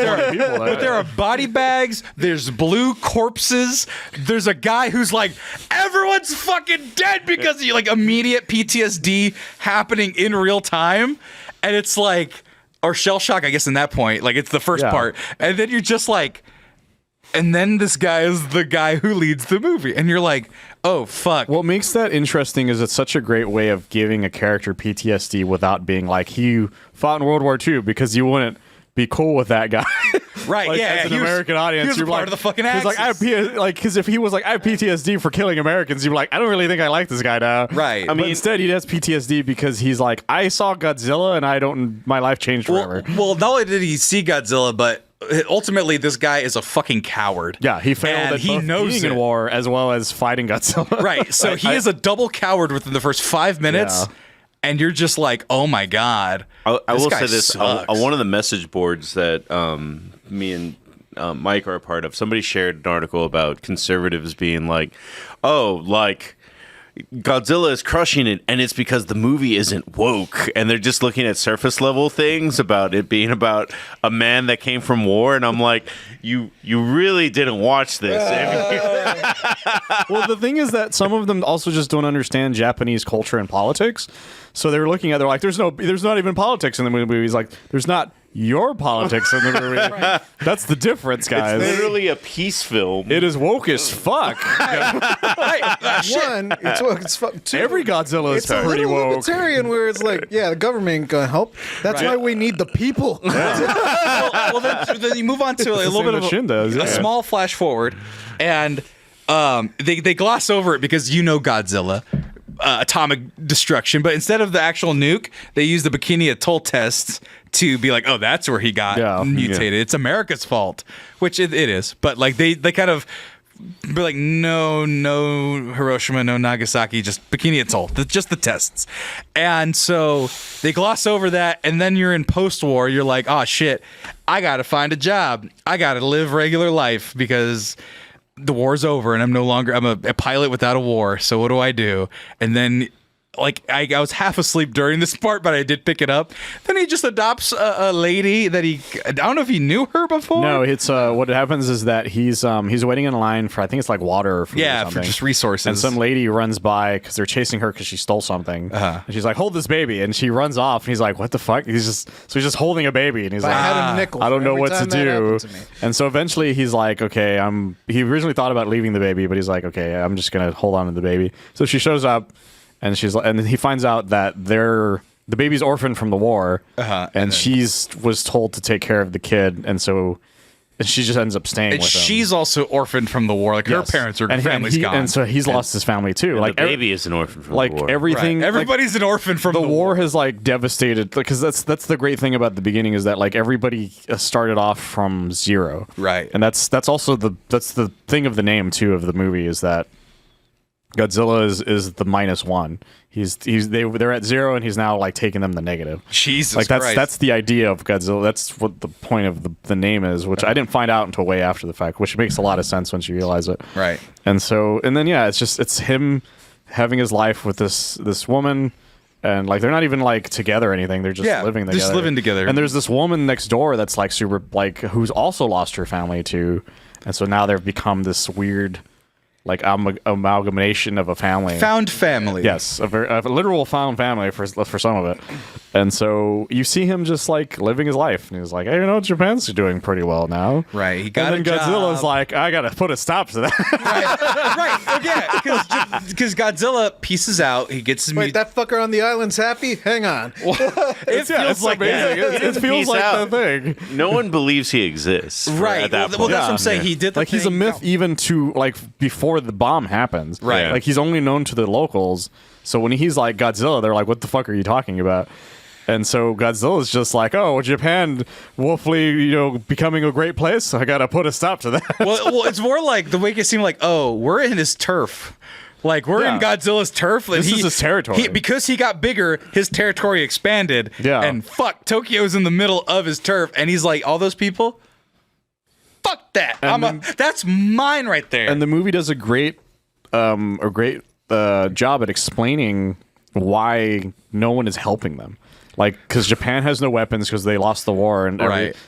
S2: there are body bags. There's blue corpses. There's a guy who's like, everyone's fucking dead because of like immediate PTSD happening in real time. And it's like, or shell shock, I guess, in that point. Like, it's the first part. And then you're just like, and then this guy is the guy who leads the movie. And you're like, oh, fuck.
S3: What makes that interesting is it's such a great way of giving a character PTSD without being like, he fought in World War II, because you wouldn't be cool with that guy.
S2: Right,
S3: Like,
S2: yeah.
S3: as an
S2: he was-
S3: American audience,
S2: he was
S3: you're
S2: a part
S3: like,
S2: of the fucking
S3: he's like,
S2: Axis.
S3: because if he was like, I have PTSD for killing Americans, you're like, I don't really think I like this guy now.
S2: Right.
S3: But instead, he has PTSD because he's like, I saw Godzilla and my life changed forever.
S2: Well, not only did he see Godzilla, but ultimately this guy is a fucking coward.
S3: Yeah, he failed
S2: And
S3: at
S2: he
S3: both
S2: knows
S3: being in
S2: it.
S3: war as well as fighting Godzilla.
S2: Right. So he is a double coward within the first 5 minutes.
S3: Yeah.
S2: And you're just like, oh my God.
S1: I will
S2: guy
S1: say this:
S2: sucks.
S1: on one of the message boards that me and Mike are a part of, somebody shared an article about conservatives being like, "Oh, like Godzilla is crushing it, and it's because the movie isn't woke, and they're just looking at surface level things about it being about a man that came from war." And I'm like, "You really didn't watch this."
S3: Well, the thing is that some of them also just don't understand Japanese culture and politics. So they're looking at, they're like, there's not even politics in the movie. He's like, there's not your politics in the movie. Right. That's the difference, guys.
S1: It's literally a peace film.
S3: It is woke as fuck.
S4: One, it's woke as fuck. Two,
S3: Every Godzilla is
S4: it's a
S3: pretty
S4: little
S3: woke.
S4: libertarian where it's like, yeah, the government ain't gonna help. That's why we need the people.
S2: well, then you move on to a little bit of
S3: Shin does,
S2: a small flash forward, and they gloss over it because Godzilla. Atomic destruction, but instead of the actual nuke, they use the Bikini Atoll tests to be like, oh, that's where he got mutated. It's America's fault, which it is. But like they kind of be like, no Hiroshima, no Nagasaki, just Bikini Atoll, just the tests. And so they gloss over that, and then you're in post-war. You're like, oh shit, I gotta find a job. I gotta live regular life because the war's over and I'm a pilot without a war. So what do I do? And then like I was half asleep during this part, but I did pick it up. Then he just adopts a lady that I don't know if he knew her before.
S3: No, it's what happens is that he's waiting in line for, I think it's like water or food or something.
S2: For just resources.
S3: And some lady runs by because they're chasing her because she stole something. And she's like, hold this baby, and she runs off, and he's like, what the fuck? He's just holding a baby, and he's
S4: I
S3: like,
S4: had a nickel.
S3: I don't know
S4: every
S3: what to
S4: time that
S3: do.
S4: happened to me.
S3: And so eventually he's like, okay, he originally thought about leaving the baby, but he's like, okay, I'm just gonna hold on to the baby. So she shows up, and and he finds out that the baby's orphaned from the war, and she's was told to take care of the kid, and she just ends up staying
S2: And
S3: with him.
S2: she's also orphaned from the war. Like her parents are family's gone.
S3: and so he's lost his family too.
S1: And
S3: like
S1: the baby is an orphan from
S3: like
S1: the war.
S3: everything.
S2: Right. Everybody's an orphan from
S3: the war has like devastated, because that's the great thing about the beginning is that like everybody started off from zero,
S2: Right.
S3: And that's also the thing of the name too of the movie is that Godzilla is the -1. They're at zero, and he's now like taking them the negative.
S2: Jesus
S3: like
S2: Christ.
S3: that's the idea of Godzilla. That's what the point of the name is, which I didn't find out until way after the fact, which makes a lot of sense once you realize it.
S2: Right.
S3: And then it's him having his life with this woman. And like they're not even like together or anything. They're just living together.
S2: Just living together.
S3: And there's this woman next door that's like super like who's also lost her family too. And so now they've become this weird like amalgamation of a family.
S2: Found family.
S3: Yes, a literal found family for some of it. And so you see him just like living his life, and he's like, hey, Japan's doing pretty well now.
S2: Right. He got
S3: and then Godzilla's like, I gotta put a stop to that.
S2: right. Yeah. Because Godzilla pieces out. He gets his
S4: Wait, that fucker on the island's happy? Hang on.
S2: It feels like that.
S3: It feels
S1: Peace
S3: like
S1: out.
S3: the thing.
S1: No one believes he exists.
S2: Right.
S1: At that
S2: Well,
S1: point.
S2: that's what I'm saying. He did the
S3: Like he's a
S2: thing-
S3: myth even to like before the bomb happens.
S2: Right.
S3: Like he's only known to the locals. So when he's like Godzilla, they're like, what the fuck are you talking about? And so Godzilla's just like, oh, Japan, hopefully, becoming a great place. So I gotta put a stop to that.
S2: well, it's more like the way it seemed like, oh, we're in his turf. Like we're in Godzilla's turf. And
S3: This is his territory.
S2: Because he got bigger, his territory expanded.
S3: Yeah.
S2: And fuck, Tokyo's in the middle of his turf, and he's like, all those people. Fuck that. That's mine right there.
S3: And the movie does a great job at explaining why no one is helping them. Like, because Japan has no weapons because they lost the war, and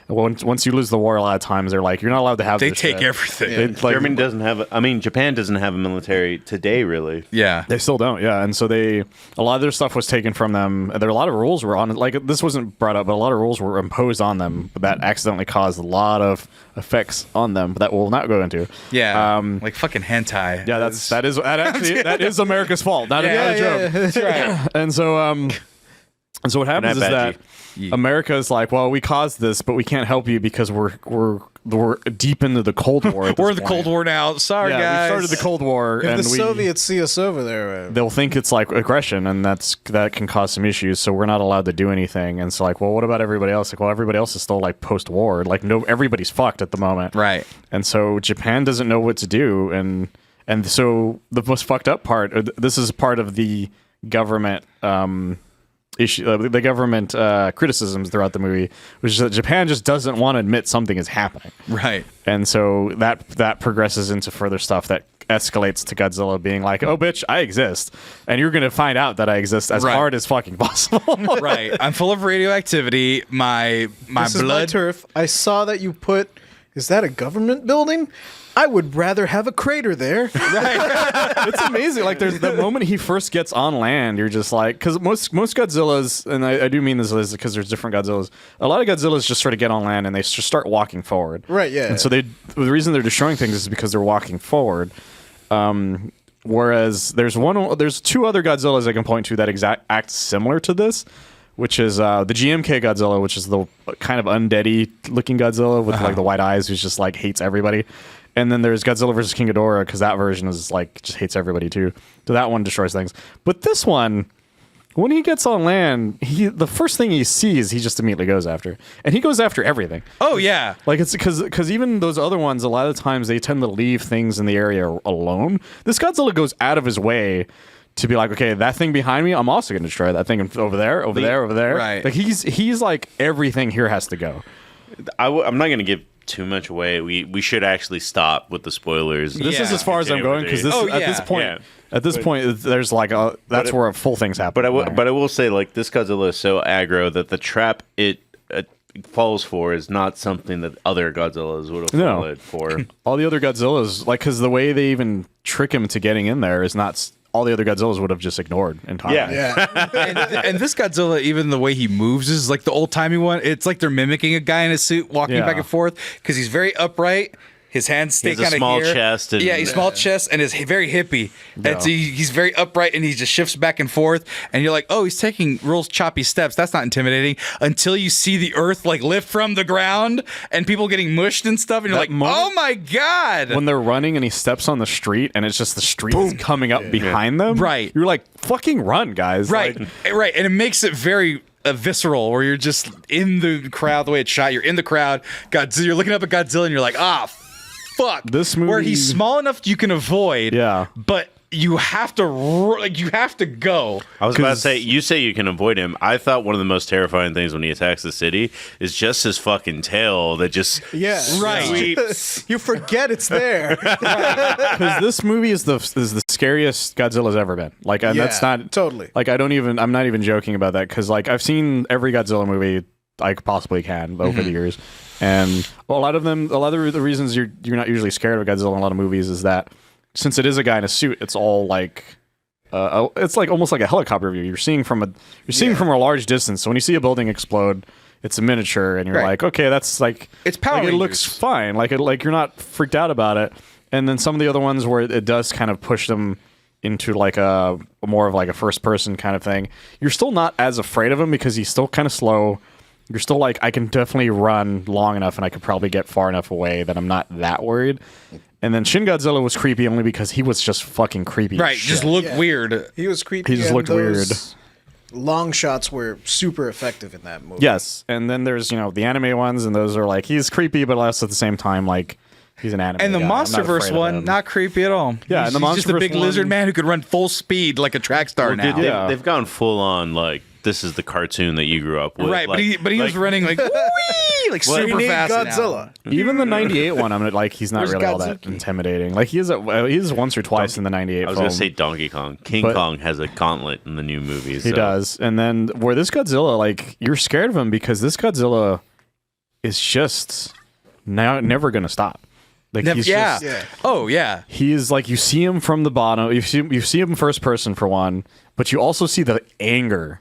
S3: once you lose the war, a lot of times they're like, you're not allowed to have.
S2: They
S3: this
S2: take
S3: shit.
S2: everything.
S1: Germany doesn't have. Japan doesn't have a military today, really.
S2: Yeah,
S3: they still don't. Yeah, and so a lot of their stuff was taken from them. There are a lot of rules were on. Like this wasn't brought up, but a lot of rules were imposed on them that accidentally caused a lot of effects on them that we'll not go into.
S2: Yeah, like fucking hentai.
S3: Yeah, that is America's fault. Not a joke.
S2: That's right.
S3: And so And so what happens is that
S2: Yeah.
S3: America is like, well, we caused this, but we can't help you because we're deep into the Cold War.
S2: We're in the Cold War now. Sorry,
S3: Yeah,
S2: guys.
S3: we started the Cold War,
S4: If
S3: and
S4: the Soviets see us over there,
S3: they'll think it's like aggression, and that can cause some issues. So we're not allowed to do anything. And so like, well, what about everybody else? Like, well, everybody else is still like post-war. Like, no, everybody's fucked at the moment,
S2: Right.
S3: And so Japan doesn't know what to do, and so the most fucked up part. This is part of the government issue, the government criticisms throughout the movie, which is that Japan just doesn't want to admit something is happening,
S2: Right.
S3: and so that progresses into further stuff that escalates to Godzilla being like, "Oh, bitch, I exist, and you're gonna find out that I exist as
S2: Right.
S3: hard as fucking possible."
S2: Right. I'm full of radioactivity. My
S4: this is my
S2: blood.
S4: turf. I saw that you put. Is that a government building? I would rather have a crater there.
S3: It's amazing. Like, there's the moment he first gets on land, you're just like, because most Godzillas, and I do mean this because there's different Godzillas. A lot of Godzillas just sort of get on land and they just start walking forward.
S4: Right, yeah.
S3: And so the reason they're destroying things is because they're walking forward. Whereas there's two other Godzillas I can point to that act similar to this, which is the GMK Godzilla, which is the kind of undeady looking Godzilla with like the white eyes, who's just like hates everybody. And then there's Godzilla versus King Ghidorah, because that version is like just hates everybody too. So that one destroys things. But this one, when he gets on land, the first thing he sees, he just immediately goes after, and he goes after everything.
S2: Oh yeah.
S3: Like, it's because even those other ones, a lot of the times they tend to leave things in the area alone. This Godzilla goes out of his way to be like, okay, that thing behind me, I'm also going to destroy that thing over there, over there.
S2: Right.
S3: Like he's like, everything here has to go.
S1: I'm not going to give too much away. We should actually stop with the spoilers.
S3: This is as far as I'm going, because at this point, there's like that's where full things happen.
S1: But I will say, like, this Godzilla is so aggro that the trap it falls for is not something that other Godzillas would have fallen for.
S3: All the other Godzillas, like, because the way they even trick him to getting in there is not. All the other Godzillas would have just ignored entirely.
S2: And this Godzilla, even the way he moves is like the old timey one. It's like they're mimicking a guy in a suit walking back and forth, because he's very upright. His hands stay kind of here.
S1: small chest. And,
S2: he's small chest and is very hippie. And so he's very upright and he just shifts back and forth. And you're like, oh, he's taking real choppy steps. That's not intimidating, until you see the earth like lift from the ground and people getting mushed and stuff. And you're like, oh my God.
S3: When they're running and he steps on the street and it's just the street is coming up behind them.
S2: Right.
S3: You're like, fucking run, guys.
S2: Right.
S3: Like,
S2: Right. And it makes it very visceral, where you're just in the crowd, the way it's shot. You're in the crowd. You're looking up at Godzilla and you're like, fuck.
S3: This movie,
S2: where he's small enough you can avoid, but you have to go.
S1: I was about to say, you say you can avoid him. I thought one of the most terrifying things when he attacks the city is just his fucking tail that just sweeps.
S4: You forget it's there.
S3: because this movie is the scariest Godzilla's ever been. Like, and that's not
S4: totally.
S3: Like, I'm not even joking about that, because like I've seen every Godzilla movie I possibly can over the years, and a lot of the reasons you're not usually scared of Godzilla in a lot of movies is that since it is a guy in a suit, it's all like it's like almost like a helicopter view. You're seeing from a large distance. So when you see a building explode, it's a miniature, and you're like, okay, that's like,
S2: it's Power
S3: Rangers. It looks fine. Like you're not freaked out about it. And then some of the other ones where it does kind of push them into like a more of like a first person kind of thing, you're still not as afraid of him because he's still kind of slow. You're still like, I can definitely run long enough and I could probably get far enough away that I'm not that worried. And then Shin Godzilla was creepy only because he was just fucking creepy.
S2: Right, just looked weird.
S4: He was creepy.
S3: He just looked weird.
S4: Long shots were super effective in that movie.
S3: Yes, and then there's the anime ones, and those are like, he's creepy, but also at the same time like he's an anime.
S2: And the
S3: guy.
S2: MonsterVerse one, not creepy at all.
S3: Yeah,
S2: he's
S3: and the
S2: just a
S3: MonsterVerse
S2: big lizard man who could run full speed like a track star now.
S1: They've gone full on like, this is the cartoon that you grew up with.
S2: Right,
S1: like,
S2: but he was running like wee, like super fast.
S4: Godzilla.
S3: Even the '98 one, I'm like, he's not really all that intimidating. Like he's once or twice in the '98.
S1: I was gonna say Donkey Kong. King Kong has a gauntlet in the new movies.
S3: He does, and then where this Godzilla, like, you're scared of him because this Godzilla is just never gonna stop. Like, he's just,
S2: oh yeah.
S3: He is like, you see him from the bottom. You see him first person for one, but you also see the anger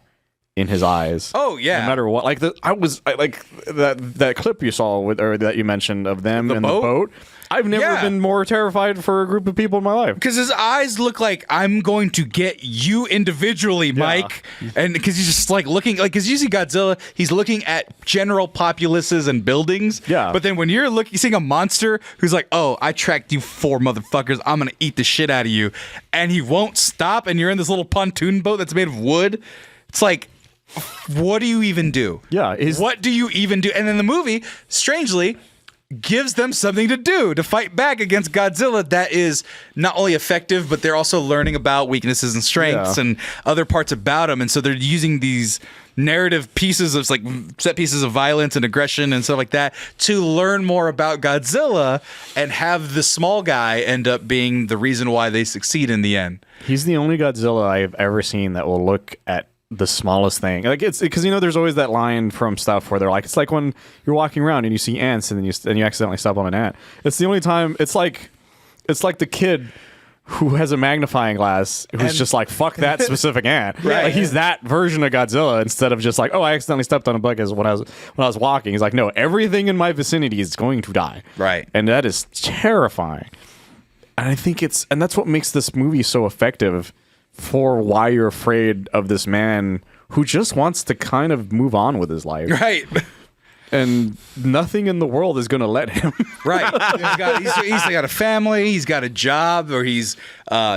S3: in his eyes.
S2: Oh yeah.
S3: No matter what. Like that clip you saw or that you mentioned of them in the boat. I've never been more terrified for a group of people in my life.
S2: Because his eyes look like I'm going to get you individually, Mike. And because he's just like looking, like, because you see Godzilla, he's looking at general populaces and buildings.
S3: Yeah.
S2: But then when you're seeing a monster who's like, oh, I tracked you 4 motherfuckers, I'm going to eat the shit out of you. And he won't stop. And you're in this little pontoon boat that's made of wood. It's like, what do you even do?
S3: Yeah.
S2: What do you even do? And then the movie, strangely, gives them something to do to fight back against Godzilla that is not only effective, but they're also learning about weaknesses and strengths and other parts about him. And so they're using these narrative pieces of like set pieces of violence and aggression and stuff like that to learn more about Godzilla and have the small guy end up being the reason why they succeed in the end.
S3: He's the only Godzilla I've ever seen that will look at the smallest thing. Like it's because there's always that line from stuff where they're like, it's like when you're walking around and you see ants and then you accidentally step on an ant. It's the only time. It's like the kid who has a magnifying glass who's just like, fuck that specific ant.
S2: Right.
S3: Like he's that version of Godzilla instead of just like, oh, I accidentally stepped on a bug when I was walking. He's like, no, everything in my vicinity is going to die.
S2: Right.
S3: And that is terrifying. And I think and that's what makes this movie so effective for why you're afraid of this man who just wants to kind of move on with his life.
S2: Right.
S3: And nothing in the world is going to let him.
S2: Right. He's got a family. He's got a job, or he's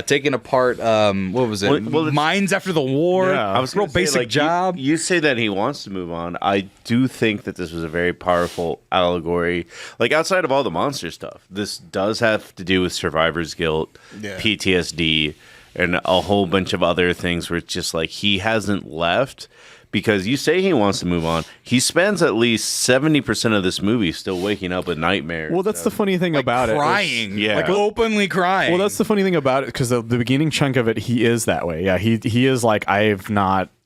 S2: taking apart, what was it? Mines after the war.
S3: Yeah.
S1: I was
S2: real
S1: gonna say,
S2: basic
S1: like,
S2: job.
S1: You say that he wants to move on. I do think that this was a very powerful allegory. Like, outside of all the monster stuff, this does have to do with survivor's guilt, PTSD, and a whole bunch of other things where it's just like he hasn't left because you say he wants to move on. He spends at least 70% of this movie still waking up with nightmares.
S3: Well, that's the funny thing about
S2: crying,
S3: it.
S2: like openly crying.
S3: Well, that's the funny thing about it because the beginning chunk of it, he is that way. Yeah, he is like, I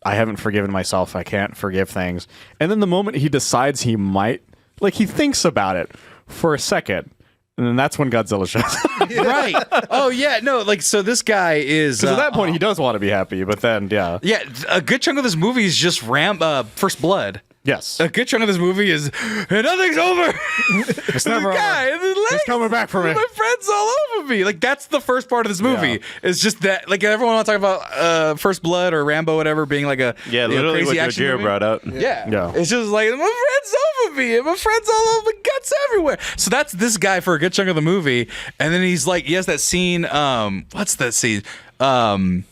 S3: haven't forgiven myself. I can't forgive things. And then the moment he decides he might, like he thinks about it for a second. And then that's when Godzilla shows up.
S2: Right. Oh, yeah. No, like, so this guy is...
S3: Because at that point, he does want to be happy, but then, yeah.
S2: Yeah, a good chunk of this movie is just First Blood.
S3: Yes.
S2: A good chunk of this movie is, nothing's over.
S3: It's never over. He's coming back for me.
S2: My friend's all over me. Like, that's the first part of this movie.
S3: Yeah.
S2: It's just that, like, everyone wants to talk about First Blood or Rambo, whatever, being like a
S1: literally
S2: crazy
S1: what
S2: action
S1: Gojira
S2: movie.
S1: brought up.
S2: Yeah. It's just like, my friend's over me, and my friend's all over me, guts everywhere. So that's this guy for a good chunk of the movie. And then he's like, he has that scene, what's that scene? I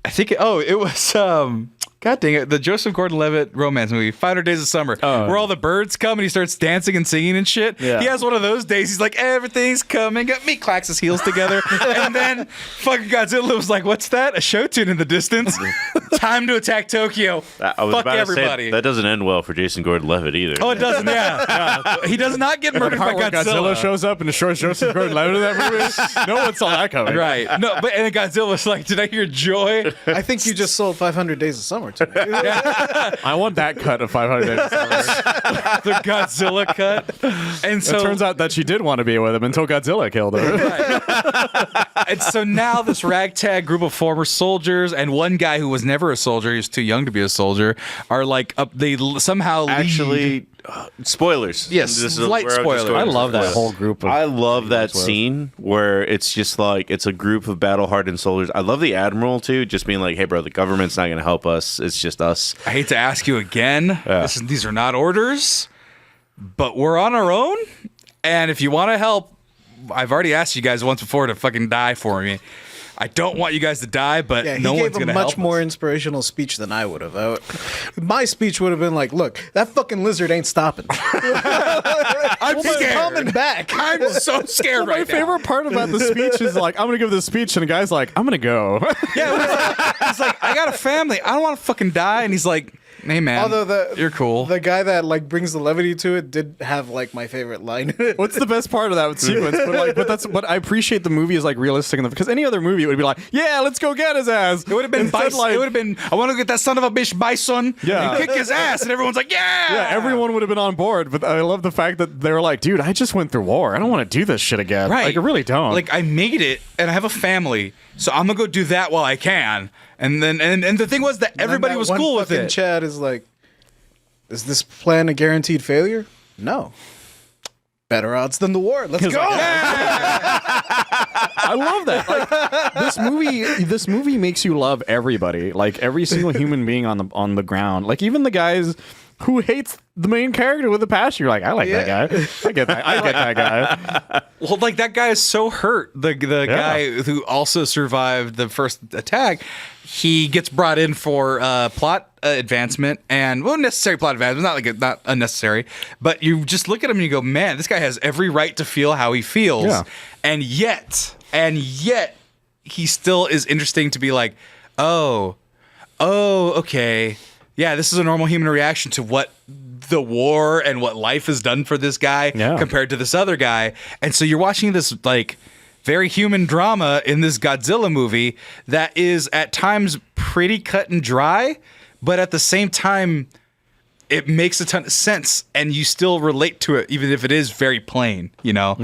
S2: think, it was, God dang it, the Joseph Gordon-Levitt romance movie, 500 Days of Summer, where all the birds come and he starts dancing and singing and shit.
S3: Yeah.
S2: He has one of those days. He's like, everything's coming up. Me clacks his heels together. And then fucking Godzilla was like, what's that? A show tune in the distance. Time to attack Tokyo.
S1: I was
S2: Fuck
S1: about
S2: everybody.
S1: to say, that doesn't end well for Jason Gordon-Levitt either.
S2: Oh, it doesn't, yeah. He does not get murdered by
S3: Where
S2: Godzilla.
S3: shows up and destroys Joseph Gordon-Levitt in that movie. No one saw that coming.
S2: Right. No, but and then Godzilla was like, did I hear joy?
S4: I think you just sold 500 Days of Summer to me.
S3: I want that cut of 500 Days of Summer.
S2: The Godzilla cut. And so
S3: It turns out that she did want to be with him until Godzilla killed her.
S2: And so now this ragtag group of former soldiers and one guy who was never a soldier, he was too young to be a soldier, are like somehow lead.
S1: Actually, spoilers.
S2: Yes,
S1: This is
S2: light
S1: where I'm just
S2: spoilers.
S1: going
S3: I
S1: to
S3: love that
S1: spoilers.
S3: whole group of
S1: I love that
S3: with.
S1: scene where it's just like it's a group of battle-hardened soldiers. I love the admiral too, just being like, "Hey, bro, the government's not going to help us. It's just us."
S2: I hate to ask you again. These are not orders, but we're on our own. And if you want to help, I've already asked you guys once before to fucking die for me. I don't want you guys to die, but
S4: Yeah, he
S2: no one's
S4: gave
S2: going
S4: a
S2: to help
S4: much more
S2: us.
S4: inspirational speech than I would have. My speech would have been like, "Look, that fucking lizard ain't stopping.
S2: I'm
S4: He's
S2: scared.
S4: coming back."
S2: I'm so scared
S3: My
S2: right now.
S3: favorite part about the speech is like, I'm going to give this speech, and the guy's like, I'm going to go.
S2: Yeah, he's like, I got a family. I don't want to fucking die. And he's like, hey, man,
S4: Although
S2: you're cool.
S4: The guy that like brings the levity to it did have like my favorite line.
S3: What's the best part of that sequence? But I appreciate the movie is like realistic enough because any other movie it would be like, yeah, let's go get his ass.
S2: It would have been
S3: Instead,
S2: Bison.
S3: like-
S2: It would have been, I want to get that son of a bitch Bison
S3: Yeah.
S2: and kick his ass. And everyone's like, yeah.
S3: Yeah, everyone would have been on board, but I love the fact that they were like, dude, I just went through war. I don't want to do this shit again.
S2: Right.
S3: Like, I really don't.
S2: Like, I made it and I have a family, so I'm going to go do that while I can. And then and the thing was that everybody was cool with it.
S4: Chad is like, is this plan a guaranteed failure? No. Better odds than the war. Let's go.
S3: I love that. Like, this movie makes you love everybody. Like every single human being on the ground. Like even the guys who hates the main character with a passion. You're like, I like that guy. I get that guy.
S2: Well, like that guy is so hurt. The guy who also survived the first attack, he gets brought in for plot advancement and necessary plot advancement, not unnecessary. But you just look at him and you go, man, this guy has every right to feel how he feels, and yet he still is interesting to be like, oh, okay. Yeah, this is a normal human reaction to what the war and what life has done for this guy compared to this other guy. And so you're watching this like very human drama in this Godzilla movie that is at times pretty cut and dry, but at the same time, it makes a ton of sense and you still relate to it, even if it is very plain, you know?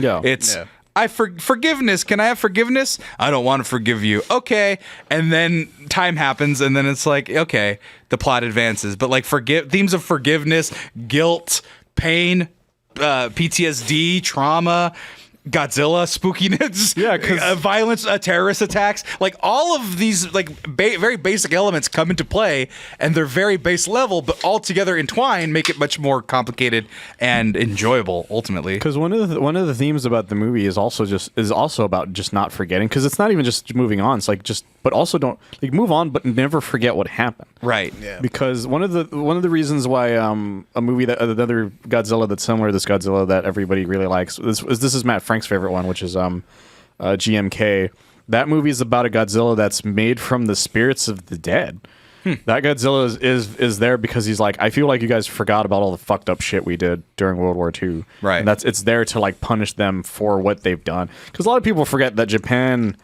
S2: Forgiveness. Can I have forgiveness? I don't want to forgive you. Okay. And then time happens and then it's like, okay, the plot advances. But like themes of forgiveness, guilt, pain, PTSD, trauma, Godzilla, spookiness, violence, terrorist attacks, like all of these like very basic elements come into play, and they're very base level, but all together entwined make it much more complicated and enjoyable ultimately.
S3: Because one of the themes about the movie is also about just not forgetting. Because it's not even just moving on. It's like but also don't like move on, but never forget what happened.
S2: Right.
S3: Yeah. Because one of the reasons why a movie another Godzilla that's similar to this Godzilla that everybody really likes this is Matt Frank's favorite one, which is GMK. That movie is about a Godzilla that's made from the spirits of the dead. That Godzilla is there because he's like, I feel like you guys forgot about all the fucked up shit we did during World War II.
S2: Right.
S3: And it's there to like punish them for what they've done. Because a lot of people forget that Japan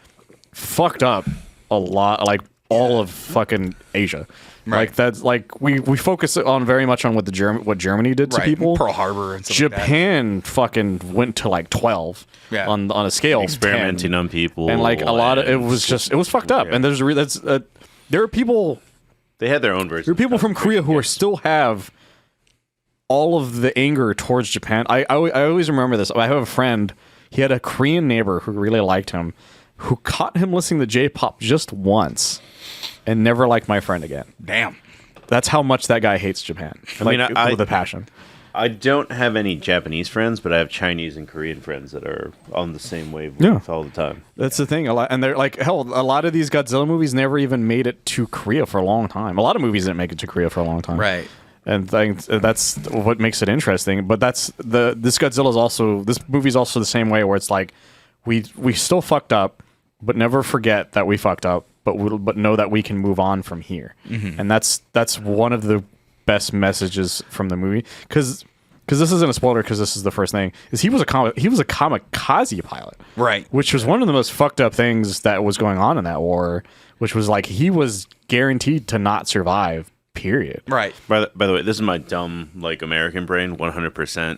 S3: fucked up a lot, like all of fucking Asia.
S2: Right.
S3: Like that's like we focus on very much on what Germany did to people.
S2: Pearl Harbor and stuff
S3: Japan
S2: like that.
S3: fucking went to like 12 on a scale
S1: experimenting
S3: 10.
S1: on people,
S3: and like a lot of it was fucked up. And there's there are people.
S1: They had their own version.
S3: There are people from Korea who still have all of the anger towards Japan. I always remember this. I have a friend. He had a Korean neighbor who really liked him, who caught him listening to J-pop just once, and never liked my friend again.
S2: Damn.
S3: That's how much that guy hates Japan. With a passion.
S1: I don't have any Japanese friends, but I have Chinese and Korean friends that are on the same wavelength all the time.
S3: That's the thing. And they're like, hell, a lot of these Godzilla movies never even made it to Korea for a long time. A lot of movies didn't make it to Korea for a long time.
S2: Right.
S3: And that's what makes it interesting. But this movie's also the same way, where it's like, we still fucked up, but never forget that we fucked up, but know that we can move on from here. Mm-hmm. And that's one of the best messages from the movie, because this isn't a spoiler, because this is the first thing, is he was a kamikaze pilot,
S2: right?
S3: Which was one of the most fucked up things that was going on in that war, which was like he was guaranteed to not survive, period.
S2: Right.
S1: By the way, this is my dumb like American brain 100%.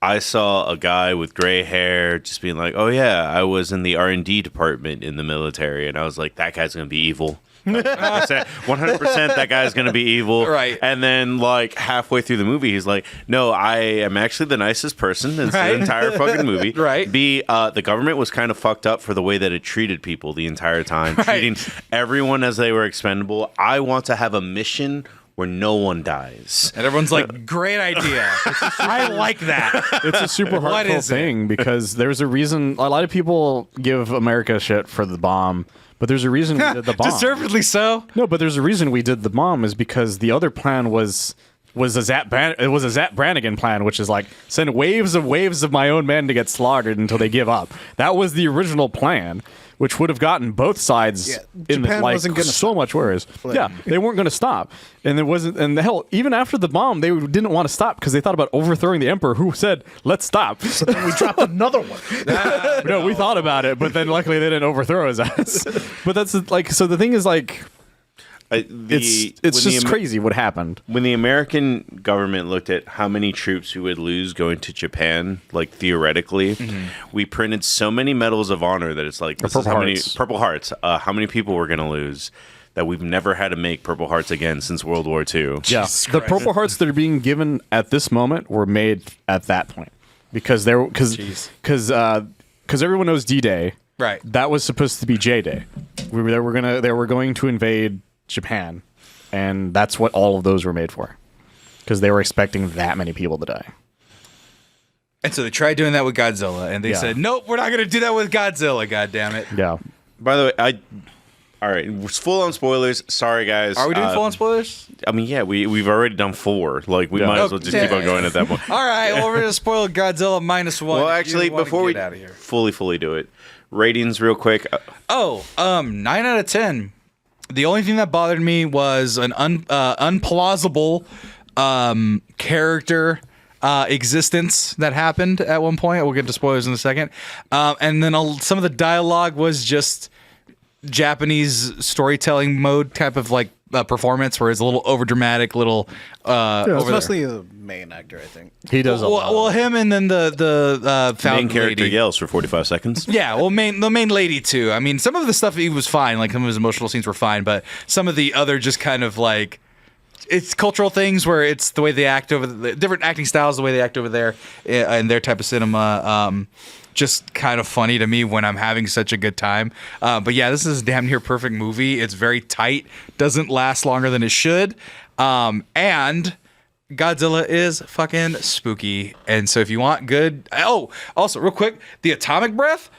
S1: I saw a guy with gray hair just being like, oh yeah, I was in the R&D department in the military, and I was like, that guy's gonna be evil. 100% that guy's gonna be evil,
S2: right?
S1: And then like halfway through the movie, he's like, "No, I am actually the nicest person in the entire fucking movie."
S2: Right?
S1: The government was kind of fucked up for the way that it treated people the entire time, treating everyone as they were expendable. I want to have a mission where no one dies,
S2: and everyone's like, "Great idea! I like that."
S3: It's a super heartful thing, because there's a reason. A lot of people give America shit for the bomb. But there's a reason we did the bomb.
S2: Deservedly so.
S3: No, but there's a reason we did the bomb, is because the other plan was a Zap Brannigan plan, which is like send waves of my own men to get slaughtered until they give up. That was the original plan, which would have gotten both sides wasn't gonna so much worse. Yeah, they weren't going to stop, and it wasn't. And hell, even after the bomb, they didn't want to stop because they thought about overthrowing the emperor, who said, "Let's stop."
S4: So then we dropped another one.
S3: No, we thought about it, but then luckily they didn't overthrow his ass. But that's like, so the thing is like, it's just crazy what happened.
S1: When the American government looked at how many troops we would lose going to Japan, like theoretically, we printed so many medals of honor that it's like, this is how many Purple Hearts, how many people we're going to lose. that we've never had to make Purple Hearts again since World War II.
S3: Yeah, the Purple Hearts that are being given at this moment were made at that point because everyone knows D-Day.
S2: Right.
S3: That was supposed to be J-Day. They were going to invade Japan, and that's what all of those were made for, because they were expecting that many people to die.
S2: And so they tried doing that with Godzilla, and they said, "Nope, we're not going to do that with Godzilla." God damn it!
S3: Yeah.
S1: By the way, all right, full on spoilers. Sorry, guys.
S2: Are we doing full on spoilers?
S1: I mean, yeah, we've already done 4. Like, we might as well just keep on going at that point.
S2: All right, well, we're going to spoil Godzilla Minus One.
S1: Well, actually, before we
S2: out of here.
S1: fully do it, ratings real quick.
S2: 9 out of 10. The only thing that bothered me was an unplausible character existence that happened at one point. We'll get to spoilers in a second. And then some of the dialogue was just Japanese storytelling mode type of like performance, where it's a little overdramatic, little
S4: It's mostly the main actor, I think.
S3: He does a lot.
S2: Well, him and then the fountain
S1: Main character
S2: lady.
S1: yells for 45 seconds.
S2: Yeah, well, the main lady too. I mean, some of the stuff he was fine, like some of his emotional scenes were fine, but some of the other just kind of like it's cultural things where it's the way they act over the different acting styles, the way they act over there in their type of cinema. Just kind of funny to me when I'm having such a good time. But yeah, this is a damn near perfect movie. It's very tight, doesn't last longer than it should, and Godzilla is fucking spooky. And so if you want good, also real quick, the atomic breath.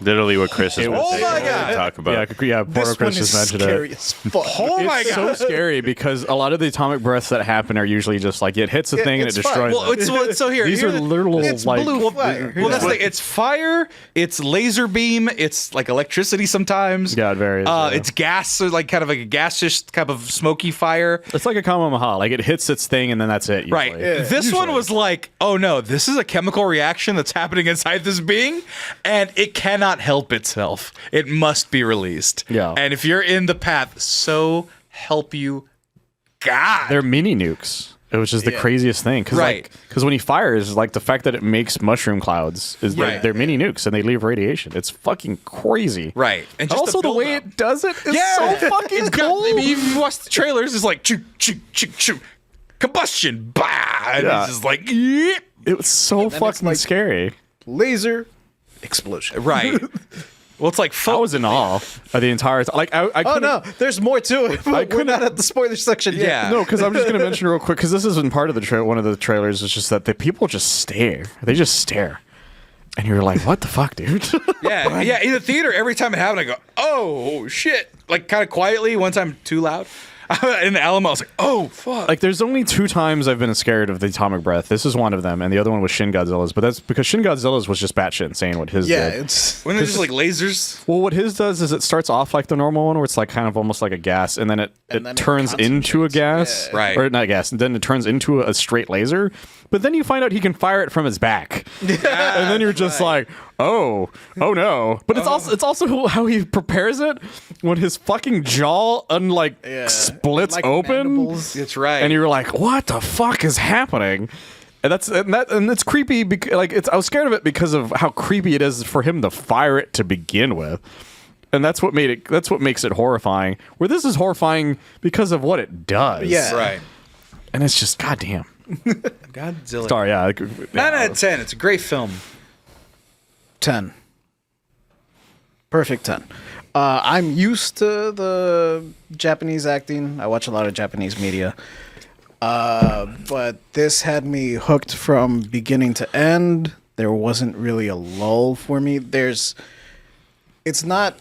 S1: Literally what Chris is
S2: Oh my God.
S1: talk about.
S3: Yeah,
S4: This
S3: Porno
S4: one
S3: Chris
S4: is
S3: just mentioned
S4: scary
S3: it.
S4: as fuck.
S2: Oh my
S3: It's
S2: God.
S3: so scary because a lot of the atomic breaths that happen are usually just like it hits a thing and it
S4: it's fine.
S3: destroys
S2: Well,
S3: it.
S2: so here,
S3: These are literal
S4: It's
S3: like
S4: blue fire.
S2: Well, that's the thing. It's fire. It's laser beam. It's like electricity sometimes.
S3: Yeah, it varies, yeah.
S2: It's gas, so like kind of like a gaseous type of smoky fire.
S3: it's like a Kamehameha. Like it hits its thing and then that's it. Usually.
S2: Right. This one was like, oh no, this is a chemical reaction that's happening inside this being, and it cannot help itself. It must be released.
S3: Yeah.
S2: And if you're in the path, so help you God.
S3: They're mini nukes. It was just the craziest thing. Cause
S2: Right.
S3: Because when he fires, like the fact that it makes mushroom clouds is
S2: Right.
S3: they're mini nukes and they leave radiation. It's fucking crazy.
S2: Right. And just
S3: Also, the way
S2: build-up.
S3: it does it is so fucking
S2: It's got-
S3: cool.
S2: I mean, if you watch the trailers, it's like choo, choo, choo, choo, combustion, bah, and
S3: Yeah.
S2: it's just like, yep.
S3: It was so fucking
S4: like-
S3: scary.
S4: Laser explosion.
S2: Right. Well, it's like
S3: I was in awe of the entire time. Like I
S4: Oh
S3: couldn't-
S4: no, there's more to it. We're
S3: couldn't-
S4: not at the spoiler section yet.
S2: Yeah.
S3: No, because I'm just going to mention real quick, because this isn't part of the one of the trailers. It's just that the people just stare. They just stare. And you're like, what the fuck, dude?
S2: Yeah, yeah. In the theater, every time it happened, I go, "Oh shit!" Like kind of quietly. One time, too loud. In the Alamo, I was like, "Oh fuck!"
S3: Like, there's only 2 times I've been scared of the atomic breath. This is one of them, and the other one was Shin Godzilla's. But that's because Shin Godzilla's was just batshit insane what his
S4: Yeah,
S3: did.
S4: it's
S2: when they're just like lasers.
S3: Well, what his does is it starts off like the normal one, where it's like kind of almost like a gas, and then it
S4: then it
S3: turns into a gas,
S2: Yeah. Right.
S3: Or not gas, and then it turns into a straight laser. But then you find out he can fire it from his back, and then you're just like, oh no. But it's also how he prepares it when his fucking jaw splits
S4: like
S3: open,
S4: mandibles.
S2: That's right.
S3: and you're like, what the fuck is happening? And it's creepy because I was scared of it because of how creepy it is for him to fire it to begin with. And that's what makes it horrifying. Where this is horrifying because of what it does.
S4: Yeah.
S2: right.
S3: And it's just goddamn.
S2: Godzilla.
S3: Sorry, yeah.
S2: 9 out of 10. It's a great film.
S4: 10. Perfect 10. I'm used to the Japanese acting. I watch a lot of Japanese media. But this had me hooked from beginning to end. There wasn't really a lull for me. It's not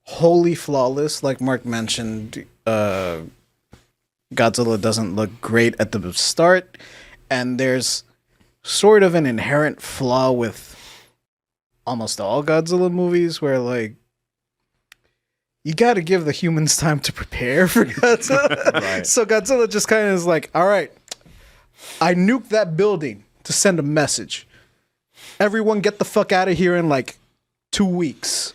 S4: wholly flawless, like Mark mentioned. Godzilla doesn't look great at the start, and there's sort of an inherent flaw with almost all Godzilla movies where like you got to give the humans time to prepare for Godzilla.
S3: Right.
S4: So Godzilla just kind of is like, all right, I nuked that building to send a message. Everyone get the fuck out of here in like 2 weeks.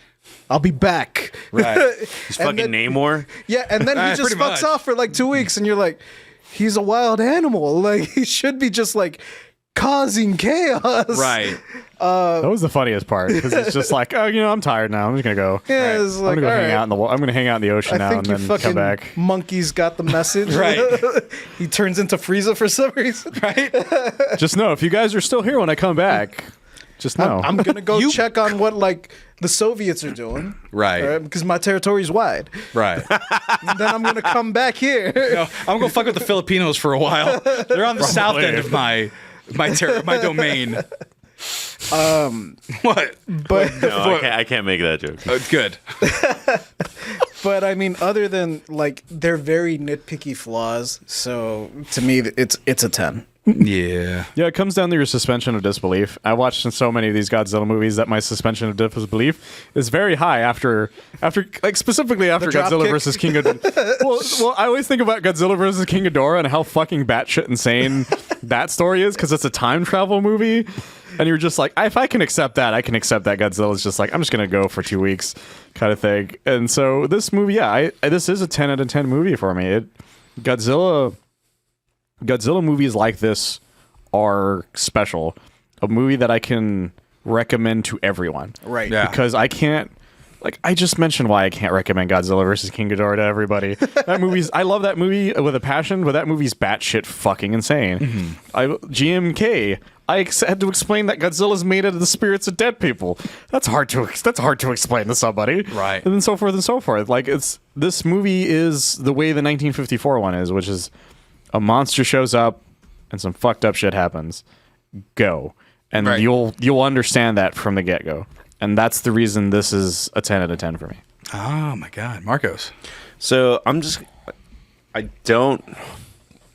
S4: I'll be back.
S2: Right.
S1: He's fucking Namor.
S4: Yeah, and then he just
S2: Pretty
S4: fucks
S2: much.
S4: off for like 2 weeks, and you're like, he's a wild animal. Like, he should be just like causing chaos.
S2: Right.
S3: That was the funniest part because it's just like, oh, I'm tired now. I'm just gonna go.
S4: Yeah, it's like,
S3: I'm gonna go hang
S4: alright.
S3: out in the. I'm gonna hang out in the ocean
S4: I
S3: now
S4: think
S3: and
S4: you
S3: then
S4: fucking
S3: come back.
S4: monkeys got the message.
S2: Right.
S4: He turns into Frieza for some reason.
S2: Right.
S3: Just know if you guys are still here when I come back, just know.
S4: I'm gonna go check on what like the Soviets are doing.
S2: Right.
S4: Because my territory's wide.
S2: Right.
S4: And then I'm gonna come back here.
S2: No, I'm gonna fuck with the Filipinos for a while. They're on the south end of my domain. What?
S4: But
S1: No, I can't make that joke.
S2: It's good.
S4: but I mean, other than like they're very nitpicky flaws. So to me, it's a 10.
S2: Yeah.
S3: Yeah, it comes down to your suspension of disbelief. I watched in so many of these Godzilla movies that my suspension of disbelief is very high after like specifically after
S4: drop
S3: Godzilla
S4: kick?
S3: versus King Ghidorah. well, I always think about Godzilla versus King Ghidorah and how fucking batshit insane that story is because it's a time travel movie. And you're just like, if I can accept that, I can accept that Godzilla's just like, I'm just going to go for 2 weeks kind of thing. And so this movie, this is a 10 out of 10 movie for me. Godzilla movies like this are special. A movie that I can recommend to everyone.
S4: Right.
S2: Yeah.
S3: Because I can't, like, I just mentioned why I can't recommend Godzilla versus King Ghidorah to everybody. I love that movie with a passion, but that movie's batshit fucking insane. GMK, I had to explain that Godzilla's made out of the spirits of dead people. That's hard to explain to somebody.
S2: Right.
S3: And then so forth and so forth. Like, this movie is the way the 1954 one is, which is a monster shows up and some fucked up shit happens. Go. And
S2: Right.
S3: you'll understand that from the get-go. And that's the reason this is a 10 out of 10 for me.
S2: Oh my God, Marcos.
S1: So I don't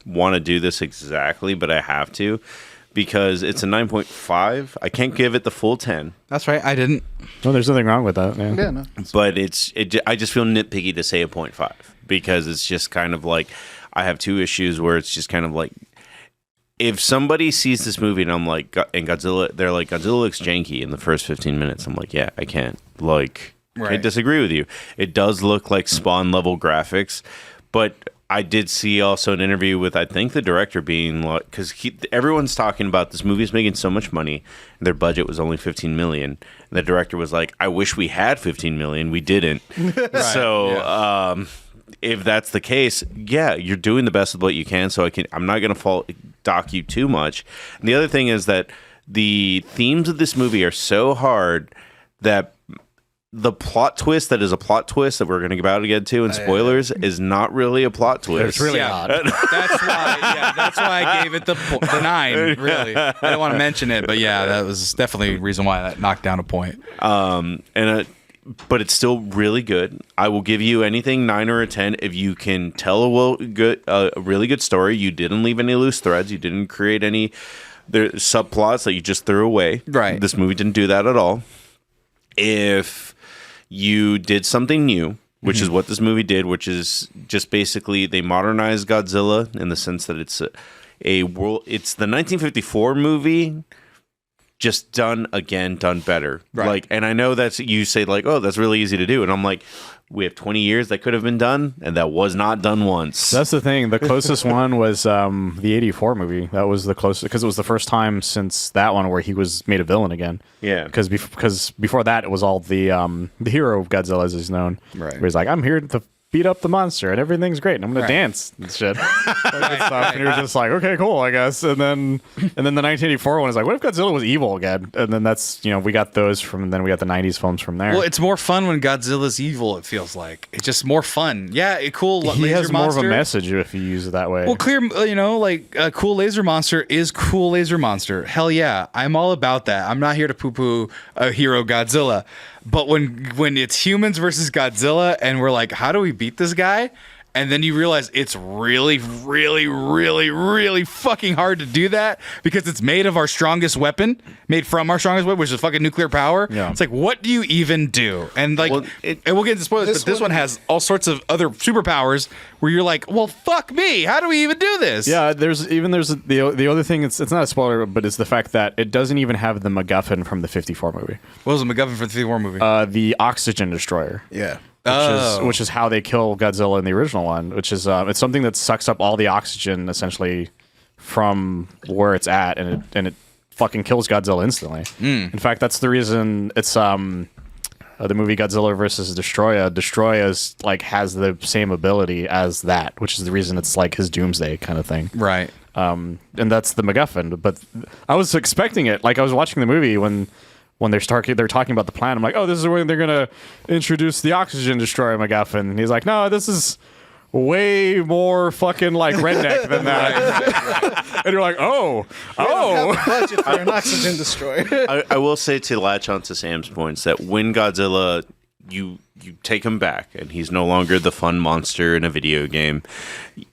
S1: want to do this exactly, but I have to because it's a 9.5. I can't give it the full 10,
S2: That's right. I didn't.
S3: No, there's nothing wrong with that.
S4: Yeah, no.
S1: but I just feel nitpicky to say a 0.5 because it's just kind of like I have two issues where it's just kind of like if somebody sees this movie and I'm like, and Godzilla, they're like, Godzilla looks janky in the first 15 minutes. I'm like, yeah, I can't. Like, I
S2: Right.
S1: disagree with you. It does look like Spawn level graphics, but I did see also an interview with, I think, the director being like, because everyone's talking about this movie's making so much money, and their budget was only $15 million. And the director was like, I wish we had $15 million. We didn't. So, if that's the case, yeah, you're doing the best with what you can. So I'm not going to dock you too much. And the other thing is that the themes of this movie are so hard that the plot twist that is a plot twist that we're going to about to get to in spoilers is not really a plot twist.
S3: It's really odd.
S2: That's why I gave it the 9. Really, I didn't want to mention it, but yeah, that was definitely the reason why that knocked down a point.
S1: But it's still really good. I will give you anything 9 or a 10 if you can tell a really good story. You didn't leave any loose threads. You didn't create any subplots that you just threw away.
S2: Right.
S1: This movie didn't do that at all. If you did something new, which is what this movie did, which is just basically they modernized Godzilla in the sense that it's it's the 1954 movie. Just done better.
S2: Right.
S1: Like, and I know that's you say like, oh, that's really easy to do, and I'm like, we have 20 years that could have been done, and that was not done once.
S3: That's the thing. The closest one was the 84 movie. That was the closest because it was the first time since that one where he was made a villain again.
S1: Yeah.
S3: Because before that it was all the hero of Godzilla as he's known.
S2: Right.
S3: Where he's like, I'm here to beat up the monster and everything's great and I'm gonna dance and shit. And you're just like, okay, cool, I guess. And then the 1984 one is like, what if Godzilla was evil again? And then that's we got those and then we got the 90s films from there.
S2: Well, it's more fun when Godzilla's evil. It feels like it's just more fun. Yeah, cool.
S3: He
S2: laser
S3: has more
S2: monster.
S3: of a message if you use it that way.
S2: Well, clear, a cool laser monster is cool laser monster. Hell yeah, I'm all about that. I'm not here to poo-poo a hero Godzilla. But when it's humans versus Godzilla and we're like, how do we beat this guy? And then you realize it's really, really, really, really fucking hard to do that because it's made from our strongest weapon, which is fucking nuclear power.
S3: Yeah.
S2: It's like, what do you even do? And like, and we'll get into spoilers, but this one has all sorts of other superpowers where you're like, well, fuck me. How do we even do this?
S3: Yeah, there's the other thing. It's not a spoiler, but it's the fact that it doesn't even have the MacGuffin from the 54 movie.
S2: What was the MacGuffin for the 54 movie?
S3: The oxygen destroyer.
S4: Yeah.
S3: Which is how they kill Godzilla in the original one. Which is it's something that sucks up all the oxygen essentially from where it's at, and it fucking kills Godzilla instantly. In fact, that's the reason it's the movie Godzilla versus Destroya. Destroya's like has the same ability as that, which is the reason it's like his doomsday kind of thing.
S2: Right.
S3: And that's the MacGuffin. But I was expecting it. Like I was watching the movie when they're talking about the plan. I'm like, oh, this is where they're gonna introduce the oxygen destroyer MacGuffin. And he's like, no, this is way more fucking like redneck than that. And you're like, oh.
S4: Have a budget for an oxygen destroyer.
S1: I will say to latch on to Sam's points that when Godzilla, you take him back and he's no longer the fun monster in a video game.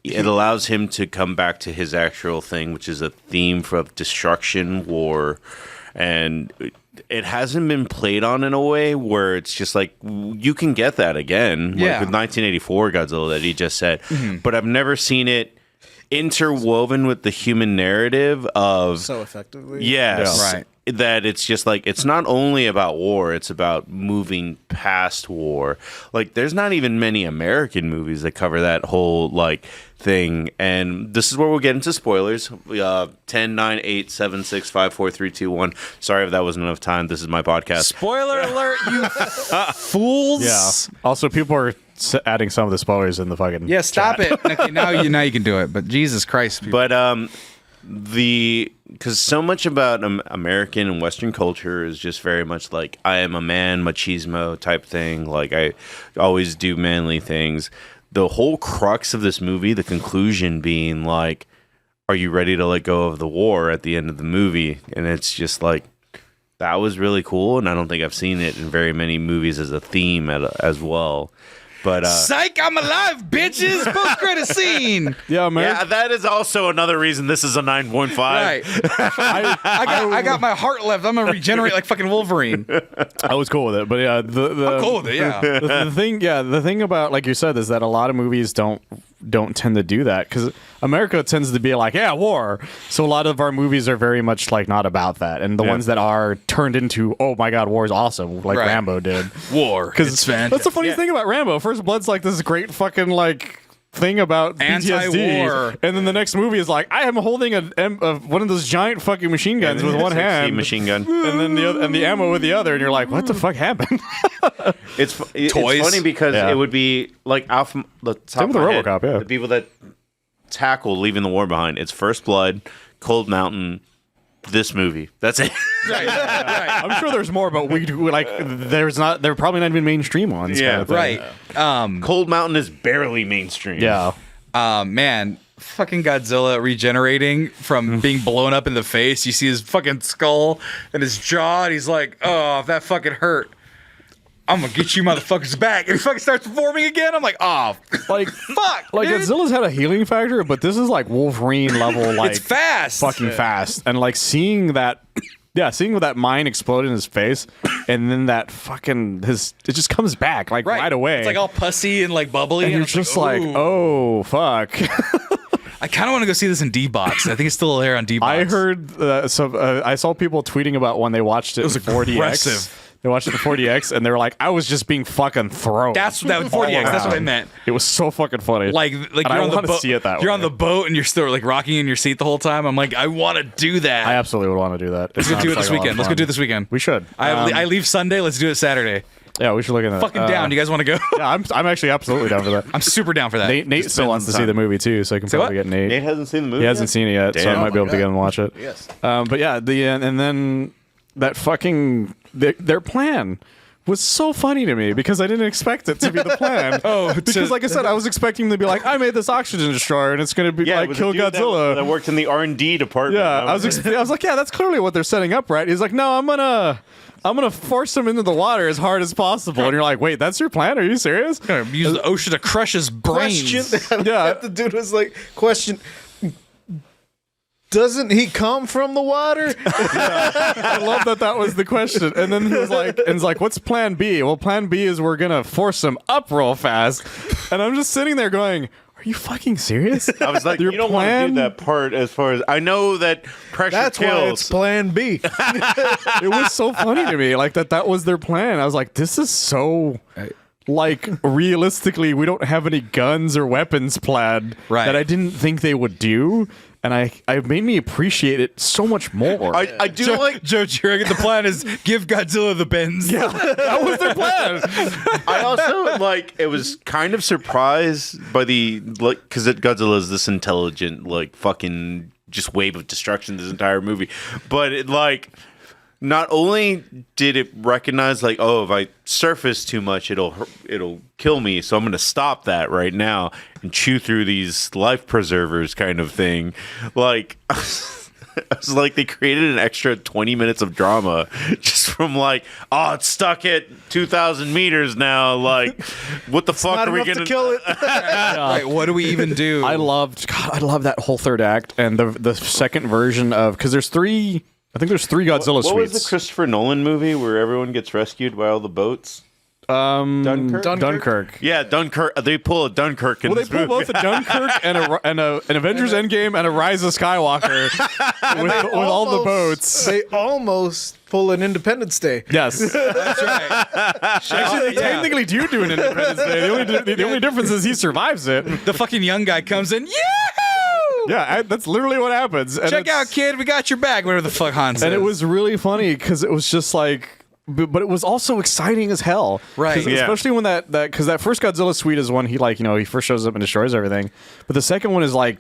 S1: It allows him to come back to his actual thing, which is a theme of destruction, war, and it hasn't been played on in a way where it's just like you can get that again, like with 1984 Godzilla that he just said, but I've never seen it interwoven with the human narrative of
S4: So effectively.
S1: yes,
S2: Right.
S1: that it's just like it's not only about war, it's about moving past war. Like there's not even many American movies that cover that whole like thing, and this is where we'll get into spoilers. 10, 9, 8, 7, 6, 5, 4, 3, 2, 1. Sorry if that wasn't enough time. This is my podcast.
S2: Spoiler alert, you fools.
S3: Yeah. Also, people are adding some of the spoilers in the fucking
S2: Yeah, stop
S3: chat.
S2: it. Okay, now you can do it. But Jesus Christ. People.
S1: But because so much about American and Western culture is just very much like I am a man, machismo type thing. Like I always do manly things. The whole crux of this movie, the conclusion being like, are you ready to let go of the war at the end of the movie? And it's just like, that was really cool. And I don't think I've seen it in very many movies as a theme as well. But
S2: Psych, I'm alive, bitches! Post-credit scene!
S3: Yeah, man.
S1: yeah, that is also another reason this is a 9.5.
S2: Right. I got my heart left. I'm gonna regenerate like fucking Wolverine.
S3: I was cool with it, but yeah,
S2: I'm cool with it, yeah.
S3: the thing about, like you said, is that a lot of movies don't tend to do that because America tends to be like, yeah, war. So a lot of our movies are very much like not about that, and the ones that are turned into, oh my god, war is awesome, like
S2: Right.
S3: Rambo did.
S2: War.
S3: Because
S2: It's fantastic.
S3: that's the funniest thing about Rambo. First Blood's like this great fucking like thing about
S2: Anti-war.
S3: PTSD, and then the next movie is like, I am holding one of those giant fucking machine guns with one hand,
S1: machine gun.
S3: and then the ammo with the other, and you're like, what the fuck happened?
S1: It's
S2: Toys.
S1: funny because
S3: Yeah.
S1: it would be like off the top
S3: Same
S1: of
S3: with
S1: my
S3: the
S1: head,
S3: RoboCop, yeah.
S1: the people that tackle leaving the war behind. It's First Blood, Cold Mountain, this movie. That's it.
S2: Right.
S3: I'm sure there's more, but we like they're probably not even mainstream ones.
S1: Yeah,
S3: kind of thing.
S2: Right.
S1: Cold Mountain is barely mainstream.
S3: Yeah.
S2: Man, fucking Godzilla regenerating from being blown up in the face. You see his fucking skull and his jaw, and he's like, oh, if that fucking hurt, I'm gonna get you motherfuckers back. And he fucking starts performing again. I'm like, oh,
S3: Like
S2: fuck,
S3: like
S2: dude.
S3: Godzilla's had a healing factor, but this is like Wolverine level, like
S2: It's fast.
S3: fucking fast, and like seeing that mine explode in his face, and then that fucking it just comes back like right away.
S2: It's like all pussy and like bubbly.
S3: and you're
S2: it's
S3: just like,
S2: ooh.
S3: oh fuck.
S2: I kind of want to go see this in D-Box. I think it's still there on D-Box.
S3: I heard I saw people tweeting about when they watched it,
S2: was
S3: in 4DX.
S2: aggressive.
S3: They watched it in 4DX, and they were like, I was just being fucking thrown.
S2: That 40X. That's what I meant.
S3: It was so fucking funny.
S2: Like
S3: And
S2: you're
S3: I
S2: on the
S3: want to
S2: boat.
S3: see it that way.
S2: You're on the boat and you're still like rocking in your seat the whole time. I'm like, I want to do that.
S3: I absolutely would want to do that.
S2: Let's go do it this weekend. Let's go do it this weekend.
S3: We should.
S2: I leave Sunday. Let's do it Saturday.
S3: Yeah, we should look at that.
S2: Fucking down. You guys want to go?
S3: Yeah, I'm actually absolutely down for that.
S2: I'm super down for that.
S3: Nate still wants to see the movie too, so I can probably
S2: what?
S3: get Nate.
S1: Nate hasn't seen the movie.
S3: He hasn't seen it yet, so I
S1: Damn.
S3: might be able to get him to watch it.
S4: Yes.
S3: But yeah, and then that fucking their plan was so funny to me because I didn't expect it to be the plan. Because like I said, I was expecting them to be like, I made this oxygen destroyer and it's going to be
S1: Yeah, it
S3: like
S1: was
S3: kill
S1: a dude
S3: Godzilla.
S1: that worked in the R&D department.
S3: Yeah, I was like, yeah, that's clearly what they're setting up, right? He's like, no, I'm gonna force him into the water as hard as possible. And you're like, wait, that's your plan? Are you serious?
S2: I'm gonna use the ocean to crush his brains.
S4: Question.
S3: Yeah.
S4: The dude was like, question. Doesn't he come from the water?
S3: I love that was the question. And then he's like, what's plan B? Well, plan B is we're gonna force him up real fast. And I'm just sitting there going, are you fucking serious?
S1: I was like,
S3: Your
S1: you don't want to
S3: plan?
S1: do that part as far as I know that pressure
S4: That's why it's
S1: kills.
S4: Plan B.
S3: It was so funny to me, like that was their plan. I was like, this is so like realistically, we don't have any guns or weapons planned
S2: Right.
S3: that I didn't think they would do. and I made me appreciate it so much more.
S1: I do like
S2: Joe Jurgen. The plan is give Godzilla the bends.
S3: yeah, that was their plan.
S1: I also like it was kind of surprised by the because Godzilla is this intelligent fucking just wave of destruction this entire movie, but it not only did it recognize if I surface too much it'll kill me, so I'm gonna stop that right now and chew through these life preservers kind of thing. It's like they created an extra 20 minutes of drama just from it's stuck at 2,000 meters now. What the fuck
S4: Not
S1: are we
S4: enough
S1: gonna
S4: to kill it.
S2: Right, what do we even do?
S3: I love that whole third act and the second version of, because there's three. I think there's 3 Godzilla
S1: What
S3: suites.
S1: was the Christopher Nolan movie where everyone gets rescued by all the boats?
S3: Dunkirk.
S1: Yeah, Dunkirk. They pull a Dunkirk in
S3: Well, they
S1: this
S3: pull
S1: movie.
S3: both a Dunkirk and an Avengers Endgame and a Rise of Skywalker with all the boats.
S4: They almost pull an Independence Day.
S3: Yes.
S2: That's right.
S3: Actually, they technically do an Independence Day. The only difference is he survives it.
S2: The fucking young guy comes in. Yahoo!
S3: Yeah, that's literally what happens. And
S2: Check out, kid. We got your back. Whatever the fuck Han says.
S3: And it was really funny because it was just but it was also exciting as hell.
S2: Right.
S3: 'Cause
S1: Yeah.
S3: Especially when because that first Godzilla suite is when he he first shows up and destroys everything. But the second one is when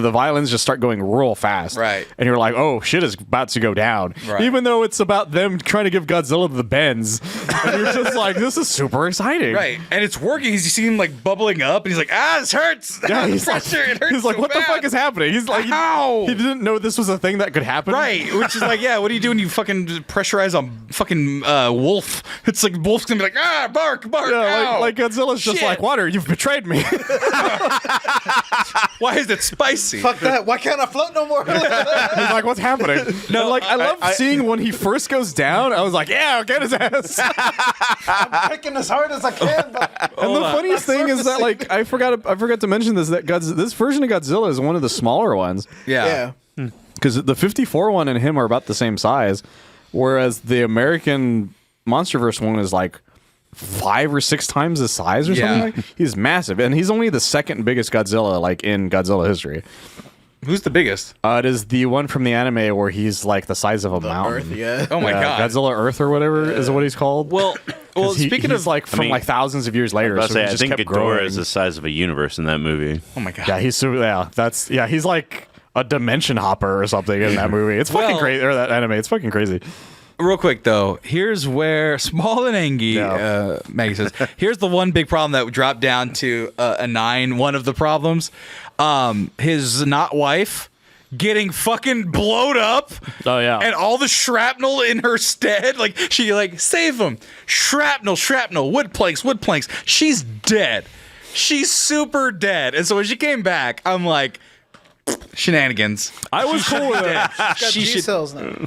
S3: the violins just start going real fast.
S2: Right.
S3: And you're like, oh, shit is about to go down.
S2: Right.
S3: Even though it's about them trying to give Godzilla the bends. And you're just like, this is super exciting.
S2: right. And it's working. You see him bubbling up, and he's like, this hurts.
S3: Yeah, he's
S2: pressure. It hurts.
S3: He's like,
S2: so
S3: what the
S2: bad."
S3: fuck is happening? He's like,
S2: Ow!
S3: he didn't know this was a thing that could happen.
S2: Right, which is yeah, what are you doing? You fucking pressurize a fucking wolf. It's like wolf's gonna be bark,
S3: Yeah,
S2: ow.
S3: like Godzilla's just
S2: Shit.
S3: like, water, you've betrayed me.
S2: Why is it spicy?
S4: Fuck that. Why can't I float no more?
S3: He's like, what's happening? No, I love seeing when he first goes down. I was like, yeah, get his ass.
S4: I'm kicking as hard as I can. But
S3: And the funniest thing is that I forgot to mention this, that this version of Godzilla is one of the smaller ones.
S2: Yeah.
S3: Because the 54 one and him are about the same size, whereas the American MonsterVerse one is 5 or 6 times the size or something. He's massive, and he's only the second biggest Godzilla in Godzilla history.
S2: Who's the biggest?
S3: It is the one from the anime where he's the size of a mountain.
S4: Earth, yeah.
S2: Oh my god.
S3: Godzilla Earth or whatever is what he's called.
S2: Well, speaking
S3: he's
S2: of
S3: from thousands of years later.
S1: I
S3: So he
S1: I
S3: just
S1: think
S3: kept
S1: Ghidorah
S3: growing.
S1: is the size of a universe in that movie.
S2: oh my god.
S3: Yeah, he's super. Yeah, he's like a dimension hopper or something in that movie. It's fucking
S2: Well-
S3: crazy. Or that anime. It's fucking crazy.
S2: Real quick though, here's where Small and Angie,
S3: Yeah.
S2: Maggie says, here's the one big problem that dropped down to a 9. One of the problems, his not wife getting fucking blowed up.
S3: Oh yeah.
S2: And all the shrapnel in her stead, she save him. Shrapnel, wood planks. She's dead. She's super dead. And so when she came back, I'm like, shenanigans.
S3: I was cool with it.
S4: Got G cells now.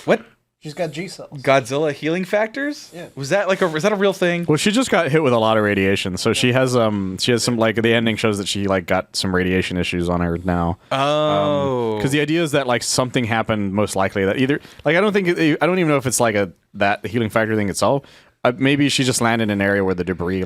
S2: What?
S4: She's got G cells.
S2: Godzilla healing factors?
S4: Yeah.
S2: Was that is that a real thing?
S3: Well, she just got hit with a lot of radiation, so she has some the ending shows that she got some radiation issues on her now.
S2: Oh.
S3: Because the idea is that something happened, most likely that either I don't even know if it's that healing factor thing itself. Maybe she just landed in an area where the debris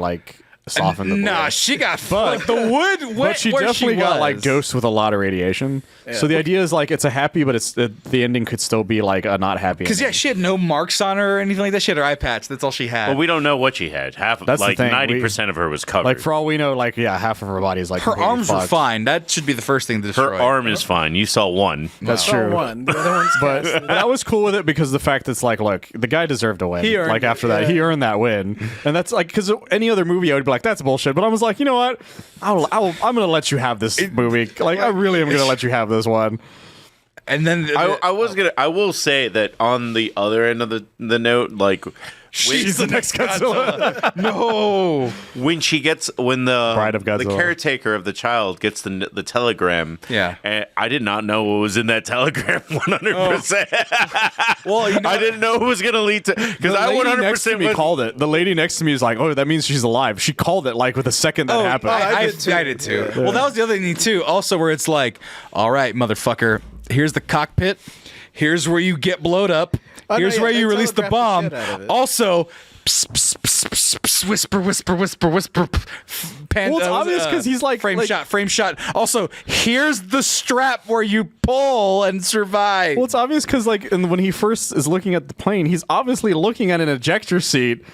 S3: softened the
S2: Nah,
S3: blow.
S2: she got fucked. The wood went
S3: But she
S2: where
S3: definitely got
S2: was.
S3: dosed with a lot of radiation. So the idea is it's a happy, but it's the ending could still be a not happy.
S2: Because
S3: ending.
S2: she had no marks on her or anything like that. She had her eye patch. That's all she had.
S1: Well, we don't know what she had. Half of
S3: That's the thing.
S1: 90% of her was covered.
S3: for all we know, half of her body is
S2: her
S3: completely
S2: arms were
S3: fucked.
S2: fine. That should be the first thing to destroy.
S1: her arm is fine. You saw one.
S3: That's
S4: Saw
S3: true.
S4: one. The other one's
S3: But
S4: casted.
S3: I was cool with it because the fact that's look, the guy deserved to win.
S2: He earned
S3: after that, he earned that win, and that's because any other movie I would be like, that's bullshit. But I was like, you know what? I'm gonna let you have this movie. I really am gonna let you have this one.
S2: And then
S1: I will say that on the other end of the note,
S3: She's the next Godzilla.
S2: no.
S1: when the
S3: Bride of
S1: the
S3: Godzilla.
S1: caretaker of the child gets the telegram.
S2: Yeah.
S1: and I did not know what was in that telegram 100%.
S2: Well,
S1: I didn't know it was going to lead to because I 100%
S3: called it. The lady next to me is like, oh, that means she's alive. She called it with the second that happened.
S2: I did too. Well, that was the other thing too. Also, where it's all right, motherfucker. Here's the cockpit. Here's where you get blowed up.
S4: Oh, no,
S2: Here's
S4: yeah,
S2: where
S4: they
S2: you release the
S4: telegraphed the
S2: bomb.
S4: shit out of it.
S2: Also, psst, psst, psst, whisper, whisper, whisper, whisper. Panda,
S3: Well, it's obvious because he's like
S2: frame shot. Also, here's the strap where you pull and survive.
S3: Well, it's obvious because when he first is looking at the plane, he's obviously looking at an ejector seat.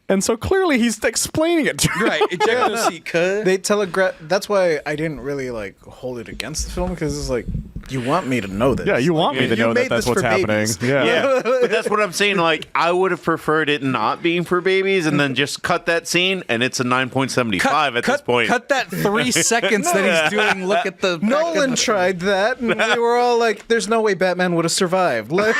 S3: And so clearly he's explaining it to him.
S2: Right, ejector seat.
S4: They telegraph. That's why I didn't really hold it against the film, because it's like, you want me to know this.
S3: Yeah, you want me to know that that's what's happening.
S1: Yeah, but that's what I'm saying. Like, I would have preferred it not being for babies, and then just cut that scene, and it's a 9.75 at this point.
S2: Cut that 3 seconds that he's doing. Look at the
S4: Nolan tried that, and we were all like, "There's no way Batman would have survived."
S3: That's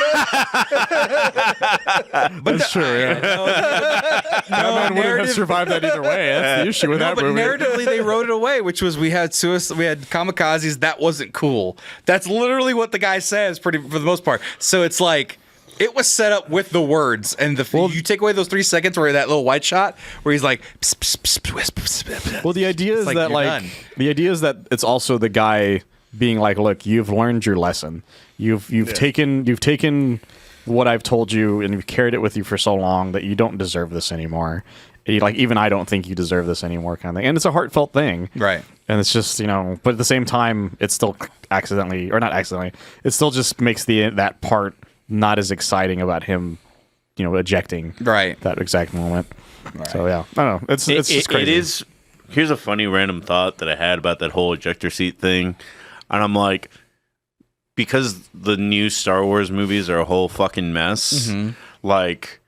S3: true. Yeah. Batman wouldn't have survived that either way. That's the issue with that movie.
S2: But narratively, they wrote it away, which was we had kamikazes. That wasn't cool. That's literally what the guy says, for the most part. So it's like, it was set up with the words, and you take away those 3 seconds where that little white shot where he's like, pss, pss, pss, pss, pss, pss.
S3: Well, the idea is that
S2: done.
S3: the idea is that it's also the guy being like, look, you've learned your lesson. You've taken what I've told you, and you've carried it with you for so long that you don't deserve this anymore. Even I don't think you deserve this anymore, kind of thing. And it's a heartfelt thing,
S2: Right?
S3: And it's just, but at the same time, it's still accidentally, or not accidentally, it still just makes that part not as exciting about him, ejecting that exact moment. Right. So yeah, I don't know. It's just crazy.
S1: It is. Here's a funny random thought that I had about that whole ejector seat thing, and I'm like, because the new Star Wars movies are a whole fucking mess, like,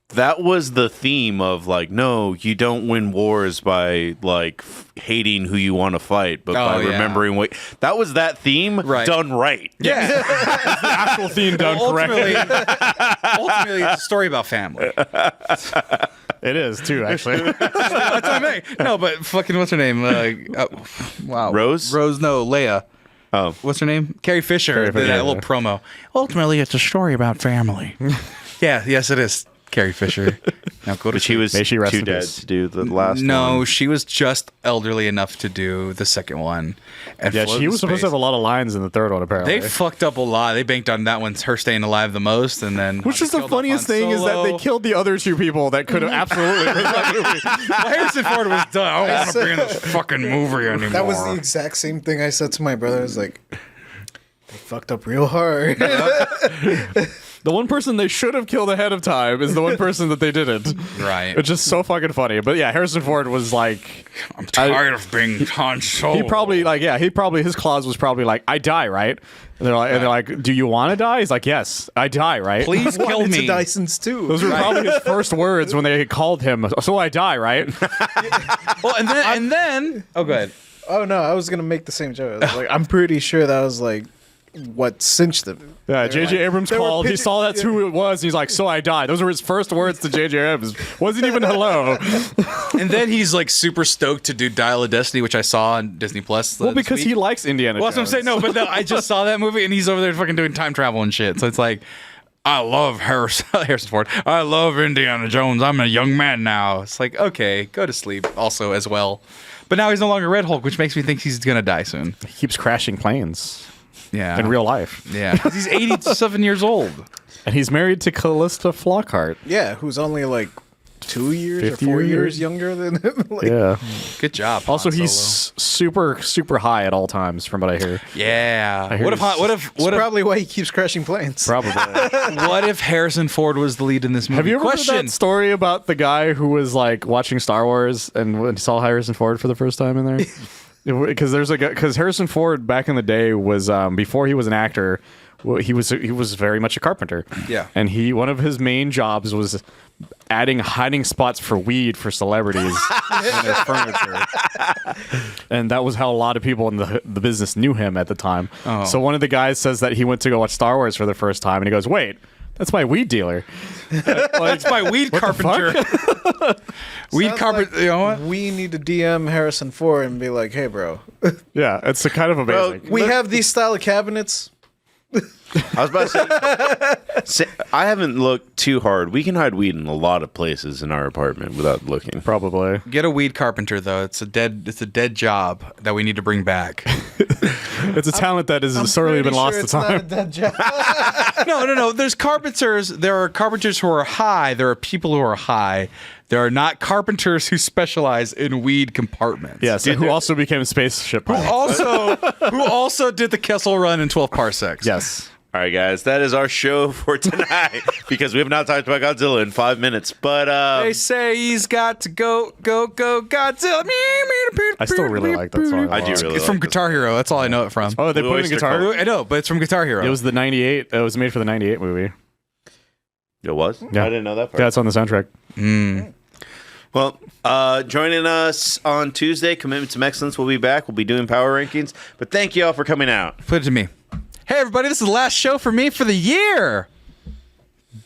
S1: that was the theme of, like, no, you don't win wars by, like, hating who you want to fight, but by remembering what... That was that theme done right.
S2: Yeah.
S3: It's the actual theme done correctly.
S2: Ultimately, it's a story about family.
S3: It is, too, actually.
S2: That's what I mean. No, but fucking, what's her name? Wow.
S1: Rose?
S2: Rose, no, Leia.
S1: Oh.
S2: What's her name? Carrie Fisher. Did that little promo. Ultimately, it's a story about family. Yes, it is. Carrie Fisher. Now go to
S1: But she was too dead to do the last one.
S2: No, she was just elderly enough to do the second one. And
S3: Yeah, she was supposed to have a lot of lines in the third one, apparently.
S2: They fucked up a lot. They banked on that one, her staying alive the most, and then
S3: Which is the funniest thing is that they killed the other two people that could have absolutely been that movie.
S2: Well, Harrison Ford was done. I don't want to be in this fucking movie anymore.
S4: That was the exact same thing I said to my brother. I was like, they fucked up real hard.
S3: The one person they should have killed ahead of time is the one person that they didn't.
S2: Right.
S3: It's just so fucking funny. But yeah, Harrison Ford was like,
S2: I'm tired of being Han Solo.
S3: He probably his clause was probably like, I die, right? And they're like, do you want to die? He's like, yes, I die, right?
S2: Please kill me.
S4: It's a Dyson's too.
S3: Those were probably his first words when they called him. So I die, right?
S2: Well, and then oh, go ahead.
S4: Oh no, I was gonna make the same joke. I was like, I'm pretty sure that was like what cinched them.
S3: Yeah, J.J. Abrams called. He saw that's who it was. And he's like, so I died. Those were his first words to J.J. Abrams. Wasn't even hello.
S2: And then he's like super stoked to do Dial of Destiny, which I saw on Disney Plus.
S3: Well, because he likes Indiana Jones.
S2: Well, that's what I'm saying. No, but I just saw that movie and he's over there fucking doing time travel and shit. So it's like, I love Harrison Ford. I love Indiana Jones. I'm a young man now. It's like, okay, go to sleep also as well. But now he's no longer Red Hulk, which makes me think he's going to die soon.
S3: He keeps crashing planes.
S2: Yeah.
S3: In real life.
S2: Yeah. He's 87 years old.
S3: And he's married to Callista Flockhart.
S4: Yeah, who's only like 2 years or 4 years younger than him.
S3: Yeah.
S2: Good job.
S3: Also, he's super, super high at all times, from what I hear.
S2: Yeah. What if
S4: probably why he keeps crashing planes.
S3: Probably.
S2: What if Harrison Ford was the lead in this movie?
S3: Have you ever heard that story about the guy who was like watching Star Wars and when he saw Harrison Ford for the first time in there? Because Harrison Ford back in the day was before he was an actor, he was very much a carpenter.
S2: Yeah,
S3: and one of his main jobs was adding hiding spots for weed for celebrities in their furniture, and that was how a lot of people in the business knew him at the time. Oh. So one of the guys says that he went to go watch Star Wars for the first time, and he goes, "Wait, that's my weed dealer."
S2: It's my weed carpenter. Weed carpenter.
S4: Like,
S2: you know what?
S4: We need to DM Harrison Ford and be like, "Hey, bro."
S3: Yeah, it's kind of amazing.
S4: We have these style of cabinets.
S1: I was about to say, I haven't looked too hard. We can hide weed in a lot of places in our apartment without looking.
S3: Probably.
S2: Get a weed carpenter though. It's a dead job that we need to bring back.
S3: It's a talent that has sorely been lost to
S4: It's not a
S3: time.
S4: dead job.
S2: No. There's carpenters. There are carpenters who are high. There are people who are high. There are not carpenters who specialize in weed compartments.
S3: Yes, who also became spaceship pilots.
S2: Who also did the Kessel Run in 12 parsecs.
S3: Yes.
S1: All right, guys, that is our show for tonight because we have not talked about Godzilla in 5 minutes. But
S2: They say he's got to go Godzilla.
S3: I still really like that song.
S1: I do really.
S2: It's from
S1: like this.
S2: Guitar Hero. That's all I know it from.
S3: Oh, they
S1: Blue
S3: put in
S1: Oyster
S3: guitar.
S1: Cult.
S2: I know, but it's from Guitar Hero.
S3: It was the 98. It was made for the 98 movie.
S1: It was.
S3: Yeah.
S1: I didn't know that part.
S3: Yeah, it's on the soundtrack.
S1: Well, joining us on Tuesday, Commitment to Excellence will be back. We'll be doing power rankings. But thank you all for coming out.
S2: Put it to me. Hey, everybody, this is the last show for me for the year.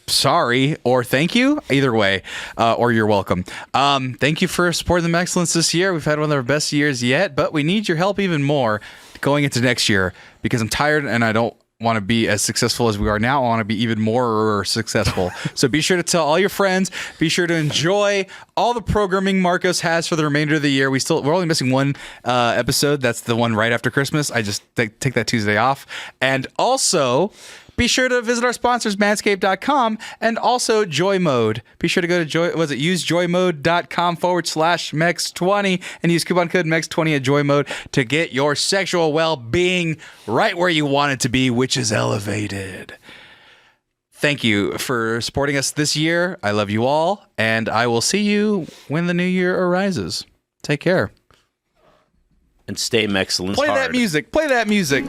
S2: Sorry, or thank you. Either way, or you're welcome. Thank you for supporting the Excellence this year. We've had one of our best years yet, but we need your help even more going into next year because I'm tired and I don't want to be as successful as we are now. I want to be even more successful. So be sure to tell all your friends. Be sure to enjoy all the programming Marcos has for the remainder of the year. We're only missing one episode. That's the one right after Christmas. I just take that Tuesday off. And also, be sure to visit our sponsors, manscaped.com, and also Joy Mode. Be sure to go to usejoymode.com/MEX20 and use coupon code MEX20 at Joy Mode to get your sexual well-being right where you want it to be, which is elevated. Thank you for supporting us this year. I love you all, and I will see you when the new year arises. Take care.
S1: And stay excellence
S2: Play
S1: hard.
S2: that music. Play that music.